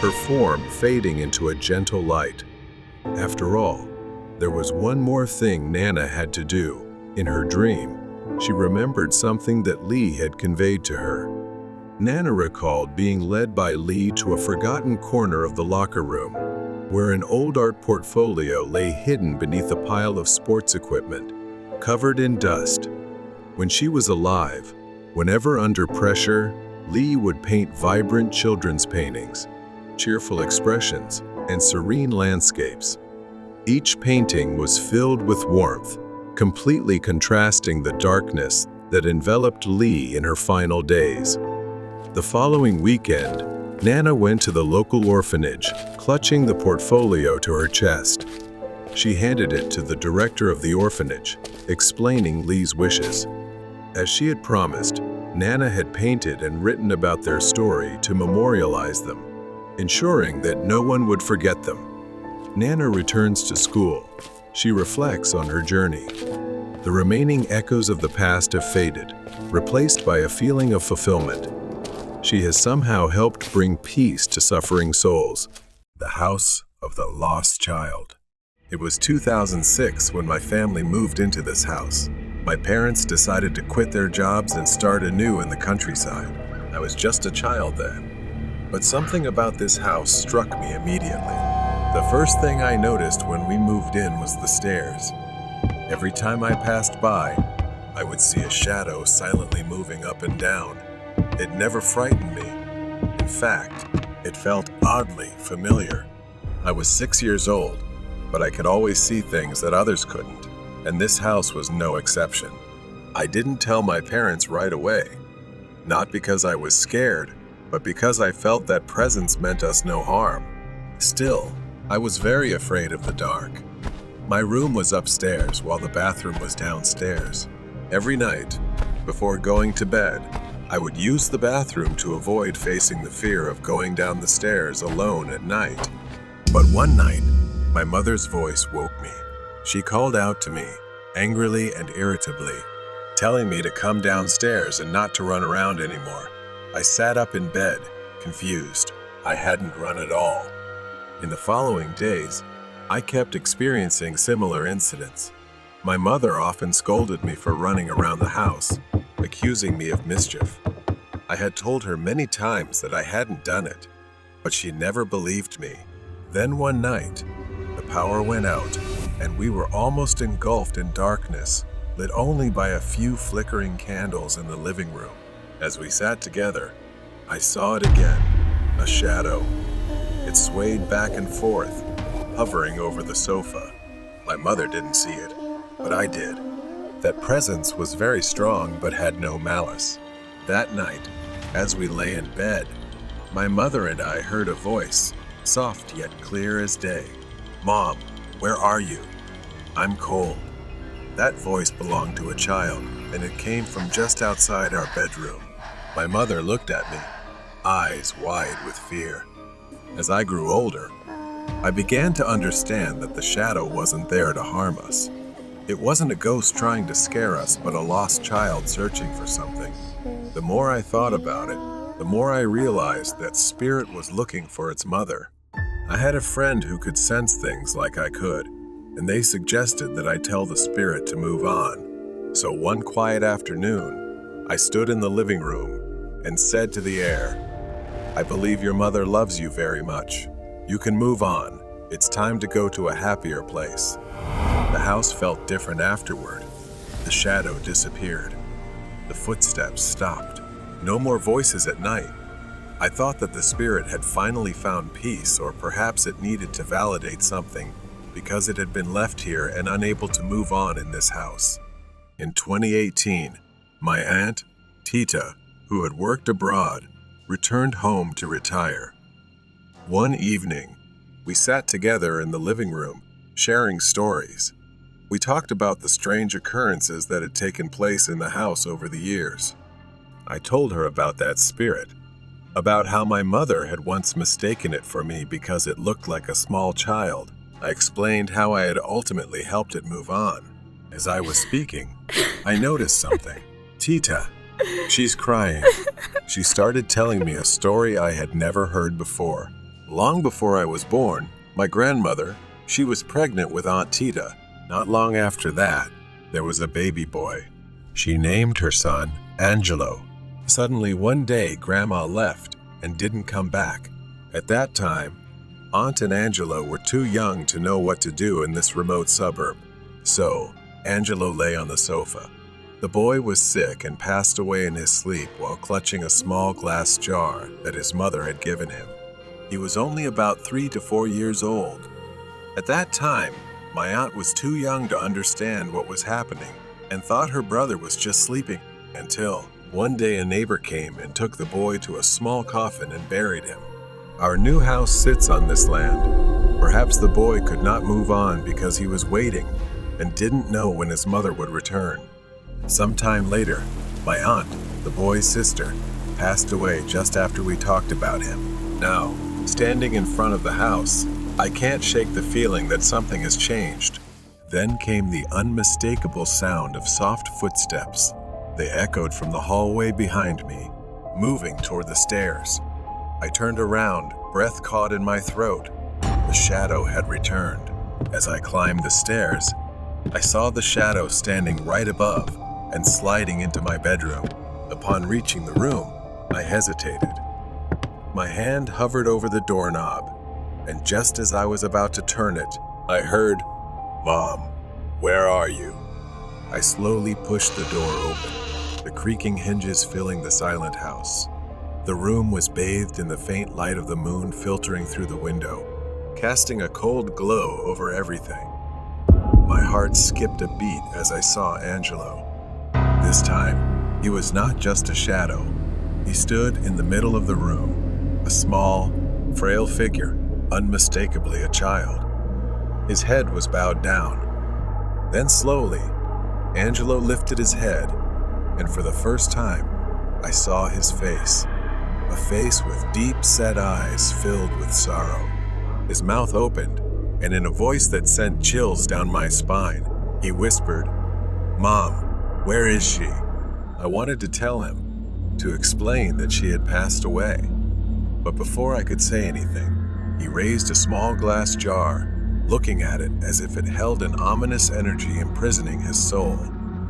her form fading into a gentle light. After all, there was one more thing Nana had to do. In her dream, she remembered something that Lee had conveyed to her. Nana recalled being led by Lee to a forgotten corner of the locker room, where an old art portfolio lay hidden beneath a pile of sports equipment, covered in dust. When she was alive, whenever under pressure, Lee would paint vibrant children's paintings, cheerful expressions, and serene landscapes. Each painting was filled with warmth, completely contrasting the darkness that enveloped Lee in her final days. The following weekend, Nana went to the local orphanage, clutching the portfolio to her chest. She handed it to the director of the orphanage, explaining Lee's wishes. As she had promised, Nana had painted and written about their story to memorialize them, ensuring that no one would forget them. Nana returns to school. She reflects on her journey. The remaining echoes of the past have faded, replaced by a feeling of fulfillment. She has somehow helped bring peace to suffering souls. The House of the Lost Child. It was 2006 when my family moved into this house. My parents decided to quit their jobs and start anew in the countryside. I was just a child then. But something about this house struck me immediately. The first thing I noticed when we moved in was the stairs. Every time I passed by, I would see a shadow silently moving up and down. It never frightened me. In fact, it felt oddly familiar. I was 6 years old, but I could always see things that others couldn't, and this house was no exception. I didn't tell my parents right away, not because I was scared, but because I felt that presence meant us no harm. Still, I was very afraid of the dark. My room was upstairs while the bathroom was downstairs. Every night, before going to bed, I would use the bathroom to avoid facing the fear of going down the stairs alone at night. But one night, my mother's voice woke me. She called out to me, angrily and irritably, telling me to come downstairs and not to run around anymore. I sat up in bed, confused. I hadn't run at all. In the following days, I kept experiencing similar incidents. My mother often scolded me for running around the house, accusing me of mischief. I had told her many times that I hadn't done it, but she never believed me. Then one night, the power went out, and we were almost engulfed in darkness, lit only by a few flickering candles in the living room. As we sat together, I saw it again, a shadow. It swayed back and forth, hovering over the sofa. My mother didn't see it, but I did. That presence was very strong but had no malice. That night, as we lay in bed, my mother and I heard a voice, soft yet clear as day. "Mom, where are you? I'm cold." That voice belonged to a child, and it came from just outside our bedroom. My mother looked at me, eyes wide with fear. As I grew older, I began to understand that the shadow wasn't there to harm us. It wasn't a ghost trying to scare us, but a lost child searching for something. The more I thought about it, the more I realized that spirit was looking for its mother. I had a friend who could sense things like I could, and they suggested that I tell the spirit to move on. So one quiet afternoon, I stood in the living room and said to the air, "I believe your mother loves you very much. You can move on. It's time to go to a happier place." The house felt different afterward. The shadow disappeared. The footsteps stopped. No more voices at night. I thought that the spirit had finally found peace, or perhaps it needed to validate something because it had been left here and unable to move on in this house. In 2018, my aunt, Tita, who had worked abroad, returned home to retire. One evening, we sat together in the living room, sharing stories. We talked about the strange occurrences that had taken place in the house over the years. I told her about that spirit, about how my mother had once mistaken it for me because it looked like a small child. I explained how I had ultimately helped it move on. As I was speaking, I noticed something. "Tita, she's crying." She started telling me a story I had never heard before. Long before I was born, my grandmother, she was pregnant with Aunt Tita. Not long after that, there was a baby boy. She named her son Angelo. Suddenly one day, Grandma left and didn't come back. At that time, Aunt and Angelo were too young to know what to do in this remote suburb. So, Angelo lay on the sofa. The boy was sick and passed away in his sleep while clutching a small glass jar that his mother had given him. He was only about 3 to 4 years old. At that time, my aunt was too young to understand what was happening and thought her brother was just sleeping until one day a neighbor came and took the boy to a small coffin and buried him. Our new house sits on this land. Perhaps the boy could not move on because he was waiting and didn't know when his mother would return. Sometime later, my aunt, the boy's sister, passed away just after we talked about him. Now, standing in front of the house, I can't shake the feeling that something has changed. Then came the unmistakable sound of soft footsteps. They echoed from the hallway behind me, moving toward the stairs. I turned around, breath caught in my throat. The shadow had returned. As I climbed the stairs, I saw the shadow standing right above and sliding into my bedroom. Upon reaching the room, I hesitated. My hand hovered over the doorknob, and just as I was about to turn it, I heard, "Mom, where are you?" I slowly pushed the door open, the creaking hinges filling the silent house. The room was bathed in the faint light of the moon filtering through the window, casting a cold glow over everything. My heart skipped a beat as I saw Angelo. This time, he was not just a shadow. He stood in the middle of the room, a small, frail figure, unmistakably a child. His head was bowed down. Then slowly, Angelo lifted his head, and for the first time, I saw his face. A face with deep-set eyes filled with sorrow. His mouth opened, and in a voice that sent chills down my spine, he whispered, "Mom, where is she?" I wanted to tell him, to explain that she had passed away. But before I could say anything, he raised a small glass jar, looking at it as if it held an ominous energy imprisoning his soul.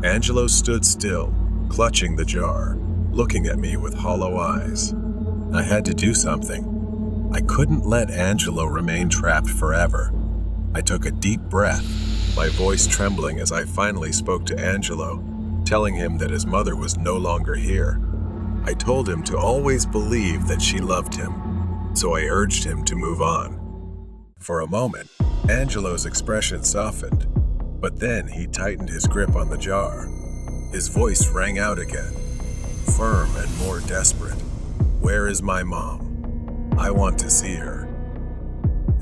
Angelo stood still, clutching the jar, looking at me with hollow eyes. I had to do something. I couldn't let Angelo remain trapped forever. I took a deep breath, my voice trembling as I finally spoke to Angelo, telling him that his mother was no longer here. I told him to always believe that she loved him, so I urged him to move on. For a moment, Angelo's expression softened, but then he tightened his grip on the jar. His voice rang out again, firm and more desperate. "Where is my mom? I want to see her."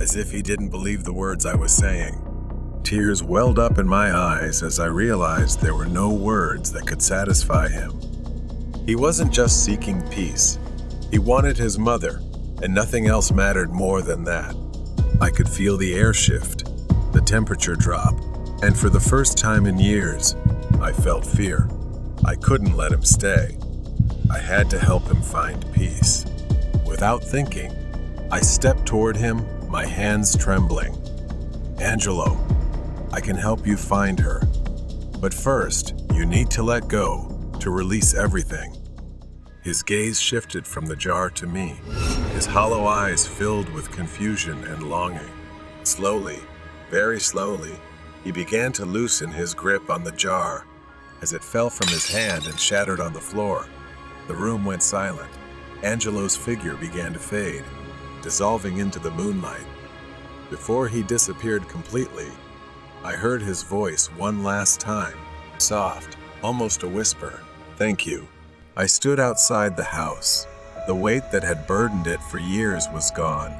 As if he didn't believe the words I was saying, tears welled up in my eyes as I realized there were no words that could satisfy him. He wasn't just seeking peace. He wanted his mother, and nothing else mattered more than that. I could feel the air shift, the temperature drop, and for the first time in years, I felt fear. I couldn't let him stay. I had to help him find peace. Without thinking, I stepped toward him, my hands trembling. "Angelo, I can help you find her. But first, you need to let go, to release everything." His gaze shifted from the jar to me, his hollow eyes filled with confusion and longing. Slowly, very slowly, he began to loosen his grip on the jar. As it fell from his hand and shattered on the floor, the room went silent. Angelo's figure began to fade, dissolving into the moonlight. Before he disappeared completely, I heard his voice one last time, soft, almost a whisper. "Thank you." I stood outside the house. The weight that had burdened it for years was gone.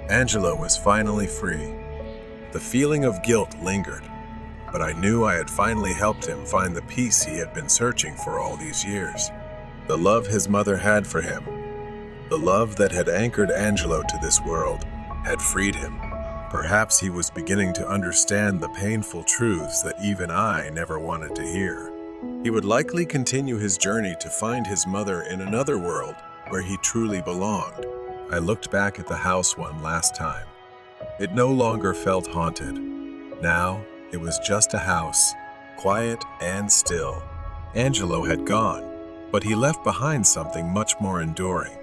Angelo was finally free. The feeling of guilt lingered, but I knew I had finally helped him find the peace he had been searching for all these years. The love his mother had for him, the love that had anchored Angelo to this world, had freed him. Perhaps he was beginning to understand the painful truths that even I never wanted to hear. He would likely continue his journey to find his mother in another world where he truly belonged. I looked back at the house one last time. It no longer felt haunted. Now, it was just a house, quiet and still. Angelo had gone, but he left behind something much more enduring.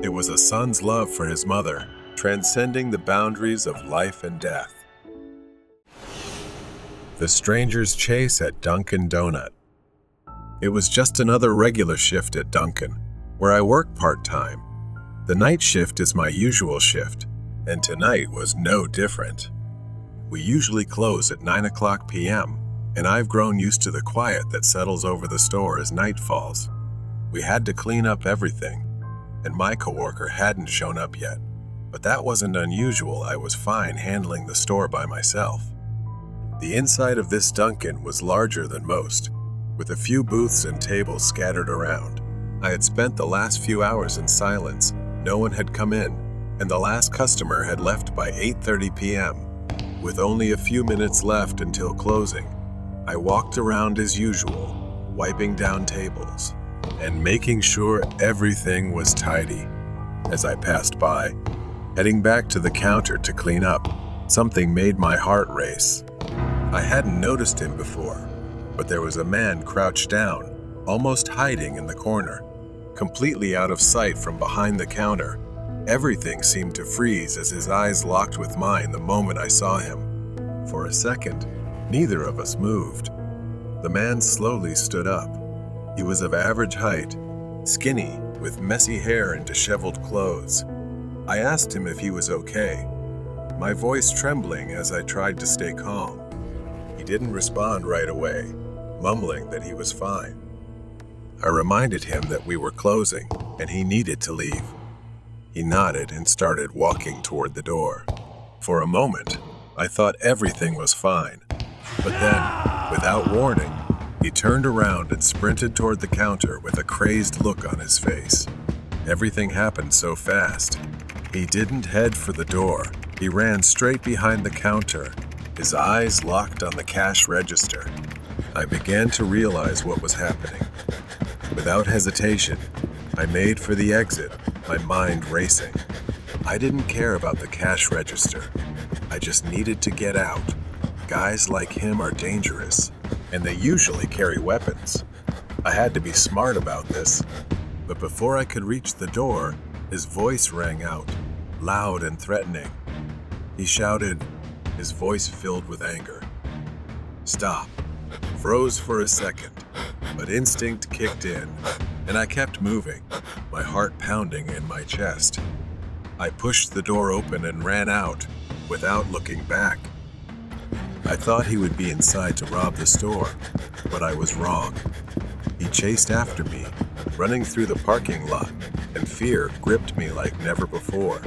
It was a son's love for his mother, transcending the boundaries of life and death. The Stranger's Chase at Dunkin' Donut. It was just another regular shift at Dunkin', where I work part-time. The night shift is my usual shift, and tonight was no different. We usually close at 9 p.m., and I've grown used to the quiet that settles over the store as night falls. We had to clean up everything, and my coworker hadn't shown up yet. But that wasn't unusual. I was fine handling the store by myself. The inside of this Dunkin' was larger than most, with a few booths and tables scattered around. I had spent the last few hours in silence. No one had come in, and the last customer had left by 8:30 p.m. With only a few minutes left until closing, I walked around as usual, wiping down tables and making sure everything was tidy. As I passed by, heading back to the counter to clean up, something made my heart race. I hadn't noticed him before, but there was a man crouched down, almost hiding in the corner, completely out of sight from behind the counter. Everything seemed to freeze as his eyes locked with mine the moment I saw him. For a second, neither of us moved. The man slowly stood up. He was of average height, skinny, with messy hair and disheveled clothes. I asked him if he was okay, my voice trembling as I tried to stay calm. He didn't respond right away, mumbling that he was fine. I reminded him that we were closing and he needed to leave. He nodded and started walking toward the door. For a moment, I thought everything was fine. But then, without warning, he turned around and sprinted toward the counter with a crazed look on his face. Everything happened so fast. He didn't head for the door. He ran straight behind the counter, his eyes locked on the cash register. I began to realize what was happening. Without hesitation, I made for the exit, my mind racing. I didn't care about the cash register. I just needed to get out. Guys like him are dangerous, and they usually carry weapons. I had to be smart about this. But before I could reach the door, his voice rang out, loud and threatening. He shouted, his voice filled with anger. Stop. Froze for a second, but instinct kicked in, and I kept moving, my heart pounding in my chest. I pushed the door open and ran out, without looking back. I thought he would be inside to rob the store, but I was wrong. He chased after me, running through the parking lot, and fear gripped me like never before.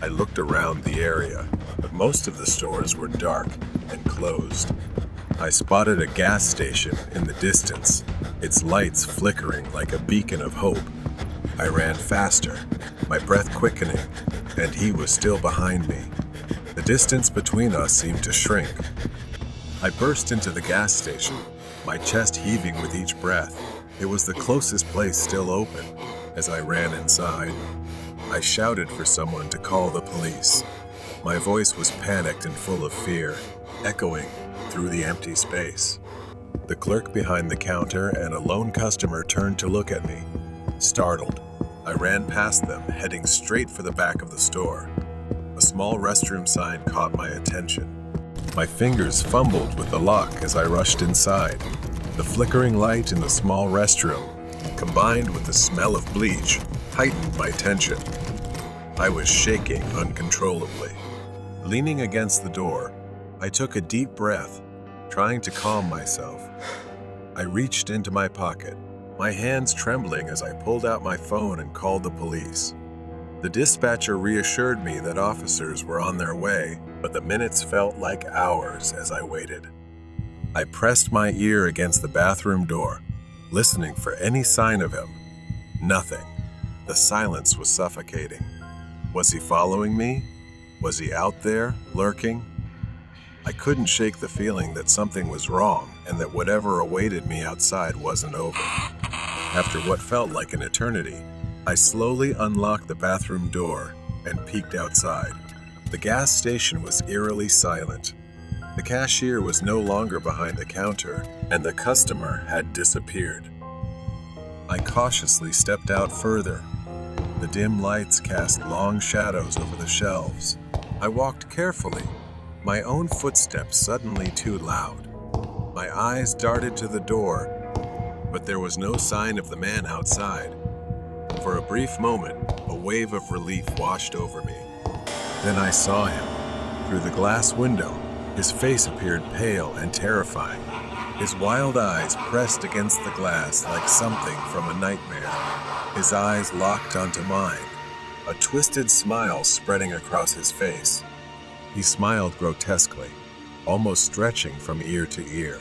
I looked around the area, but most of the stores were dark and closed. I spotted a gas station in the distance, its lights flickering like a beacon of hope. I ran faster, my breath quickening, and he was still behind me. The distance between us seemed to shrink. I burst into the gas station, my chest heaving with each breath. It was the closest place still open. As I ran inside, I shouted for someone to call the police. My voice was panicked and full of fear, echoing through the empty space. The clerk behind the counter and a lone customer turned to look at me. Startled, I ran past them, heading straight for the back of the store. A small restroom sign caught my attention. My fingers fumbled with the lock as I rushed inside. The flickering light in the small restroom, combined with the smell of bleach, heightened my tension. I was shaking uncontrollably. Leaning against the door, I took a deep breath, trying to calm myself. I reached into my pocket, my hands trembling as I pulled out my phone and called the police. The dispatcher reassured me that officers were on their way, but the minutes felt like hours as I waited. I pressed my ear against the bathroom door, listening for any sign of him. Nothing. The silence was suffocating. Was he following me? Was he out there, lurking? I couldn't shake the feeling that something was wrong and that whatever awaited me outside wasn't over. After what felt like an eternity, I slowly unlocked the bathroom door and peeked outside. The gas station was eerily silent. The cashier was no longer behind the counter, and the customer had disappeared. I cautiously stepped out further. The dim lights cast long shadows over the shelves. I walked carefully, my own footsteps suddenly too loud. My eyes darted to the door, but there was no sign of the man outside. For a brief moment, a wave of relief washed over me. Then I saw him. Through the glass window, his face appeared pale and terrifying. His wild eyes pressed against the glass like something from a nightmare. His eyes locked onto mine, a twisted smile spreading across his face. He smiled grotesquely, almost stretching from ear to ear.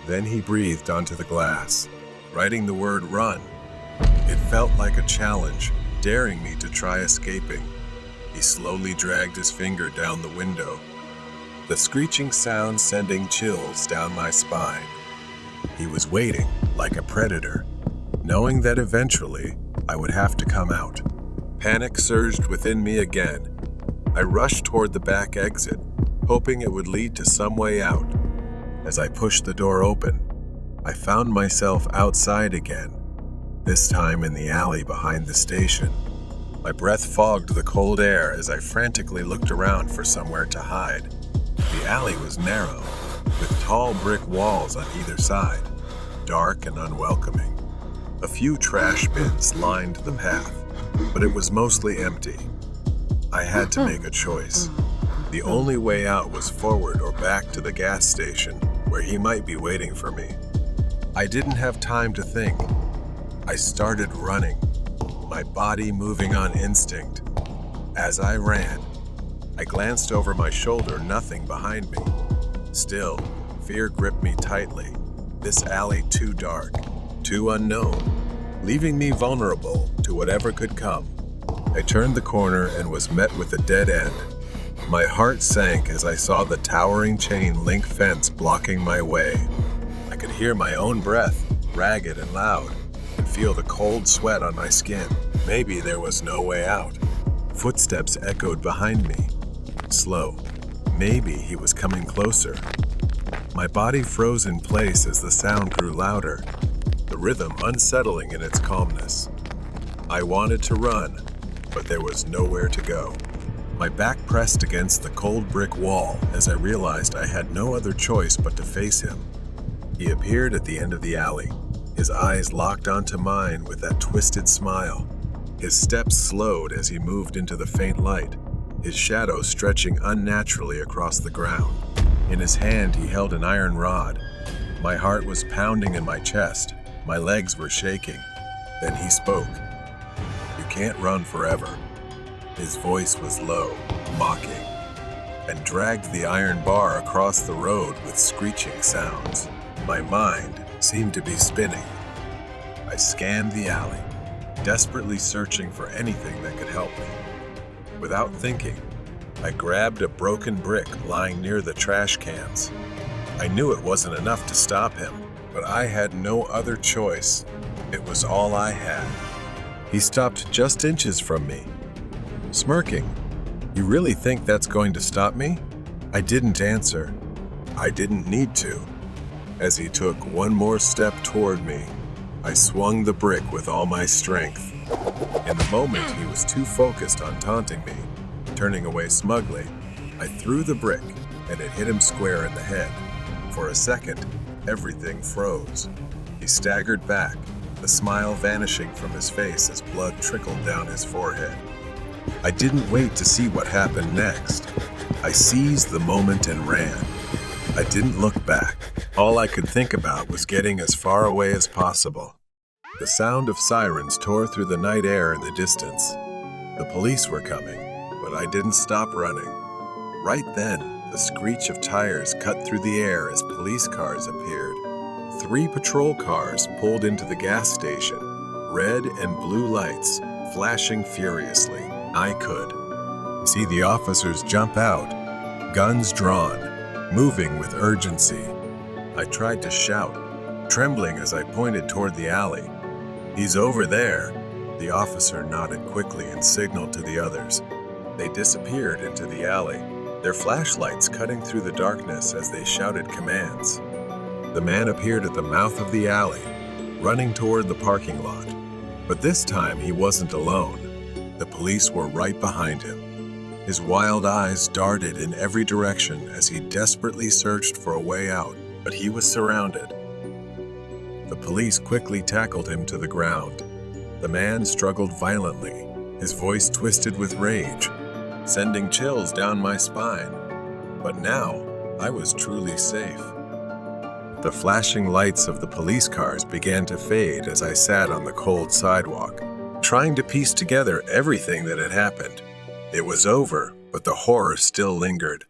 Then he breathed onto the glass, writing the word "run." It felt like a challenge, daring me to try escaping. He slowly dragged his finger down the window, the screeching sound sending chills down my spine. He was waiting, like a predator, knowing that eventually I would have to come out. Panic surged within me again. I rushed toward the back exit, hoping it would lead to some way out. As I pushed the door open, I found myself outside again, this time in the alley behind the station. My breath fogged the cold air as I frantically looked around for somewhere to hide. The alley was narrow, with tall brick walls on either side, dark and unwelcoming. A few trash bins lined the path, but it was mostly empty. I had to make a choice. The only way out was forward or back to the gas station, where he might be waiting for me. I didn't have time to think. I started running, my body moving on instinct. As I ran, I glanced over my shoulder, nothing behind me. Still, fear gripped me tightly. This alley too dark, too unknown, leaving me vulnerable to whatever could come. I turned the corner and was met with a dead end. My heart sank as I saw the towering chain link fence blocking my way. I could hear my own breath, ragged and loud, and feel the cold sweat on my skin. Maybe there was no way out. Footsteps echoed behind me. Slow. Maybe he was coming closer. My body froze in place as the sound grew louder, the rhythm unsettling in its calmness. I wanted to run, but there was nowhere to go. My back pressed against the cold brick wall as I realized I had no other choice but to face him. He appeared at the end of the alley, his eyes locked onto mine with that twisted smile. His steps slowed as he moved into the faint light, his shadow stretching unnaturally across the ground. In his hand, he held an iron rod. My heart was pounding in my chest. My legs were shaking. Then he spoke. "You can't run forever." His voice was low, mocking, and dragged the iron bar across the road with screeching sounds. My mind seemed to be spinning. I scanned the alley, desperately searching for anything that could help me. Without thinking, I grabbed a broken brick lying near the trash cans. I knew it wasn't enough to stop him, but I had no other choice. It was all I had. He stopped just inches from me, smirking. "You really think that's going to stop me?" I didn't answer. I didn't need to. As he took one more step toward me, I swung the brick with all my strength. In the moment, he was too focused on taunting me. Turning away smugly, I threw the brick, and it hit him square in the head. For a second, everything froze. He staggered back, the smile vanishing from his face as blood trickled down his forehead. I didn't wait to see what happened next. I seized the moment and ran. I didn't look back. All I could think about was getting as far away as possible. The sound of sirens tore through the night air in the distance. The police were coming, but I didn't stop running. Right then, the screech of tires cut through the air as police cars appeared. 3 patrol cars pulled into the gas station, red and blue lights flashing furiously. I could see the officers jump out, guns drawn, moving with urgency. I tried to shout, trembling as I pointed toward the alley. "He's over there." The officer nodded quickly and signaled to the others. They disappeared into the alley, their flashlights cutting through the darkness as they shouted commands. The man appeared at the mouth of the alley, running toward the parking lot. But this time he wasn't alone. The police were right behind him. His wild eyes darted in every direction as he desperately searched for a way out, but he was surrounded. The police quickly tackled him to the ground. The man struggled violently, his voice twisted with rage, sending chills down my spine. But now, I was truly safe. The flashing lights of the police cars began to fade as I sat on the cold sidewalk, trying to piece together everything that had happened. It was over, but the horror still lingered.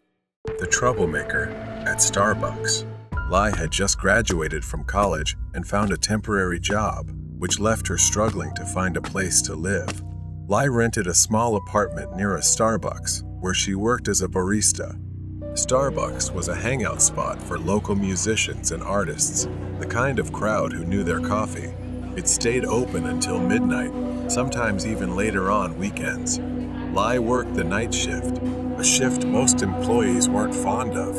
The troublemaker at Starbucks. Lai had just graduated from college and found a temporary job, which left her struggling to find a place to live. Lai rented a small apartment near a Starbucks, where she worked as a barista. Starbucks was a hangout spot for local musicians and artists, the kind of crowd who knew their coffee. It stayed open until midnight, sometimes even later on weekends. Lai worked the night shift, a shift most employees weren't fond of.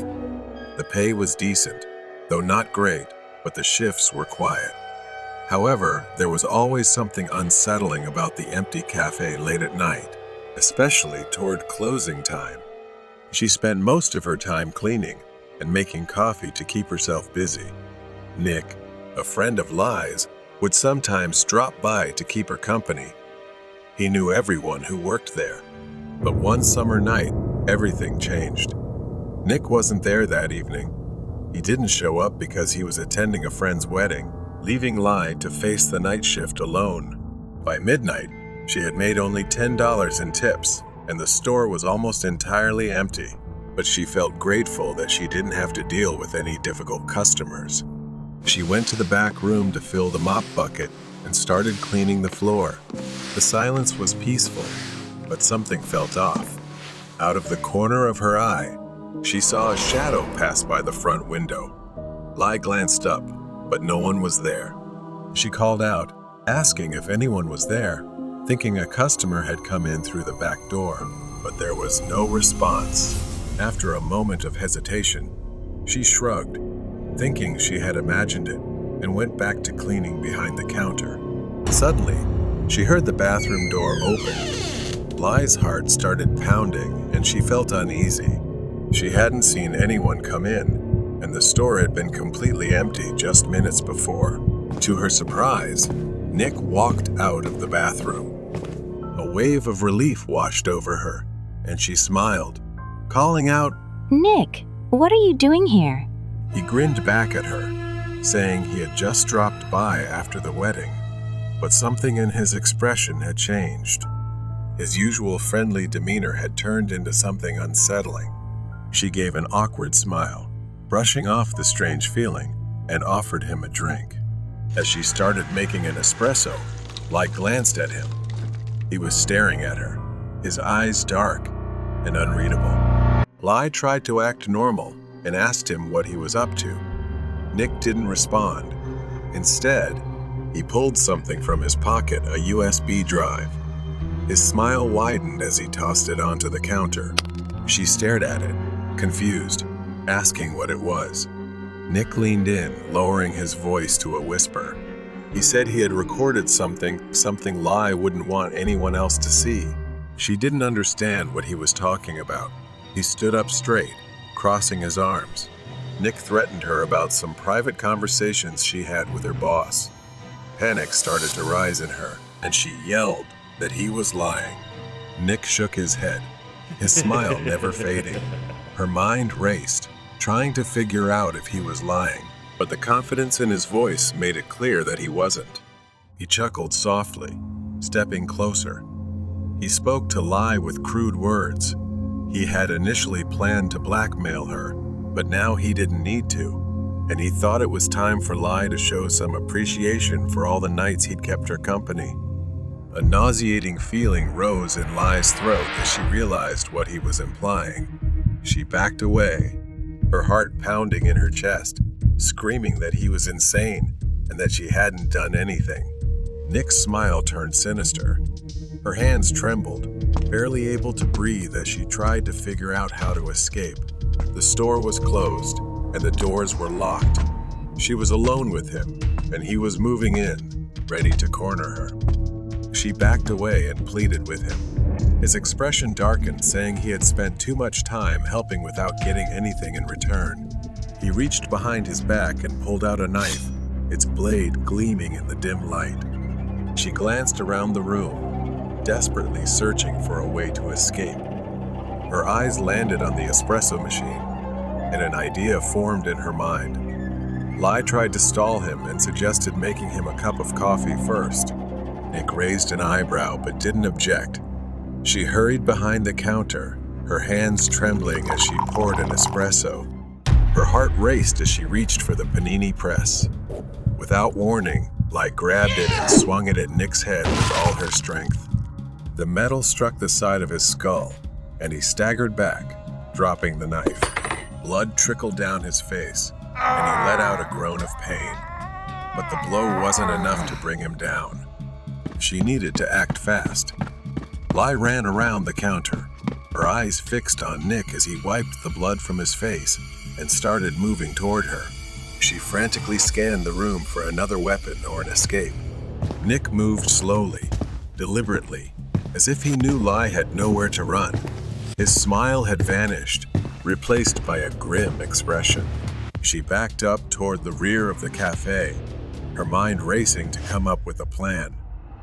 The pay was decent, though not great, but the shifts were quiet. However, there was always something unsettling about the empty cafe late at night, especially toward closing time. She spent most of her time cleaning and making coffee to keep herself busy. Nick, a friend of Lai's, would sometimes drop by to keep her company. He knew everyone who worked there. But one summer night, everything changed. Nick wasn't there that evening. He didn't show up because he was attending a friend's wedding, leaving Lai to face the night shift alone. By midnight, she had made only $10 in tips and the store was almost entirely empty, but she felt grateful that she didn't have to deal with any difficult customers. She went to the back room to fill the mop bucket and started cleaning the floor. The silence was peaceful, but something felt off. Out of the corner of her eye, she saw a shadow pass by the front window. Lai glanced up, but no one was there. She called out, asking if anyone was there, thinking a customer had come in through the back door, but there was no response. After a moment of hesitation, she shrugged, thinking she had imagined it, and went back to cleaning behind the counter. Suddenly, she heard the bathroom door open. Lai's heart started pounding, and she felt uneasy. She hadn't seen anyone come in, and the store had been completely empty just minutes before. To her surprise, Nick walked out of the bathroom. A wave of relief washed over her, and she smiled, calling out, Nick, what are you doing here? He grinned back at her, saying he had just dropped by after the wedding, but something in his expression had changed. His usual friendly demeanor had turned into something unsettling. She gave an awkward smile, brushing off the strange feeling, and offered him a drink. As she started making an espresso, Lai glanced at him. He was staring at her, his eyes dark and unreadable. Lai tried to act normal and asked him what he was up to. Nick didn't respond. Instead, he pulled something from his pocket, a USB drive. His smile widened as he tossed it onto the counter. She stared at it, confused, asking what it was. Nick leaned in, lowering his voice to a whisper. He said he had recorded something Lai wouldn't want anyone else to see. She didn't understand what he was talking about. He stood up straight, crossing his arms. Nick threatened her about some private conversations she had with her boss. Panic started to rise in her, and she yelled that he was lying. Nick shook his head, his smile never fading. Her mind raced, trying to figure out if he was lying, but the confidence in his voice made it clear that he wasn't. He chuckled softly, stepping closer. He spoke to Lai with crude words. He had initially planned to blackmail her, but now he didn't need to, and he thought it was time for Lai to show some appreciation for all the nights he'd kept her company. A nauseating feeling rose in Lai's throat as she realized what he was implying. She backed away, her heart pounding in her chest, screaming that he was insane and that she hadn't done anything. Nick's smile turned sinister. Her hands trembled, barely able to breathe as she tried to figure out how to escape. The store was closed, and the doors were locked. She was alone with him, and he was moving in, ready to corner her. She backed away and pleaded with him. His expression darkened, saying he had spent too much time helping without getting anything in return. He reached behind his back and pulled out a knife, its blade gleaming in the dim light. She glanced around the room, desperately searching for a way to escape. Her eyes landed on the espresso machine, and an idea formed in her mind. Lai tried to stall him and suggested making him a cup of coffee first. Nick raised an eyebrow but didn't object. She hurried behind the counter, her hands trembling as she poured an espresso. Her heart raced as she reached for the panini press. Without warning, Lai grabbed it and swung it at Nick's head with all her strength. The metal struck the side of his skull, and he staggered back, dropping the knife. Blood trickled down his face, and he let out a groan of pain. But the blow wasn't enough to bring him down. She needed to act fast. Lai ran around the counter, her eyes fixed on Nick as he wiped the blood from his face and started moving toward her. She frantically scanned the room for another weapon or an escape. Nick moved slowly, deliberately, as if he knew Lai had nowhere to run. His smile had vanished, replaced by a grim expression. She backed up toward the rear of the cafe, her mind racing to come up with a plan.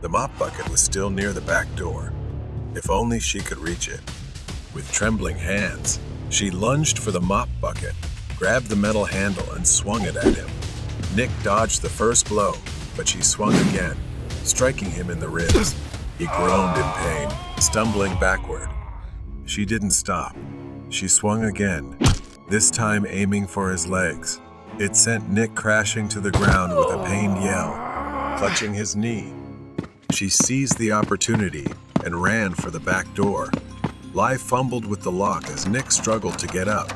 The mop bucket was still near the back door. If only she could reach it. With trembling hands, she lunged for the mop bucket, grabbed the metal handle, and swung it at him. Nick dodged the first blow, but she swung again, striking him in the ribs. He groaned in pain, stumbling backward. She didn't stop. She swung again, this time aiming for his legs. It sent Nick crashing to the ground with a pained yell, clutching his knee. She seized the opportunity and ran for the back door. Lai fumbled with the lock as Nick struggled to get up.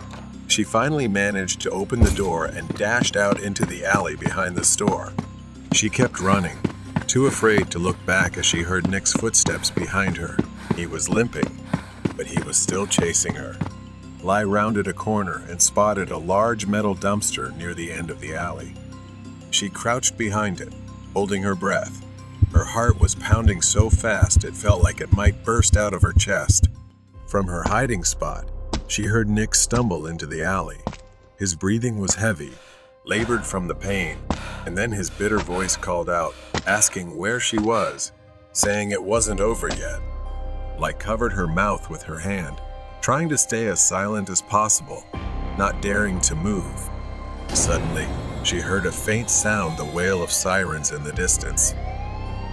She finally managed to open the door and dashed out into the alley behind the store. She kept running, too afraid to look back as she heard Nick's footsteps behind her. He was limping, but he was still chasing her. Lai rounded a corner and spotted a large metal dumpster near the end of the alley. She crouched behind it, holding her breath. Her heart was pounding so fast it felt like it might burst out of her chest. From her hiding spot, she heard Nick stumble into the alley. His breathing was heavy, labored from the pain, and then his bitter voice called out, asking where she was, saying it wasn't over yet. Lai covered her mouth with her hand, trying to stay as silent as possible, not daring to move. Suddenly, she heard a faint sound, the wail of sirens in the distance.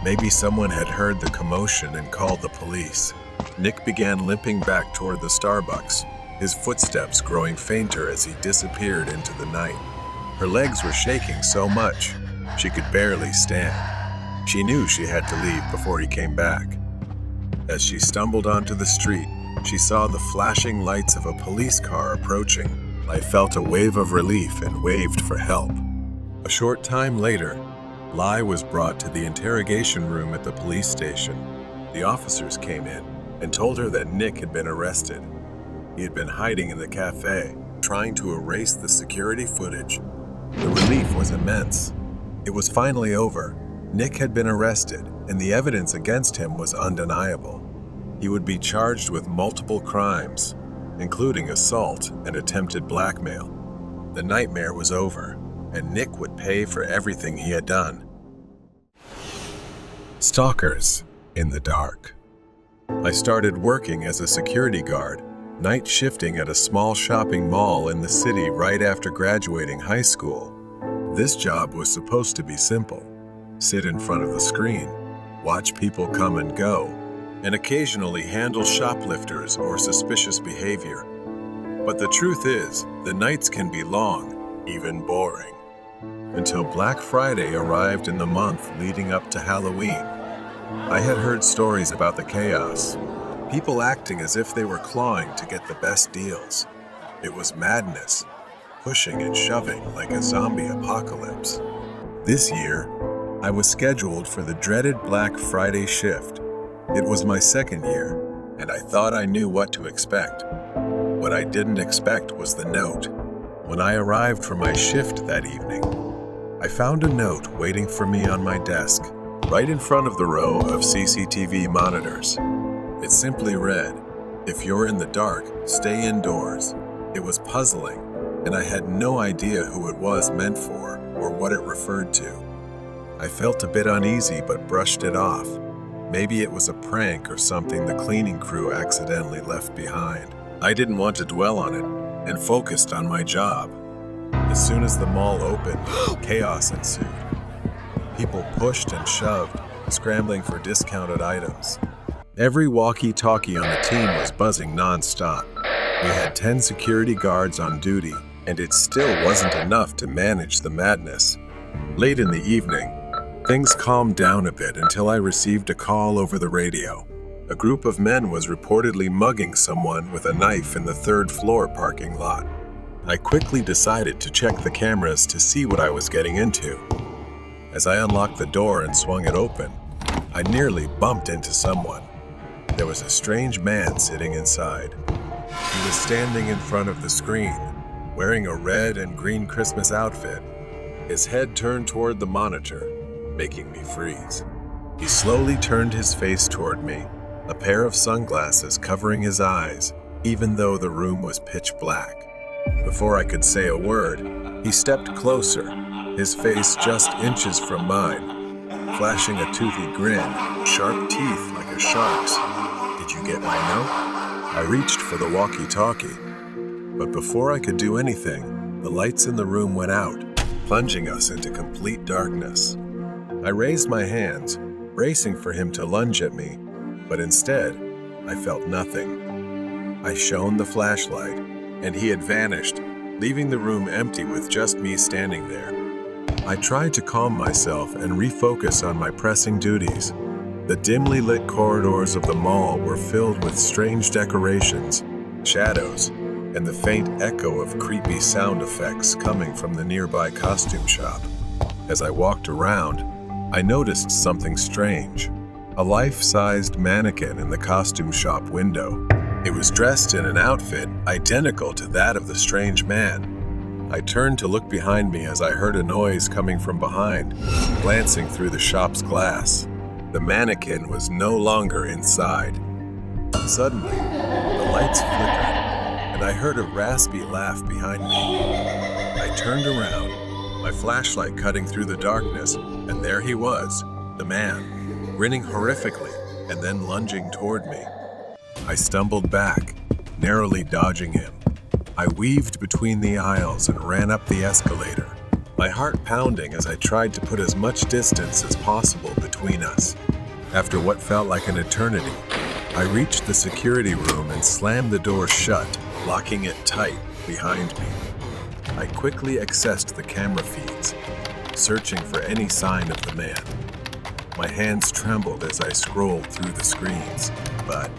Maybe someone had heard the commotion and called the police. Nick began limping back toward the Starbucks, his footsteps growing fainter as he disappeared into the night. Her legs were shaking so much, she could barely stand. She knew she had to leave before he came back. As she stumbled onto the street, she saw the flashing lights of a police car approaching. Lai felt a wave of relief and waved for help. A short time later, Lai was brought to the interrogation room at the police station. The officers came in and told her that Nick had been arrested. He had been hiding in the cafe, trying to erase the security footage. The relief was immense. It was finally over. Nick had been arrested, and the evidence against him was undeniable. He would be charged with multiple crimes, including assault and attempted blackmail. The nightmare was over, and Nick would pay for everything he had done. Stalkers in the dark. I started working as a security guard, night shifting at a small shopping mall in the city right after graduating high school. This job was supposed to be simple. Sit in front of the screen, watch people come and go, and occasionally handle shoplifters or suspicious behavior. But the truth is, the nights can be long, even boring. Until Black Friday arrived in the month leading up to Halloween. I had heard stories about the chaos, people acting as if they were clawing to get the best deals. It was madness, pushing and shoving like a zombie apocalypse. This year, I was scheduled for the dreaded Black Friday shift. It was my second year, and I thought I knew what to expect. What I didn't expect was the note. When I arrived for my shift that evening, I found a note waiting for me on my desk, right in front of the row of CCTV monitors. It simply read, "If you're in the dark, stay indoors." It was puzzling, and I had no idea who it was meant for or what it referred to. I felt a bit uneasy but brushed it off. Maybe it was a prank or something the cleaning crew accidentally left behind. I didn't want to dwell on it and focused on my job. As soon as the mall opened, chaos ensued. People pushed and shoved, scrambling for discounted items. Every walkie-talkie on the team was buzzing non-stop. We had 10 security guards on duty, and it still wasn't enough to manage the madness. Late in the evening, things calmed down a bit until I received a call over the radio. A group of men was reportedly mugging someone with a knife in the third-floor parking lot. I quickly decided to check the cameras to see what I was getting into. As I unlocked the door and swung it open, I nearly bumped into someone. There was a strange man sitting inside. He was standing in front of the screen, wearing a red and green Christmas outfit. His head turned toward the monitor, making me freeze. He slowly turned his face toward me, a pair of sunglasses covering his eyes, even though the room was pitch black. Before I could say a word, he stepped closer, his face just inches from mine, flashing a toothy grin, sharp teeth like a shark's. "Did you get my note?" I reached for the walkie-talkie, but before I could do anything, the lights in the room went out, plunging us into complete darkness. I raised my hands, bracing for him to lunge at me, but instead, I felt nothing. I shone the flashlight, and he had vanished, leaving the room empty with just me standing there. I tried to calm myself and refocus on my pressing duties. The dimly lit corridors of the mall were filled with strange decorations, shadows, and the faint echo of creepy sound effects coming from the nearby costume shop. As I walked around, I noticed something strange. A life-sized mannequin in the costume shop window. It was dressed in an outfit identical to that of the strange man. I turned to look behind me as I heard a noise coming from behind, glancing through the shop's glass. The mannequin was no longer inside. Suddenly, the lights flickered, and I heard a raspy laugh behind me. I turned around, my flashlight cutting through the darkness, and there he was, the man, grinning horrifically and then lunging toward me. I stumbled back, narrowly dodging him. I weaved between the aisles and ran up the escalator, my heart pounding as I tried to put as much distance as possible between us. After what felt like an eternity, I reached the security room and slammed the door shut, locking it tight behind me. I quickly accessed the camera feeds, searching for any sign of the man. My hands trembled as I scrolled through the screens, but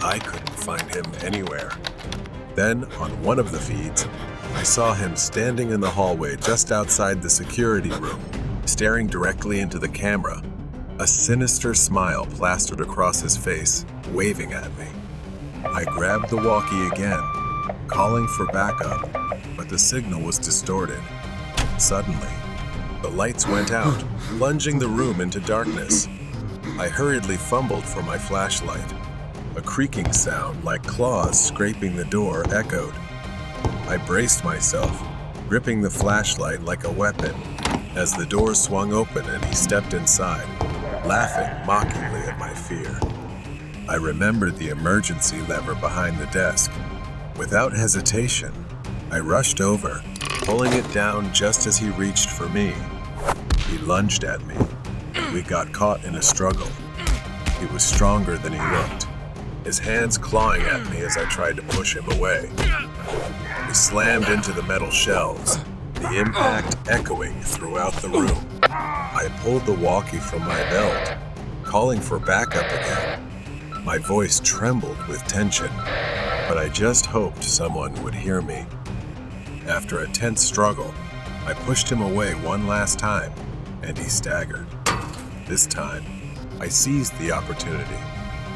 I couldn't find him anywhere. Then, on one of the feeds, I saw him standing in the hallway just outside the security room, staring directly into the camera. A sinister smile plastered across his face, waving at me. I grabbed the walkie again, calling for backup, but the signal was distorted. Suddenly, the lights went out, plunging the room into darkness. I hurriedly fumbled for my flashlight. A creaking sound like claws scraping the door echoed. I braced myself, gripping the flashlight like a weapon, as the door swung open and he stepped inside, laughing mockingly at my fear. I remembered the emergency lever behind the desk. Without hesitation, I rushed over, pulling it down just as he reached for me. He lunged at me. We got caught in a struggle. He was stronger than he looked, his hands clawing at me as I tried to push him away. We slammed into the metal shelves, the impact echoing throughout the room. I pulled the walkie from my belt, calling for backup again. My voice trembled with tension, but I just hoped someone would hear me. After a tense struggle, I pushed him away one last time, and he staggered. This time, I seized the opportunity,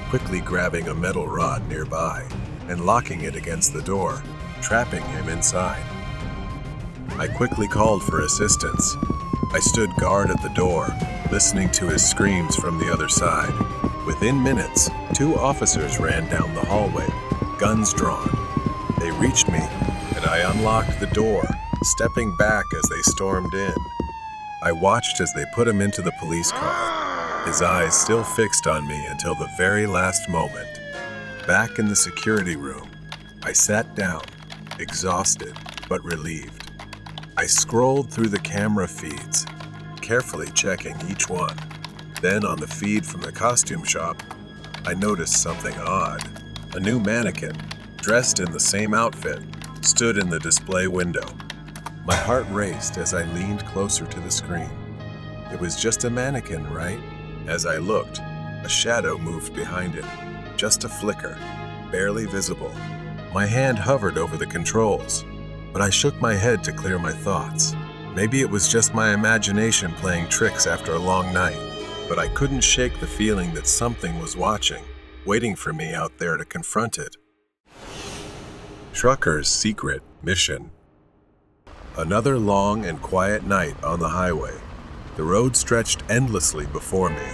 quickly grabbing a metal rod nearby and locking it against the door, trapping him inside. I quickly called for assistance. I stood guard at the door, listening to his screams from the other side. Within minutes, 2 officers ran down the hallway, guns drawn. They reached me, and I unlocked the door, stepping back as they stormed in. I watched as they put him into the police car, his eyes still fixed on me until the very last moment. Back in the security room, I sat down, exhausted but relieved. I scrolled through the camera feeds, carefully checking each one. Then on the feed from the costume shop, I noticed something odd. A new mannequin, dressed in the same outfit, stood in the display window. My heart raced as I leaned closer to the screen. It was just a mannequin, right? As I looked, a shadow moved behind it, just a flicker, barely visible. My hand hovered over the controls, but I shook my head to clear my thoughts. Maybe it was just my imagination playing tricks after a long night, but I couldn't shake the feeling that something was watching, waiting for me out there to confront it. Trucker's secret mission. Another long and quiet night on the highway. The road stretched endlessly before me,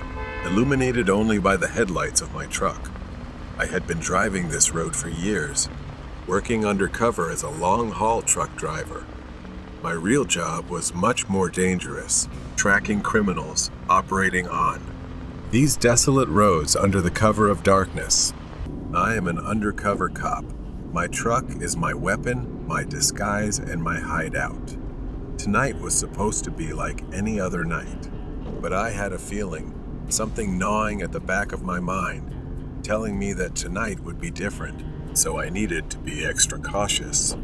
illuminated only by the headlights of my truck. I had been driving this road for years, working undercover as a long-haul truck driver. My real job was much more dangerous, tracking criminals, operating on these desolate roads under the cover of darkness. I am an undercover cop. My truck is my weapon, my disguise, and my hideout. Tonight was supposed to be like any other night, but I had a feeling, something gnawing at the back of my mind, telling me that tonight would be different. so I needed to be extra cautious.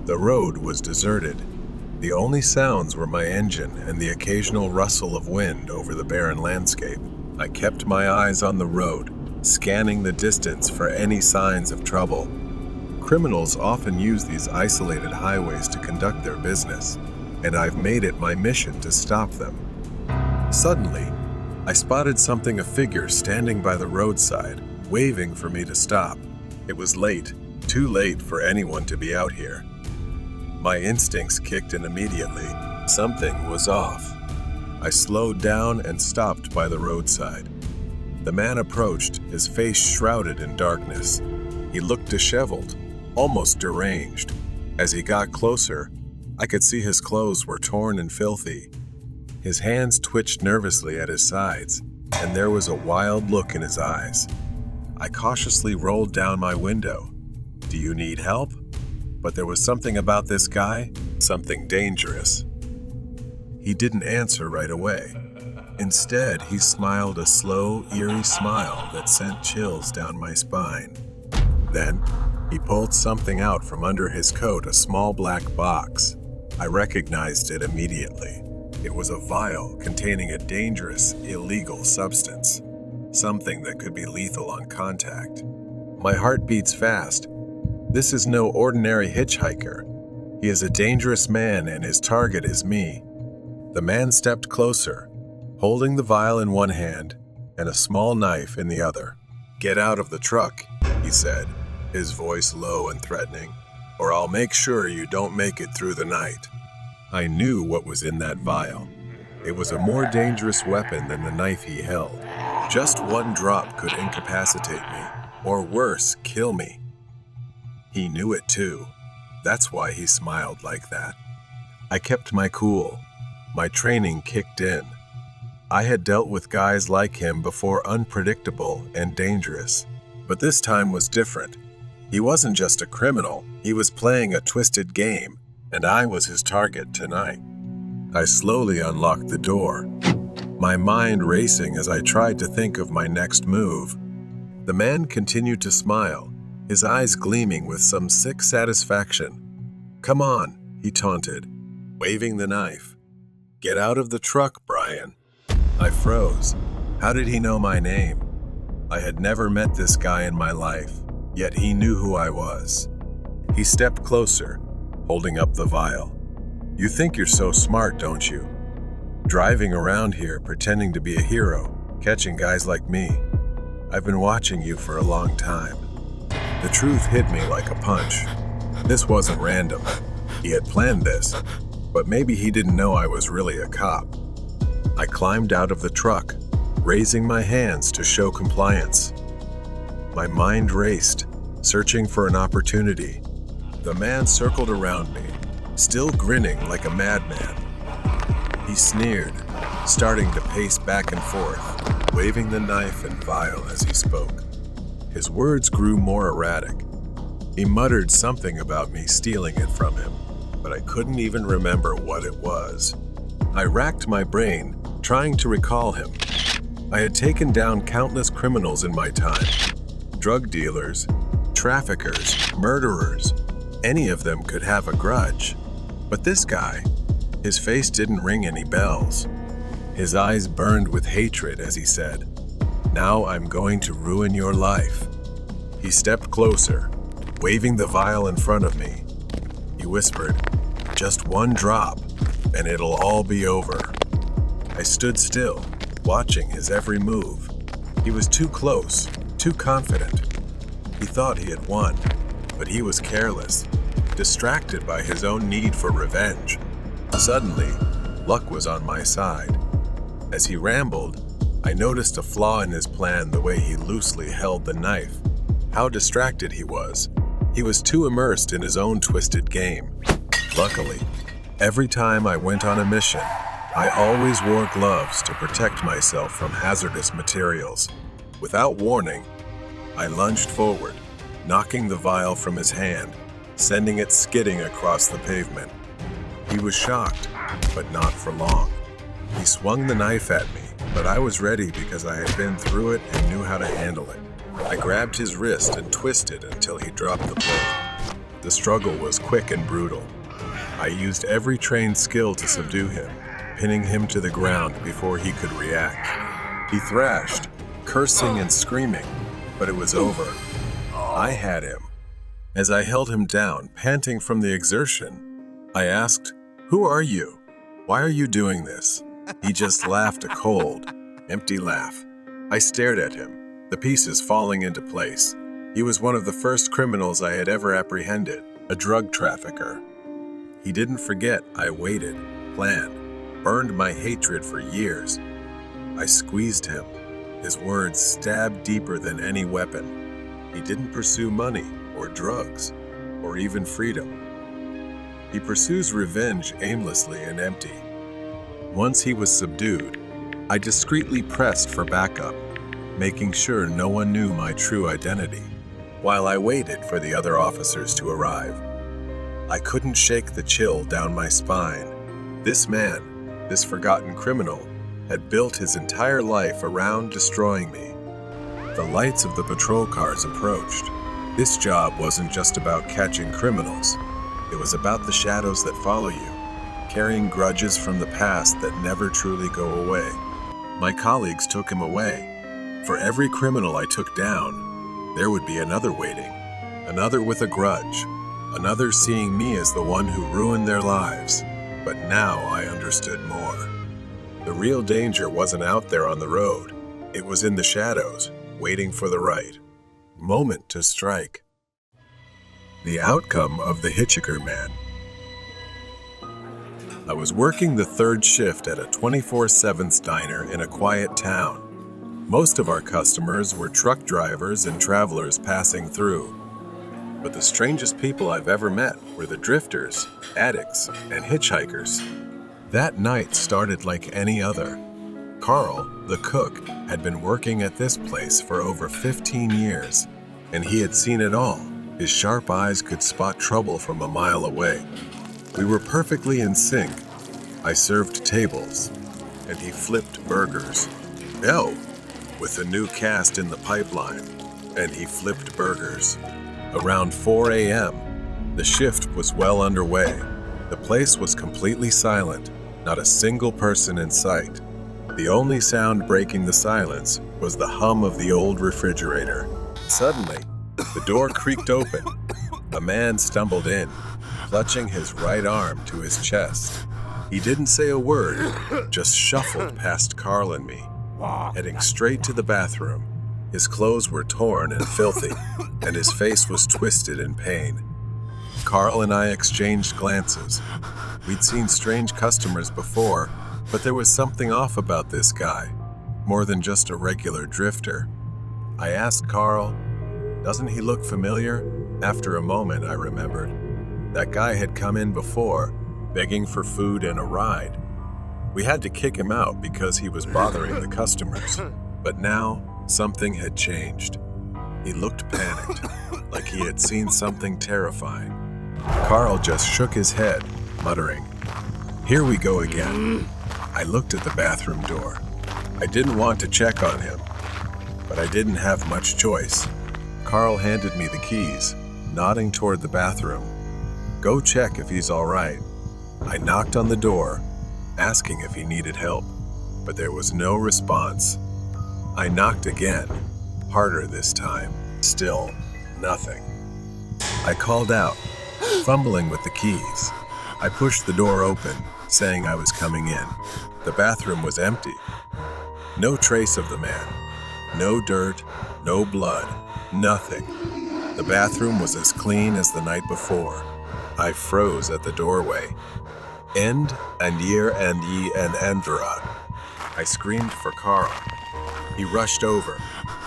The road was deserted. The only sounds were my engine and the occasional rustle of wind over the barren landscape. I kept my eyes on the road, scanning the distance for any signs of trouble. Criminals often use these isolated highways to conduct their business, and I've made it my mission to stop them. Suddenly, I spotted a figure standing by the roadside, waving for me to stop. It was late, too late for anyone to be out here. My instincts kicked in immediately. Something was off. I slowed down and stopped by the roadside. The man approached, his face shrouded in darkness. He looked disheveled, almost deranged. As he got closer, I could see his clothes were torn and filthy. His hands twitched nervously at his sides, and there was a wild look in his eyes. I cautiously rolled down my window. "Do you need help?" But there was something about this guy, something dangerous. He didn't answer right away. Instead, he smiled a slow, eerie smile that sent chills down my spine. Then, he pulled something out from under his coat, a small black box. I recognized it immediately. It was a vial containing a dangerous, illegal substance, something that could be lethal on contact. My heart beats fast. This is no ordinary hitchhiker. He is a dangerous man, and his target is me. The man stepped closer, holding the vial in one hand and a small knife in the other. "Get out of the truck," he said, his voice low and threatening, "or I'll make sure you don't make it through the night." I knew what was in that vial. It was a more dangerous weapon than the knife he held. Just one drop could incapacitate me, or worse, kill me. He knew it too. That's why he smiled like that. I kept my cool. My training kicked in. I had dealt with guys like him before, unpredictable and dangerous. But this time was different. He wasn't just a criminal, he was playing a twisted game, and I was his target tonight. I slowly unlocked the door, my mind racing as I tried to think of my next move. The man continued to smile, his eyes gleaming with some sick satisfaction. "Come on," he taunted, waving the knife. "Get out of the truck, Brian." I froze. How did he know my name? I had never met this guy in my life, yet he knew who I was. He stepped closer, holding up the vial. "You think you're so smart, don't you? Driving around here pretending to be a hero, catching guys like me. I've been watching you for a long time." The truth hit me like a punch. This wasn't random. He had planned this, but maybe he didn't know I was really a cop. I climbed out of the truck, raising my hands to show compliance. My mind raced, searching for an opportunity. The man circled around me, still grinning like a madman. He sneered, starting to pace back and forth, waving the knife and vial as he spoke. His words grew more erratic. He muttered something about me stealing it from him, but I couldn't even remember what it was. I racked my brain, trying to recall him. I had taken down countless criminals in my time. Drug dealers, traffickers, murderers. Any of them could have a grudge. But this guy, his face didn't ring any bells. His eyes burned with hatred as he said, "Now I'm going to ruin your life." He stepped closer, waving the vial in front of me. He whispered, "Just one drop, and it'll all be over." I stood still, watching his every move. He was too close, too confident. He thought he had won, but he was careless, distracted by his own need for revenge. Suddenly, luck was on my side. As he rambled, I noticed a flaw in his plan, the way he loosely held the knife. How distracted he was. He was too immersed in his own twisted game. Luckily, every time I went on a mission, I always wore gloves to protect myself from hazardous materials. Without warning, I lunged forward, knocking the vial from his hand, sending it skidding across the pavement. He was shocked, but not for long. He swung the knife at me, but I was ready because I had been through it and knew how to handle it. I grabbed his wrist and twisted until he dropped the blade. The struggle was quick and brutal. I used every trained skill to subdue him, pinning him to the ground before he could react. He thrashed, cursing and screaming, but it was over. I had him. As I held him down, panting from the exertion, I asked, "Who are you? Why are you doing this?" He just laughed a cold, empty laugh. I stared at him, the pieces falling into place. He was one of the first criminals I had ever apprehended, a drug trafficker. He didn't forget I waited, planned, burned my hatred for years. I squeezed him. His words stabbed deeper than any weapon. He didn't pursue money or drugs or even freedom. He pursues revenge aimlessly and empty. Once he was subdued, I discreetly pressed for backup, making sure no one knew my true identity, while I waited for the other officers to arrive. I couldn't shake the chill down my spine. This man, this forgotten criminal, had built his entire life around destroying me. The lights of the patrol cars approached. This job wasn't just about catching criminals. It was about the shadows that follow you, carrying grudges from the past that never truly go away. My colleagues took him away. For every criminal I took down, there would be another waiting, another with a grudge, another seeing me as the one who ruined their lives. But now I understood more. The real danger wasn't out there on the road. It was in the shadows, waiting for the right moment to strike. The outcome of the Hitchhiker Man. I was working the third shift at a 24/7 diner in a quiet town. Most of our customers were truck drivers and travelers passing through. But the strangest people I've ever met were the drifters, addicts, and hitchhikers. That night started like any other. Carl, the cook, had been working at this place for over 15 years, and he had seen it all. His sharp eyes could spot trouble from a mile away. We were perfectly in sync. I served tables, and he flipped burgers. With a new cast in the pipeline, and he flipped burgers. Around 4 a.m., the shift was well underway. The place was completely silent, not a single person in sight. The only sound breaking the silence was the hum of the old refrigerator. Suddenly, the door creaked open. A man stumbled in, clutching his right arm to his chest. He didn't say a word, just shuffled past Carl and me, heading straight to the bathroom. His clothes were torn and filthy, and his face was twisted in pain. Carl and I exchanged glances. We'd seen strange customers before, but there was something off about this guy, more than just a regular drifter. I asked Carl, "Doesn't he look familiar?" After a moment, I remembered. That guy had come in before, begging for food and a ride. We had to kick him out because he was bothering the customers. But now, something had changed. He looked panicked, like he had seen something terrifying. Carl just shook his head, muttering, "Here we go again." I looked at the bathroom door. I didn't want to check on him, but I didn't have much choice. Carl handed me the keys, nodding toward the bathroom. "Go check if he's all right." I knocked on the door, asking if he needed help, but there was no response. I knocked again, harder this time. Still, nothing. I called out, fumbling with the keys. I pushed the door open, saying I was coming in. The bathroom was empty. No trace of the man. No dirt, no blood, nothing. The bathroom was as clean as the night before. I froze at the doorway. "End and year and ye and Andra." I screamed for Carl. He rushed over.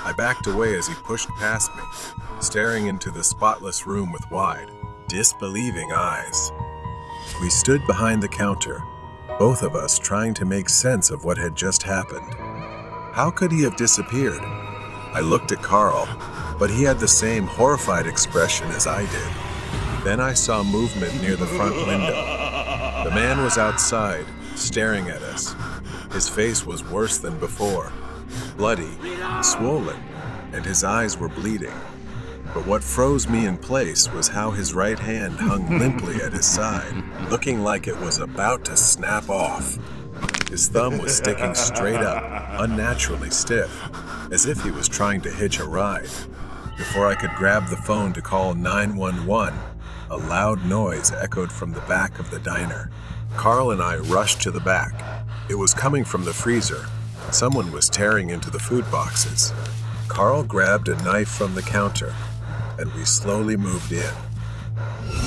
I backed away as he pushed past me, staring into the spotless room with wide, disbelieving eyes. We stood behind the counter, both of us trying to make sense of what had just happened. How could he have disappeared? I looked at Carl, but he had the same horrified expression as I did. Then I saw movement near the front window. The man was outside, staring at us. His face was worse than before, bloody, swollen, and his eyes were bleeding. But what froze me in place was how his right hand hung limply at his side, looking like it was about to snap off. His thumb was sticking straight up, unnaturally stiff, as if he was trying to hitch a ride. Before I could grab the phone to call 911, a loud noise echoed from the back of the diner. Carl and I rushed to the back. It was coming from the freezer. Someone was tearing into the food boxes. Carl grabbed a knife from the counter, and we slowly moved in.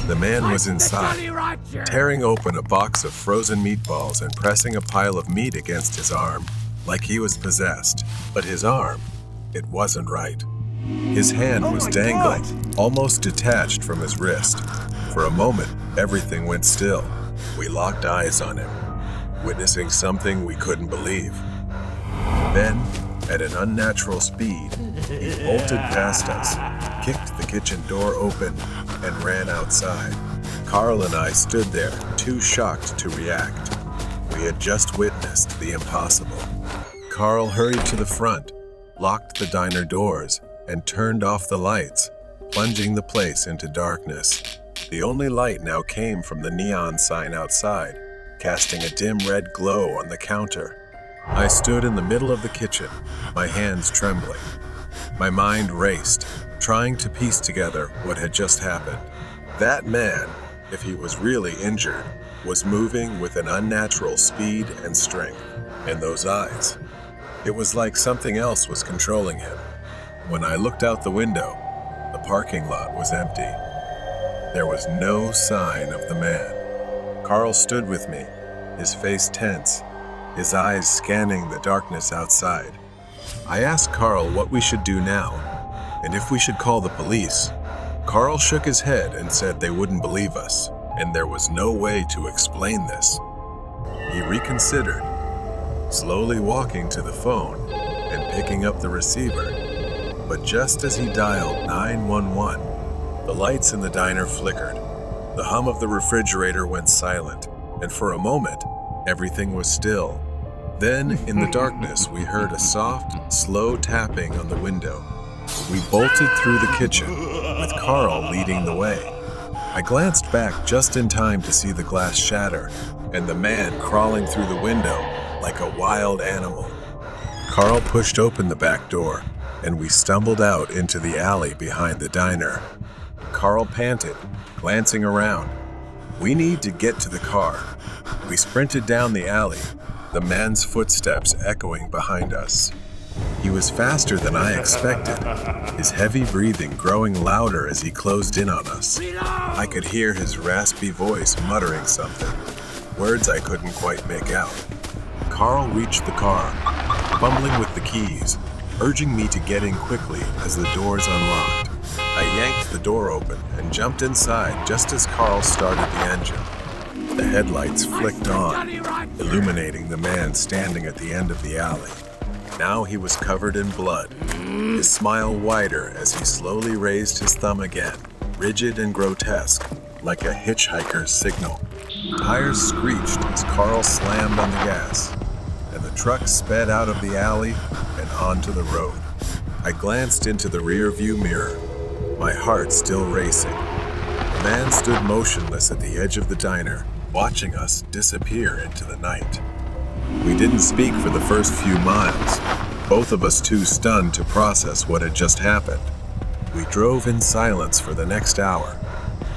The man was inside, tearing open a box of frozen meatballs and pressing a pile of meat against his arm, like he was possessed. But his arm, it wasn't right. His hand was dangling, almost detached from his wrist. For a moment, everything went still. We locked eyes on him, witnessing something we couldn't believe. Then, at an unnatural speed, he bolted past us, kicked the kitchen door open, and ran outside. Carl and I stood there, too shocked to react. We had just witnessed the impossible. Carl hurried to the front, locked the diner doors, and turned off the lights, plunging the place into darkness. The only light now came from the neon sign outside, casting a dim red glow on the counter. I stood in the middle of the kitchen, my hands trembling. My mind raced, trying to piece together what had just happened. That man, if he was really injured, was moving with an unnatural speed and strength. And those eyes, it was like something else was controlling him. When I looked out the window, the parking lot was empty. There was no sign of the man. Carl stood with me, his face tense, his eyes scanning the darkness outside. I asked Carl what we should do now, and if we should call the police. Carl shook his head and said they wouldn't believe us, and there was no way to explain this. He reconsidered, slowly walking to the phone and picking up the receiver. But just as he dialed 911, the lights in the diner flickered. The hum of the refrigerator went silent, and for a moment, everything was still. Then, in the darkness, we heard a soft, slow tapping on the window. We bolted through the kitchen, with Carl leading the way. I glanced back just in time to see the glass shatter, and the man crawling through the window like a wild animal. Carl pushed open the back door, and we stumbled out into the alley behind the diner. Carl panted, glancing around. We need to get to the car. We sprinted down the alley, the man's footsteps echoing behind us. He was faster than I expected, his heavy breathing growing louder as he closed in on us. I could hear his raspy voice muttering something, words I couldn't quite make out. Carl reached the car, fumbling with the keys, urging me to get in quickly as the doors unlocked. I yanked the door open and jumped inside just as Carl started the engine. The headlights flicked on, illuminating the man standing at the end of the alley. Now he was covered in blood, his smile wider as he slowly raised his thumb again, rigid and grotesque, like a hitchhiker's signal. Tires screeched as Carl slammed on the gas, and the truck sped out of the alley and onto the road. I glanced into the rear-view mirror, my heart still racing. The man stood motionless at the edge of the diner, watching us disappear into the night. We didn't speak for the first few miles, both of us too stunned to process what had just happened. We drove in silence for the next hour,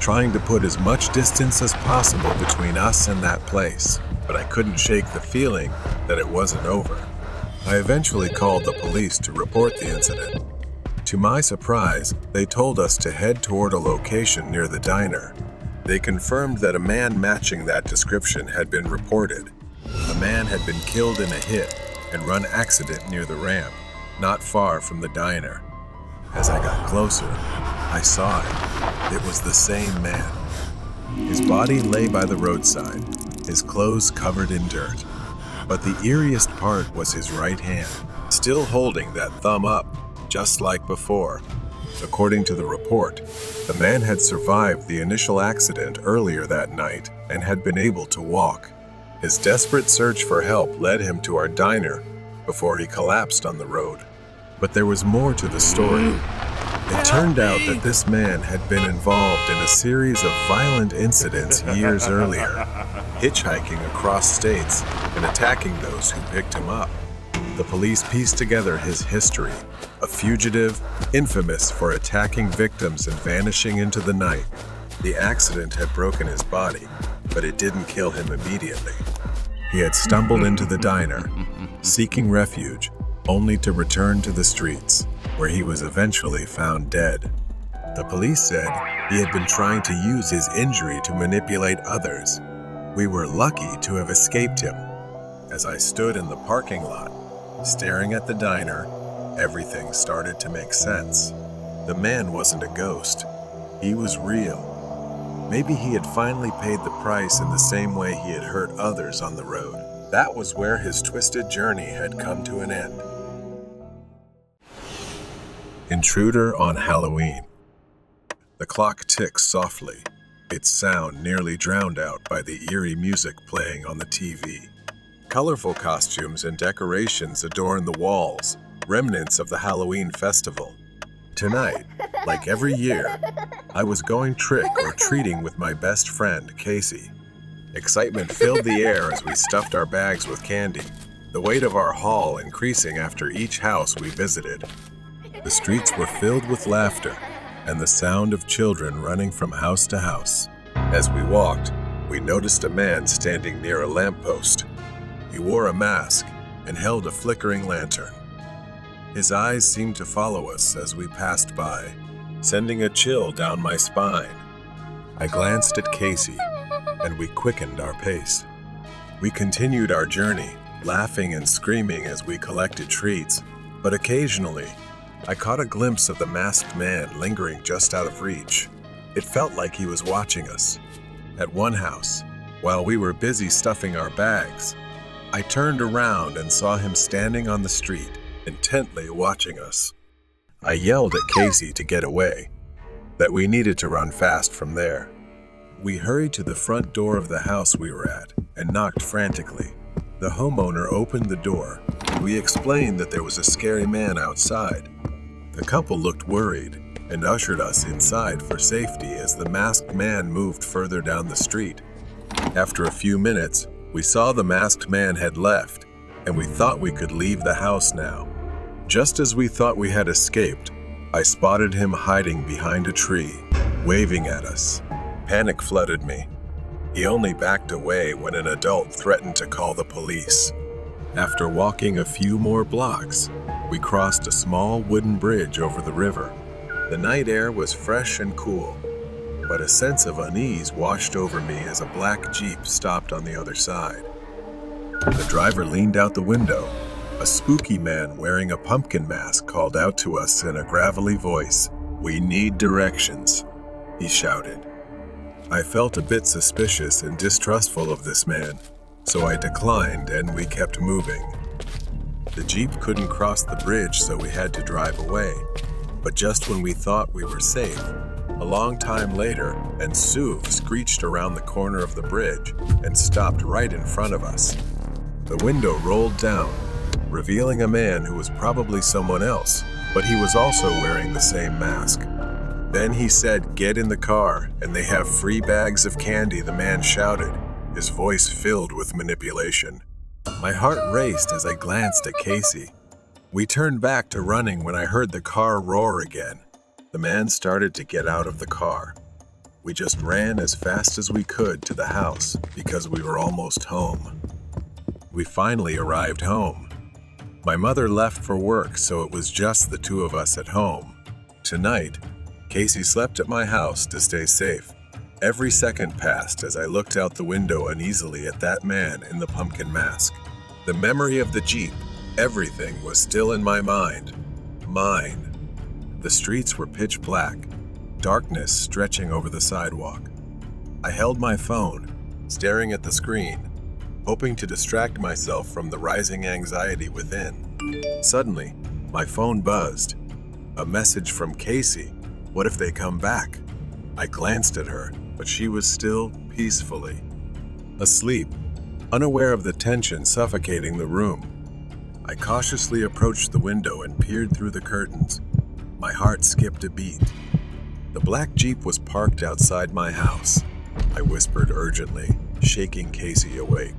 trying to put as much distance as possible between us and that place, but I couldn't shake the feeling that it wasn't over. I eventually called the police to report the incident. To my surprise, they told us to head toward a location near the diner. They confirmed that a man matching that description had been reported. A man had been killed in a hit and run accident near the ramp, not far from the diner. As I got closer, I saw it. It was the same man. His body lay by the roadside, his clothes covered in dirt. But the eeriest part was his right hand, still holding that thumb up, just like before. According to the report, the man had survived the initial accident earlier that night and had been able to walk. His desperate search for help led him to our diner before he collapsed on the road. But there was more to the story. It turned out that this man had been involved in a series of violent incidents years earlier, hitchhiking across states and attacking those who picked him up. The police pieced together his history, a fugitive, infamous for attacking victims and vanishing into the night. The accident had broken his body, but it didn't kill him immediately. He had stumbled into the diner, seeking refuge, only to return to the streets, where he was eventually found dead. The police said he had been trying to use his injury to manipulate others. We were lucky to have escaped him. As I stood in the parking lot, staring at the diner, everything started to make sense. The man wasn't a ghost. He was real. Maybe he had finally paid the price in the same way he had hurt others on the road. That was where his twisted journey had come to an end. Intruder on Halloween. The clock ticks softly, its sound nearly drowned out by the eerie music playing on the TV. Colorful costumes and decorations adorn the walls, remnants of the Halloween festival. Tonight, like every year, I was going trick or treating with my best friend, Casey. Excitement filled the air as we stuffed our bags with candy, the weight of our haul increasing after each house we visited. The streets were filled with laughter and the sound of children running from house to house. As we walked, we noticed a man standing near a lamppost. He wore a mask and held a flickering lantern. His eyes seemed to follow us as we passed by, sending a chill down my spine. I glanced at Casey, and we quickened our pace. We continued our journey, laughing and screaming as we collected treats, but occasionally, I caught a glimpse of the masked man lingering just out of reach. It felt like he was watching us. At one house, while we were busy stuffing our bags, I turned around and saw him standing on the street, intently watching us. I yelled at Casey to get away, that we needed to run fast from there. We hurried to the front door of the house we were at and knocked frantically. The homeowner opened the door. We explained that there was a scary man outside. The couple looked worried and ushered us inside for safety as the masked man moved further down the street. After a few minutes, we saw the masked man had left, and we thought we could leave the house now. Just as we thought we had escaped, I spotted him hiding behind a tree, waving at us. Panic flooded me. He only backed away when an adult threatened to call the police. After walking a few more blocks, we crossed a small wooden bridge over the river. The night air was fresh and cool, but a sense of unease washed over me as a black Jeep stopped on the other side. The driver leaned out the window. A spooky man wearing a pumpkin mask called out to us in a gravelly voice. "We need directions," he shouted. I felt a bit suspicious and distrustful of this man, so I declined and we kept moving. The Jeep couldn't cross the bridge, so we had to drive away. But just when we thought we were safe, a long time later, an SUV screeched around the corner of the bridge and stopped right in front of us. The window rolled down, revealing a man who was probably someone else, but he was also wearing the same mask. Then he said, "Get in the car, and they have free bags of candy," the man shouted, his voice filled with manipulation. My heart raced as I glanced at Casey. We turned back to running when I heard the car roar again. The man started to get out of the car. We just ran as fast as we could to the house because we were almost home. We finally arrived home. My mother left for work, so it was just the two of us at home. Tonight, Casey slept at my house to stay safe. Every second passed as I looked out the window uneasily at that man in the pumpkin mask. The memory of the Jeep, everything was still in my mind. Mine. The streets were pitch black, darkness stretching over the sidewalk. I held my phone, staring at the screen, hoping to distract myself from the rising anxiety within. Suddenly, my phone buzzed. A message from Casey. What if they come back? I glanced at her, but she was still peacefully asleep, unaware of the tension suffocating the room. I cautiously approached the window and peered through the curtains. My heart skipped a beat. The black Jeep was parked outside my house. I whispered urgently, shaking Casey awake.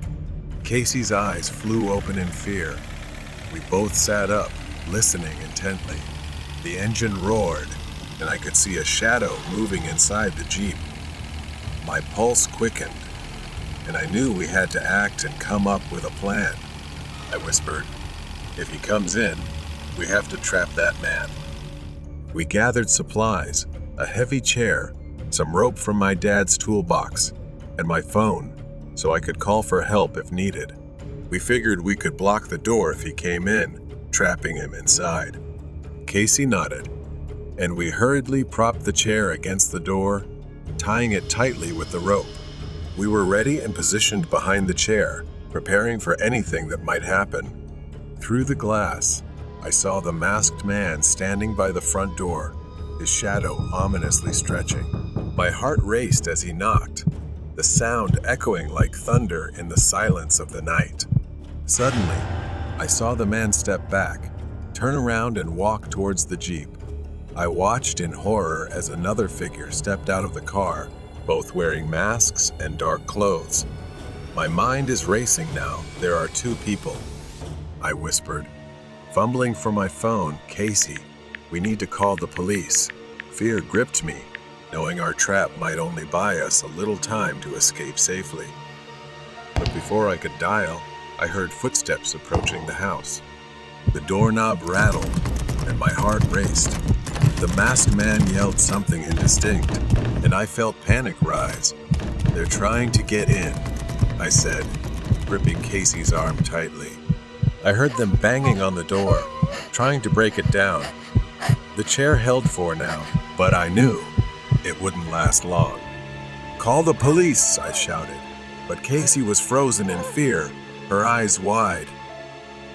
Casey's eyes flew open in fear. We both sat up, listening intently. The engine roared, and I could see a shadow moving inside the Jeep. My pulse quickened, and I knew we had to act and come up with a plan. I whispered, "If he comes in, we have to trap that man." We gathered supplies, a heavy chair, some rope from my dad's toolbox, and my phone, so I could call for help if needed. We figured we could block the door if he came in, trapping him inside. Casey nodded, and we hurriedly propped the chair against the door, tying it tightly with the rope. We were ready and positioned behind the chair, preparing for anything that might happen. Through the glass, I saw the masked man standing by the front door, his shadow ominously stretching. My heart raced as he knocked, the sound echoing like thunder in the silence of the night. Suddenly, I saw the man step back, turn around and walk towards the Jeep. I watched in horror as another figure stepped out of the car, both wearing masks and dark clothes. My mind is racing now. There are two people. I whispered, fumbling for my phone. "Casey, we need to call the police." Fear gripped me, knowing our trap might only buy us a little time to escape safely. But before I could dial, I heard footsteps approaching the house. The doorknob rattled, and my heart raced. The masked man yelled something indistinct, and I felt panic rise. "They're trying to get in," I said, gripping Casey's arm tightly. I heard them banging on the door, trying to break it down. The chair held for now, but I knew it wouldn't last long. "Call the police," I shouted, but Casey was frozen in fear, her eyes wide.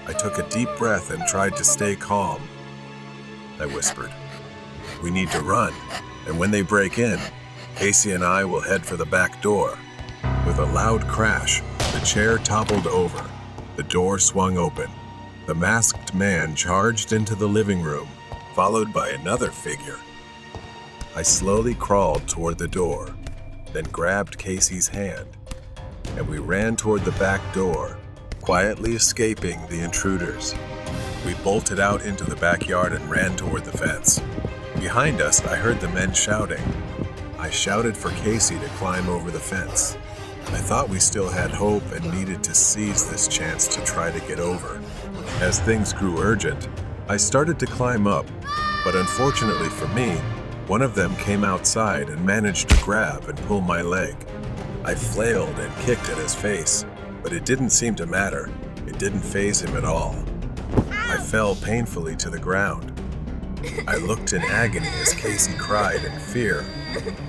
I took a deep breath and tried to stay calm. I whispered, "We need to run, and when they break in, Casey and I will head for the back door." With a loud crash, the chair toppled over. The door swung open. The masked man charged into the living room, followed by another figure. I slowly crawled toward the door, then grabbed Casey's hand, and we ran toward the back door, quietly escaping the intruders. We bolted out into the backyard and ran toward the fence. Behind us, I heard the men shouting. I shouted for Casey to climb over the fence. I thought we still had hope and needed to seize this chance to try to get over. As things grew urgent, I started to climb up, but unfortunately for me, one of them came outside and managed to grab and pull my leg. I flailed and kicked at his face, but it didn't seem to matter. It didn't faze him at all. I fell painfully to the ground. I looked in agony as Casey cried in fear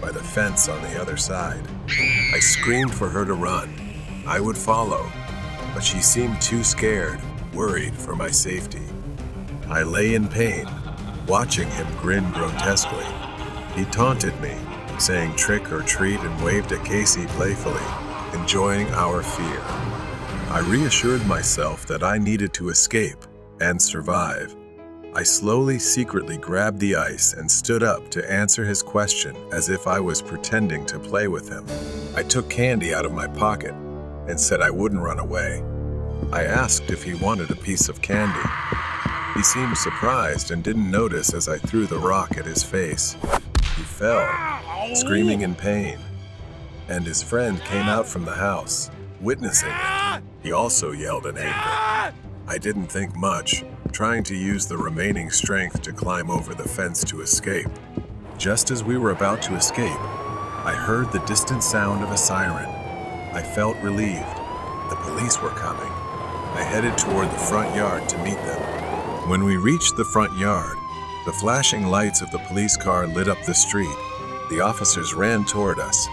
by the fence on the other side. I screamed for her to run. I would follow, but she seemed too scared, worried for my safety. I lay in pain, watching him grin grotesquely. He taunted me, saying trick or treat, and waved at Casey playfully, enjoying our fear. I reassured myself that I needed to escape and survive. I slowly, secretly grabbed the ice and stood up to answer his question as if I was pretending to play with him. I took candy out of my pocket and said I wouldn't run away. I asked if he wanted a piece of candy. He seemed surprised and didn't notice as I threw the rock at his face. He fell, screaming in pain, and his friend came out from the house, witnessing it. He also yelled in anger. I didn't think much, trying to use the remaining strength to climb over the fence to escape. Just as we were about to escape, I heard the distant sound of a siren. I felt relieved. The police were coming. I headed toward the front yard to meet them. When we reached the front yard, the flashing lights of the police car lit up the street. The officers ran toward us,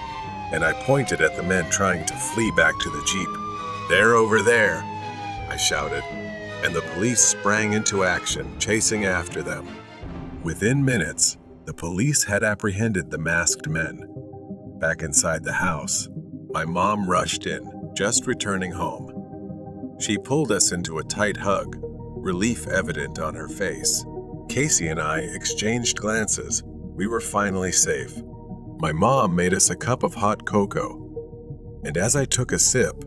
and I pointed at the men trying to flee back to the Jeep. "They're over there," I shouted, and the police sprang into action, chasing after them. Within minutes, the police had apprehended the masked men. Back inside the house, my mom rushed in, just returning home. She pulled us into a tight hug, relief evident on her face. Casey and I exchanged glances. We were finally safe. My mom made us a cup of hot cocoa, and as I took a sip,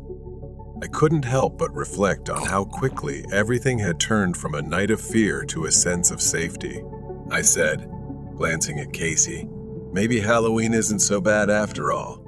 I couldn't help but reflect on how quickly everything had turned from a night of fear to a sense of safety. I said, glancing at Casey, "Maybe Halloween isn't so bad after all."